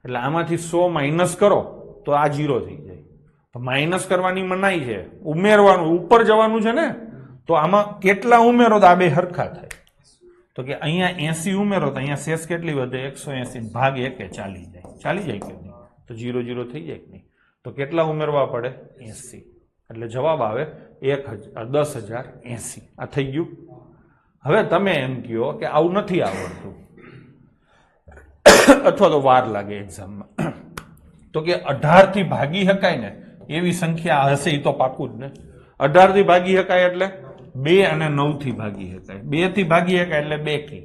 એટલે આમાંથી 100 માઇનસ કરો તો આ 0 થઈ જાય. તો માઇનસ કરવાની મનાઈ છે, ઉમેરવાનું, ઉપર જવાનું છે ને. તો આમાં કેટલા ઉમેરો તો આ બે હરખા થાય. તો કે અહીંયા 80 ઉમેરો તો અહીંયા શેષ કેટલી વધે? 180 ભાગ 1 ચાલી જાય. ચાલી જાય કે નહીં? તો 0 0 થઈ જાય કે નહીં? તો કેટલા ઉમેરવા પડે? 80. એટલે જવાબ આવે 10,080. આ થઈ ગયું. હવે તમે એમ કહો કે આવું નથી આવડતું અથવા તો વાર લાગે એક્ઝામમાં, તો કે 18 થી ભાગી શકાય ને એવી સંખ્યા હશે. એ તો પાકું જ ને. 18 થી ભાગી શકાય એટલે 2 અને 9 થી ભાગી શકાય. 2 થી ભાગી શકાય એટલે 2 કી,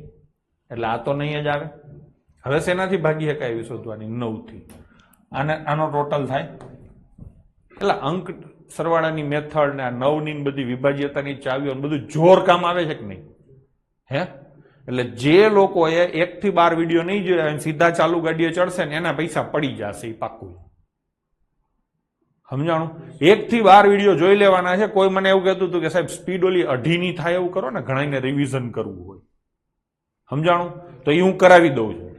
એટલે આ તો નહીં જ આવે. હવે શેનાથી ભાગી શકાય એવી શોધવાની? 9 થી. આનો ટોટલ થાય. એટલે અંક સરવાળાની મેથડ ને આ 9 ની બધી વિભાજ્યતાની ચાવીઓ બધું જોર કામ આવે છે કે નહીં? હે? એટલે જે લોકોએ 1 થી 12 વિડીયો નહીં જોયા સીધા ચાલુ ગાડીએ ચડશે ને એના પૈસા પડી જશે. એ પાકું સમજાણું? 1 થી 12 વિડીયો જોઈ લેવાના છે. કોઈ મને એવું કહેતું હતું કે સાહેબ સ્પીડ ઓલી 2.5 ની થાય એવું કરો ને, ઘણાને રિવિઝન કરવું હોય. સમજાણું? તો એ હું કરાવી દઉં છું.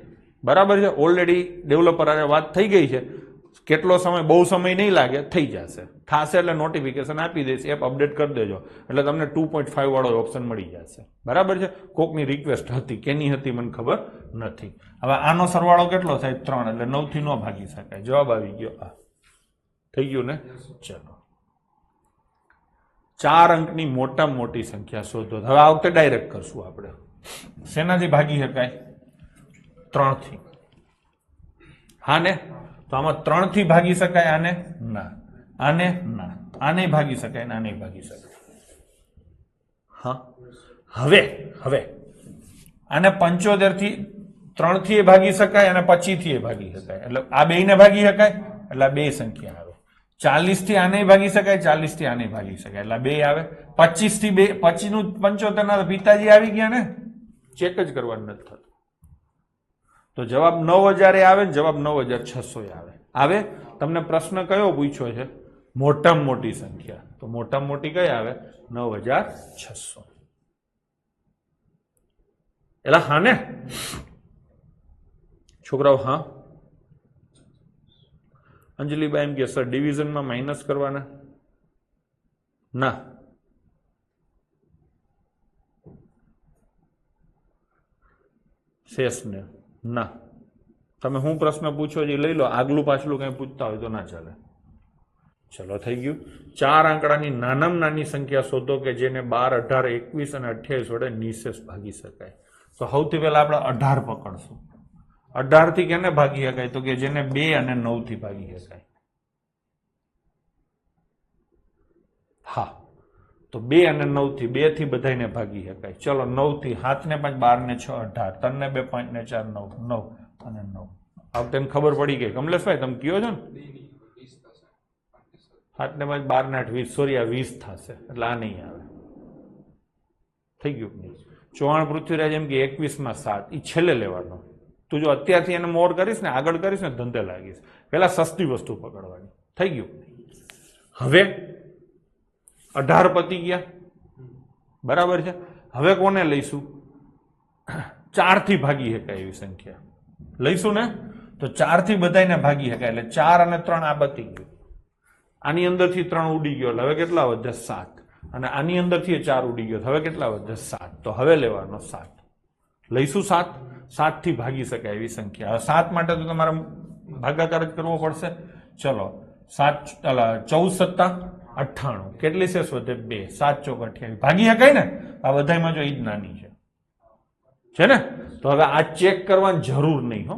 બરાબર છે? ઓલરેડી ડેવલપર આરે વાત થઈ ગઈ છે. કેટલો સમય? બહુ સમય નહીં લાગે, થઈ જશે. થશે એટલે નોટિફિકેશન આપી દઈશ, એપ અપડેટ કરી દેજો એટલે તમને 2.5 વાળો ઓપ્શન મળી જશે. બરાબર છે? કોકની રિક્વેસ્ટ હતી, કેની હતી મને ખબર નથી. હવે આનો સરવાળો કેટલો થાય? 3. એટલે 9 થી ન ભાગી શકાય. જવાબ આવી ગયો આ. થઈ ગયું ને? ચલો 4 અંકની મોટામાં મોટી સંખ્યા શોધો. હવે આ વખતે ડાયરેક્ટ કરશું આપણે. શેનાથી ભાગી શકાય? 3 થી. હા ને? તો આમાં 3 થી ભાગી શકાય? આને ના, આને ના, આને ભાગી શકાય ને આને ભાગી શકાય. હા, હવે આને 75 થી 3 થી ભાગી શકાય અને 25 થી ભાગી શકાય. એટલે આ બેયને ભાગી શકાય એટલે આ બે સંખ્યા આવે. 40 થી આને ભાગી શકાય, 40 થી આને ભાગી શકાય એટલે બે આવે. 25 થી 25 નું 75 ના પિતાજી આવી ગયા ને, ચેક જ કરવાનું નથી થતું. તો જવાબ 9000 આવે ને જવાબ 9600 આવે. તમને પ્રશ્ન કયો પૂછ્યો છે? મોટામાં મોટી સંખ્યા. તો મોટામાં મોટી કઈ આવે? 9600. એટલે હા ને છોકરાઓ? હા. અંજલિબા એમ કે સર ડિવિઝનમાં માઇનસ કરવાના? ના. શેષ ને ના. તમે હું પ્રશ્ન પૂછો જે લઈ લો, આગલું પાછલું કઈ પૂછતા હોય તો ના ચાલે. ચલો થઈ ગયું. 4 આંકડાની નાનામાં નાની સંખ્યા શોધો કે જેને 12, 18, 21 અને 28 વડે નિશેષ ભાગી શકાય. તો સૌથી પહેલા આપણે 18 પકડશું. 18 થી કેને ભાગી શકાય? તો કે જેને 2 અને 9 થી ભાગી શકાય. હા, તો 2 અને 9 થી 2 થી બધાને ભાગી શકાય. ચલો 9 થી 7 ને 5 12 ને 6 18 3 ને 2 5 ને 4 9 9 અને 9. આ વખતે ખબર પડી ગઈ કમલેશભાઈ? તમે કયો છો ને 7 ને 5 12 ને 8 20. સોરી, આ 20 થશે એટલે આ નહીં આવે. થઈ ગયું. ચૌહાણ પૃથ્વીરાજ એમ કે 21 માં 7 એ છેલ્લે લેવાનો. તું જો અત્યારથી એને મોર કરીશ ને, આગળ કરીશ ને, ધંધે લાગીશ. પેલા સસ્તી વસ્તુ પકડવાની. થઈ ગયું. હવે 18 પતી ગયા, બરાબર છે. હવે કોને લઈશું? 4 થી ભાગી શકાય એવી સંખ્યા લઈશું ને. તો 4 થી બધાને ભાગી શકાય એટલે 4 અને 3 આ બતી ગયું. આની અંદરથી 3 ઉડી ગયો એટલે હવે કેટલા વધે? 7. અને આની અંદરથી 4 ઉડી ગયો હવે કેટલા વધે? 7. તો હવે લેવાનો 7. લઈશું 7. 7 થી ભાગી શકાય એવી સંખ્યા. 7 માટે તો તમારે ભાગાકાર જ કરવો પડશે. ચલો 7 14 સત્તા 98. કેટલી શેષ વધે? 2. 7 ચોક 28. ભાગી શકાય ને? આ બધામાં જો એ જ નાની છે ને. તો હવે આ ચેક કરવાની જરૂર નહીં હો.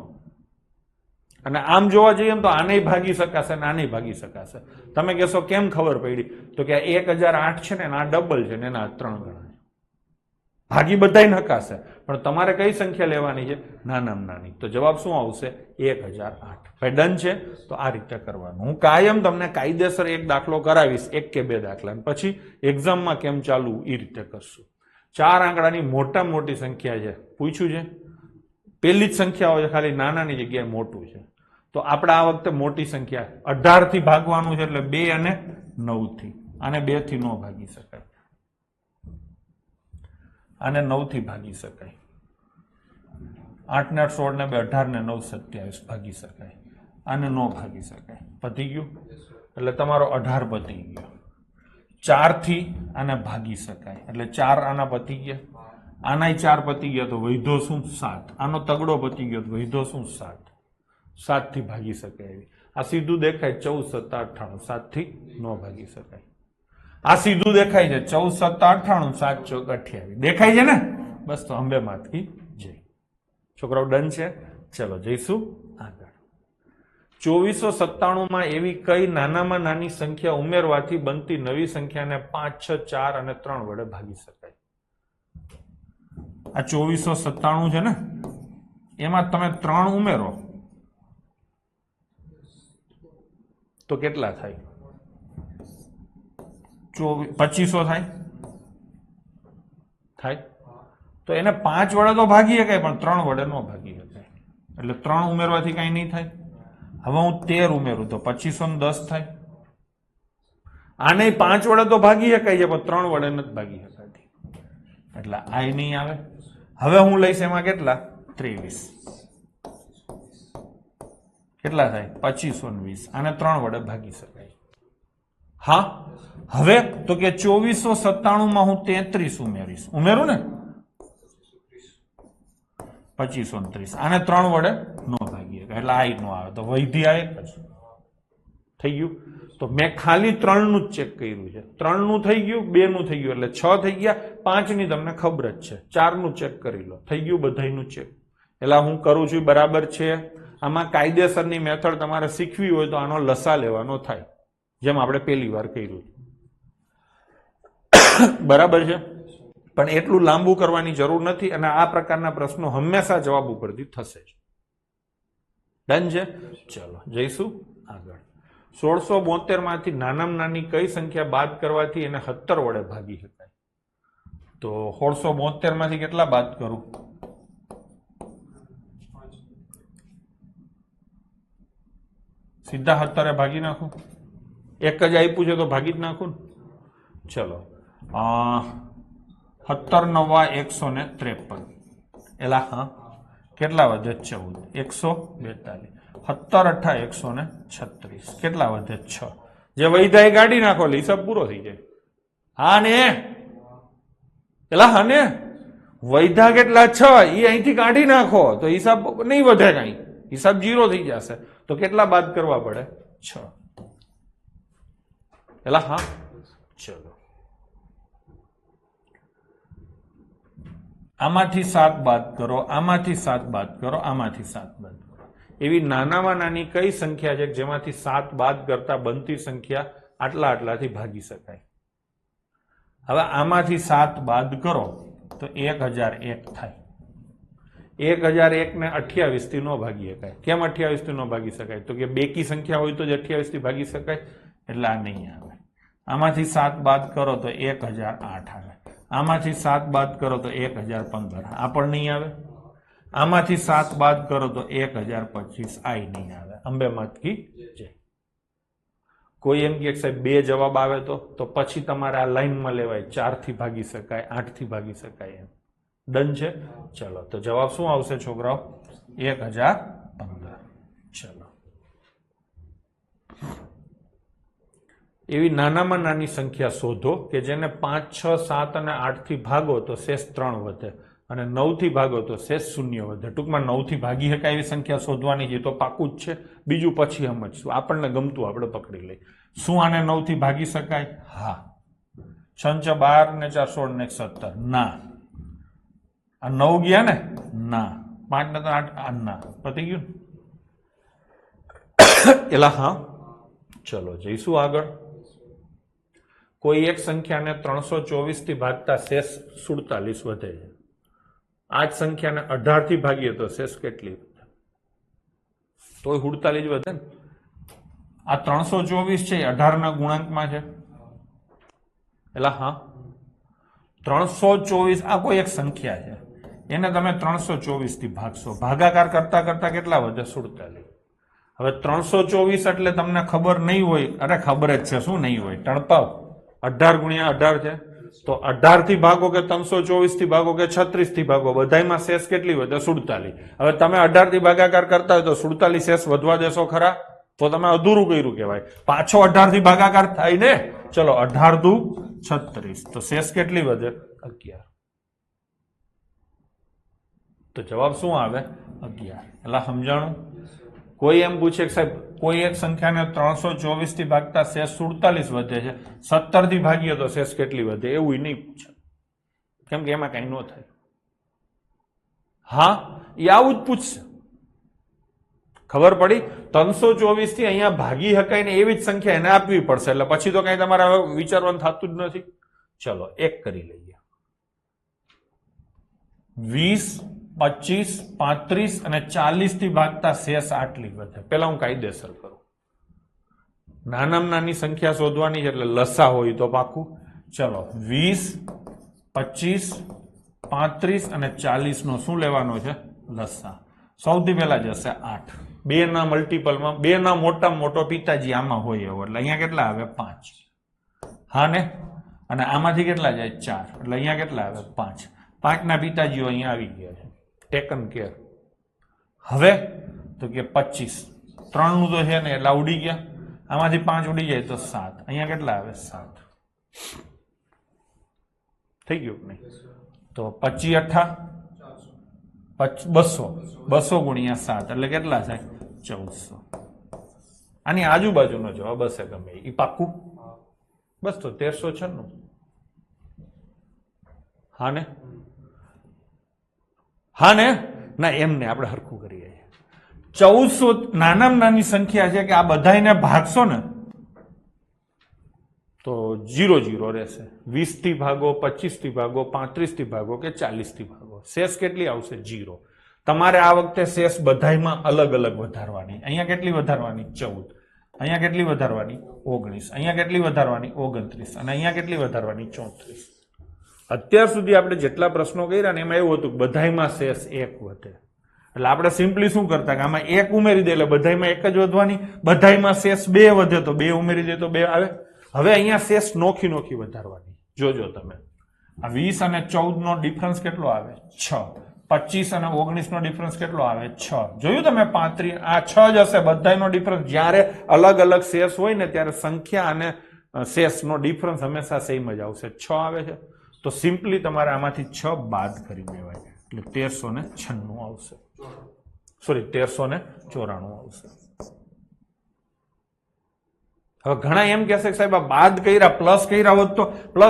અને આમ જોવા જઈએ તો આને ભાગી શકાશે અને આને ભાગી શકાશે. તમે કહેશો કેમ ખબર પડી? તો કે 1008 છે ને આ ડબલ છે ને એના 3 ગણા છે. ભાગી બધાય નકાશે, પણ તમારે કઈ સંખ્યા લેવાની છે? નાનામાં નાની. તો જવાબ શું આવશે? 1008. ભાઈ ડન છે. તો આ રીતે કરવાનું. હું કાયમ તમને કાયદેસર એક દાખલો કરાવીશ, 1 કે 2 દાખલા, પછી એક્ઝામમાં કેમ ચાલવું એ રીતે કરશું. 4 આંકડાની મોટામાં મોટી સંખ્યા છે પૂછ્યું છે. પહેલી જ સંખ્યા હોય ખાલી નાનાની જગ્યાએ મોટું છે. તો આપણે આ વખતે મોટી સંખ્યા 18 થી ભાગવાનું છે એટલે 2 અને 9 થી. આને 2 થી ન ભાગી શકાય, આને 9 થી ભાગી શકાય. 8 ને 8 16 ને 2 18 ને 9 27 ભાગી શકાય. આને ન ભાગી શકાય. પતી ગયું? એટલે તમારો 18 પતી ગયો. 4 થી આને ભાગી શકાય એટલે 4 આના પતી ગયા. આનાય 4 પતી ગયા તો વૈધો શું? 7. આનો તગડો પતી ગયો તો વૈધો શું? 7. 7 થી ભાગી શકાય એવી. આ સીધું દેખાય 14 સત્તા 98. 7 થી ન ભાગી શકાય. આ સીધું દેખાય છે 14 સત્તા 98. 7 ચોક 28 દેખાય છે ને. બસ તો અંબે માથી જઈ. છોકરાઓ ડન છે? ચલો જઈશું આગળ. 2497 માં એવી કઈ નાનામાં નાની સંખ્યા ઉમેરવાથી બનતી નવી સંખ્યાને 5 6 4 અને 3 વડે ભાગી શકાય? આ 2497 છે ને, એમાં તમે 3 ઉમેરો તો કેટલા થાય? 2500 થાય. તો એને 5 વડે તો ભાગી શકાય પણ 3 વડે ન ભાગી શકાય. એટલે 3 ઉમેરવાથી કઈ નહીં થાય. હવે હું 13 ઉમેરું તો 2510 થાય. આને 5 વડે તો ભાગી શકાય છે પણ 3 વડે નથી ભાગી શકાતી એટલે આ નહીં આવે. હવે હું લઈશ એમાં કેટલા? 23. કેટલા થાય? 2520. આને 3 વડે ભાગી શકાય. હા, હવે તો કે 2497 માં હું 33 ઉમેરીશ. ઉમેરું ને? 2530. આને 3 વડે ન ભાગી શકાય એટલે આ નો આવે તો વૈધી આ એક જ. થઈ ગયું? તો મેં ખાલી 3 નું જ ચેક કર્યું છે. 3 નું થઈ ગયું, 2 નું થઈ ગયું એટલે 6 થઈ ગયા. 5 ની તમને ખબર જ છે. 4 નું ચેક કરી લો. થઈ ગયું બધાયનું ચેક. એટલે હું કરું છું બરાબર છે. આમાં કાયદેસરની મેથડ તમારે શીખવી હોય તો આનો લસા લેવાનો થાય, જેમ આપણે પહેલી વાર કર્યું. બરાબર છે? પણ એટલું લાંબુ કરવાની જરૂર નથી અને આ પ્રકારના પ્રશ્નો હંમેશા જવાબ ઉપરથી થશે જ. ડન છે? ચલો જઈશું આગળ. 1672 માંથી નાનામાં નાની કઈ સંખ્યા બાદ કરવાથી એને 17 વડે ભાગી શકાય? તો 1672 માંથી કેટલા બાદ કરું? સીધા 17 ભાગી નાખું? એક જ આપ્યું છે તો ભાગી જ નાખું. ચલો 17 નવા 153. એલા હા કેટલા વધે? 14. 142. 17 અઠા 136. કેટલા વધે? 6. જે વૈધા એ કાઢી નાખો એટલે હિસાબ પૂરો થઈ જાય. હા ને એલા હા ને વૈધા કેટલા? 6. એ અહીંથી કાઢી નાખો તો હિસાબ નહીં વધે કઈ, હિસાબ 0 થઈ જશે. તો કેટલા બાદ કરવા પડે? 6. એલા હા ચલો આમાંથી 7 બાદ કરો, આમાંથી 7 બાદ કરો, આમાંથી 7 બાદ કરો. એવી નાનામાં નાની કઈ સંખ્યા છે જેમાંથી 7 બાદ કરતા બનતી સંખ્યા આટલા આટલાથી ભાગી શકાય? હવે આમાંથી 7 બાદ કરો તો 1001 થાય. 1001 ને 28 થી ન ભાગી શકાય. કેમ 28 થી ન ભાગી શકાય? તો કે બેકી સંખ્યા હોય તો જ 28 થી ભાગી શકાય, એટલે આ નહીં આવે. આમાંથી 7 બાદ કરો તો 1008 આવે. આમાંથી 7 બાદ કરો તો 1015. આ પણ નહીં આવે. આમાંથી 7 બાદ કરો તો 1025. આ નહીં આવે. અંબે મત કી જય. કોઈ એમ કે સાહેબ 2 જવાબ આવે તો પછી તમારે આ લાઈનમાં લેવાય. 4 થી ભાગી શકાય, 8 થી ભાગી શકાય એમ. ડન છે? ચલો તો જવાબ શું આવશે છોકરાઓ? 1015. ચલો એવી નાનામાં નાની સંખ્યા શોધો કે જેને 5, 6, 7 અને 8 થી ભાગો તો શેષ 3 વધે અને 9 થી ભાગો તો શેષ 0 વધે. ટૂંકમાં 9 થી ભાગી શકાય એવી સંખ્યા શોધવાની છે. તો પાકું જ છે. બીજું પછી સમજશું. આપણને ગમતું આપણે પકડી લઈ. શું આને 9 થી ભાગી શકાય? હા. 6 12 ને 4 16 ને 17. ના. આ 9 ગયા ને? ના. 5 ને 8 ના. પતી ગયું? એલા હા ચલો જઈશું આગળ. કોઈ એક સંખ્યાને 324 થી ભાગતા શેષ 47 વધે છે. આ જ સંખ્યાને 18 થી ભાગીએ તો શેષ કેટલી વધે? તો 47 વધે ને. આ 324 છે 18 ના ગુણાંકમાં છે. એટલે હા 324 આ કોઈ એક સંખ્યા છે, એને તમે 324 થી ભાગશો. ભાગાકાર કરતા કરતા કેટલા વધે? 47. હવે 324 એટલે તમને ખબર નહીં હોય. અરે ખબર જ છે, શું નહીં હોય? ટણપાવ 18 ગુણ્યા 18 છે. તો 18 થી ભાગો કે 324 થી ભાગો કે 36 થી ભાગો, બધાયમાં શેષ કેટલી વધે? 47. હવે તમે 18 થી ભાગાકાર કરતા હોય તો 47 શેષ વધવા દેશો ખરા? તો તમે અધૂરું કર્યું કહેવાય. પાછો 18 થી ભાગાકાર થાય ને. ચલો 18 દુ 36. તો શેષ કેટલી વધે? 11. તો જવાબ શું આવે? 11. એટલે સમજાણું? કોઈ એમ પૂછે કે સાહેબ કોઈ એક સંખ્યાને 324 થી ભાગતા શેષ 47 વધે છે, 17 થી ભાગીએ તો શેષ કેટલી વધે? એવું નહીં પૂછે, કેમ કે એમાં કઈ ન થાય. હા એ આવું જ પૂછશે. ખબર પડી? 324 થી અહીંયા ભાગી શકાય ને એવી જ સંખ્યા એને આપવી પડશે. એટલે પછી તો કઈ તમારે વિચારવાનું થતું જ નથી. ચલો એક કરી લઈએ. 20 25 35 અને 40 થી ભાગતા શેષ આટલી વધે. પેલા હું કાયદેસર કરું. નાનામાં નાની સંખ્યા શોધવાની છે એટલે લસા હોય તો પાકું. ચલો 20 25 35 અને 40 નો શું લેવાનો છે? લસા. સૌથી પહેલા જશે 8. 2 ના મલ્ટીપલમાં 2 ના મોટામાં મોટો પિતાજી આમાં હોય એવો, એટલે અહીંયા કેટલા આવે? 5. હા ને? અને આમાંથી કેટલા જાય? 4. એટલે અહીંયા કેટલા આવે? 5. 5 ના પિતાજીઓ અહીંયા આવી ગયા છે. Taken care. હવે તો કે 25. 3 નું તો છે ને એટલે ઉડી ગયા. આમાંથી 5 ઉડી જાય તો 7. અહીંયા કેટલા આવે? 7. થઈ ગયું નહીં? તો 25 અઠા 200. 200 ગુણ્યા 7 એટલે કેટલા થાય? 1400. આની આજુબાજુનો જવાબ હશે ગમે એ પાક્કું? બસ તો 1396. હા ને? હા ને? ના એમને આપણે હરખું કરીએ. 1400 નાનામાં નાની સંખ્યા છે કે આ બધાને ભાગશો ને તો 0 0 રહેશે. 20 થી ભાગો, 25 થી ભાગો, 35 થી ભાગો કે 40 થી ભાગો, શેષ કેટલી આવશે? 0. તમારે આ વખતે શેષ બધાયમાં અલગ અલગ વધારવાની. અહીંયા કેટલી વધારવાની? 14. અહીંયા કેટલી વધારવાની? 19. અહીંયા કેટલી વધારવાની? 29. અને અહીંયા કેટલી વધારવાની? 34. અત્યાર સુધી આપણે જેટલા પ્રશ્નો કર્યા ને એમાં એવું હતું કે બધાયમાં શેષ 1 વધે. એટલે આપણે સિમ્પલી શું કરતા કે આમાં 1 ઉમેરી દે એટલે બધાયમાં 1 જ વધવાની, બધાયમાં શેષ 2 વધે તો 2 ઉમેરી દે તો 2 આવે. હવે અહીંયા શેષ નોખી નોખી વધારવાની. જોજો તમે આ 20 અને 14 નો ડિફરન્સ કેટલો આવે? 6. 25 અને 19 નો ડિફરન્સ કેટલો આવે? 6. જોયું તમે? 35. આ 6 જ હશે બધાયનો ડિફરન્સ. જ્યારે અલગ અલગ શેષ હોય ને ત્યારે સંખ્યા અને શેષનો ડિફરન્સ હંમેશા સેમ જ આવશે. 6 આવે છે તો સિમ્પલી તમારે આમાંથી 6 બાદ કરી દેવાય એટલે 1396 આવશે. સોરી 1394 આવશે. હવે ઘણા એમ કહેશે કે સાહેબ આ બાદ કર્યા પ્લસ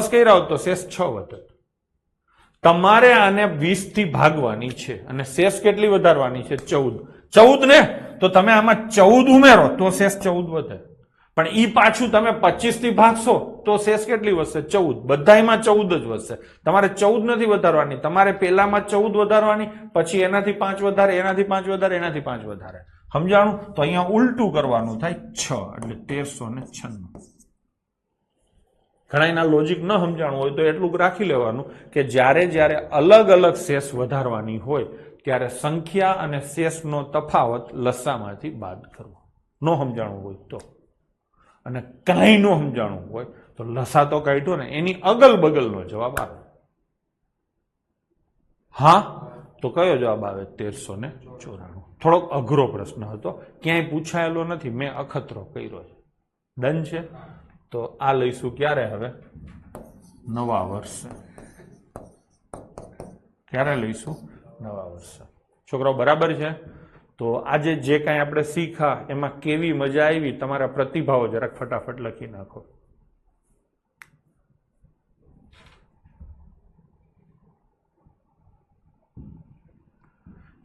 કર્યા હોત તો શેષ 6 વધત. તમારે આને 20 થી ભાગવાની છે અને શેષ કેટલી વધારવાની છે? 14 ને? તો તમે આમાં 14 ઉમેરો તો શેષ 14 વધે. પણ ઈ પાછું તમે 25 થી ભાગશો તો શેષ કેટલી વધશે? 14. બધાયમાં 14 જ વધશે. તમારે 14 નથી વધારવાની, તમારે પેલામાં 14 વધારવાની, પછી એનાથી 5 વધારે, એનાથી 5 વધારે, એનાથી 5 વધારે. સમજાણું? તો અહીંયા ઉલટું કરવાનું થાય 6 એટલે 1396. ઘણા એના લોજિક ન સમજાણું હોય તો એટલું રાખી લેવાનું કે જ્યારે જ્યારે અલગ અલગ શેષ વધારવાની હોય ત્યારે સંખ્યા અને શેષનો તફાવત લસામાંથી બાદ કરવો. ન સમજાણું હોય તો, અને કાંઈ ન સમજાણું હોય તો લસા તો કાઢ્યો ને એની અગલ બગલનો જવાબ આવે. હા તો કયો જવાબ આવે? 1394. થોડોક અઘરો પ્રશ્ન હતો, ક્યાંય પૂછાયેલો નથી, મેં અખતરો કર્યો છે. ડન છે? તો આ લઈશું ક્યારે? હવે નવા વર્ષે. ક્યારે લઈશું? નવા વર્ષે. છોકરાઓ બરાબર છે? તો આજે જે કાંઈ આપણે શીખા એમાં કેવી મજા આવી તમારા પ્રતિભાવો જરાક ફટાફટ લખી નાખો.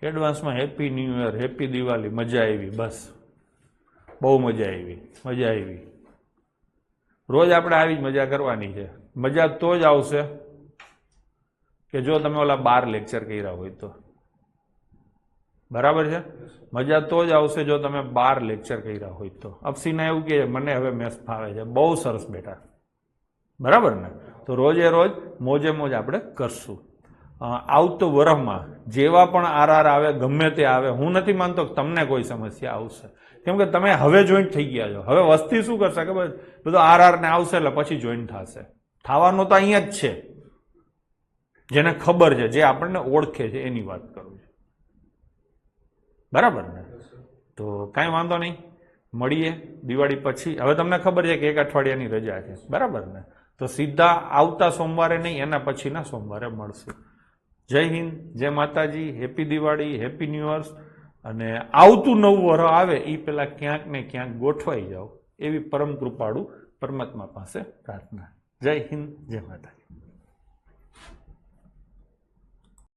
એડવાન્સમાં happy new year, happy Diwali. મજા આવી, બસ બહુ મજા આવી. રોજ આપણે આવી જ મજા કરવાની છે. મજા તો જ આવશે કે જો તમે ઓલા 12 લેક્ચર કર્યા હોય તો. બરાબર છે? મજા તો જ આવશે જો તમે 12 લેક્ચર કર્યા હોય તો. અપસીના એવું કે મને હવે મેથ્સ ફાવે છે. બહુ સરસ બેટા. બરાબર ને? તો રોજે રોજ મોજે મોજ આપણે કરશું. આવતો વરસમાં જેવા પણ આરઆર આવે ગમે તે આવે, હું નથી માનતો કે તમને કોઈ સમસ્યા આવશે, કેમ કે તમે હવે જોઈન્ટ થઈ ગયા છો. હવે વસ્તી શું કરશે ખબર? બધું આરઆર ને આવશે એટલે પછી જોઈન્ટ થશે. થવાનું તો અહીંયા જ છે. જેને ખબર છે, જે આપણને ઓળખે છે એની વાત કરું છું. બરાબર ને? તો કાંઈ વાંધો નહીં, મળીએ દિવાળી પછી. હવે તમને ખબર છે કે 1 અઠવાડિયાની રજા છે. બરાબર ને? તો સીધા આવતા સોમવારે નહીં, એના પછીના સોમવારે મળશું. જય હિન્દ, જય માતાજી, happy Diwali, happy new years. અને આવતું નવું વર્ષ આવે એ પેલા ક્યાંક ને ક્યાંક ગોઠવાઈ જાઓ એવી પરમ કૃપાળુ પરમાત્મા પાસે પ્રાર્થના. જય હિન્દ, જય માતાજી.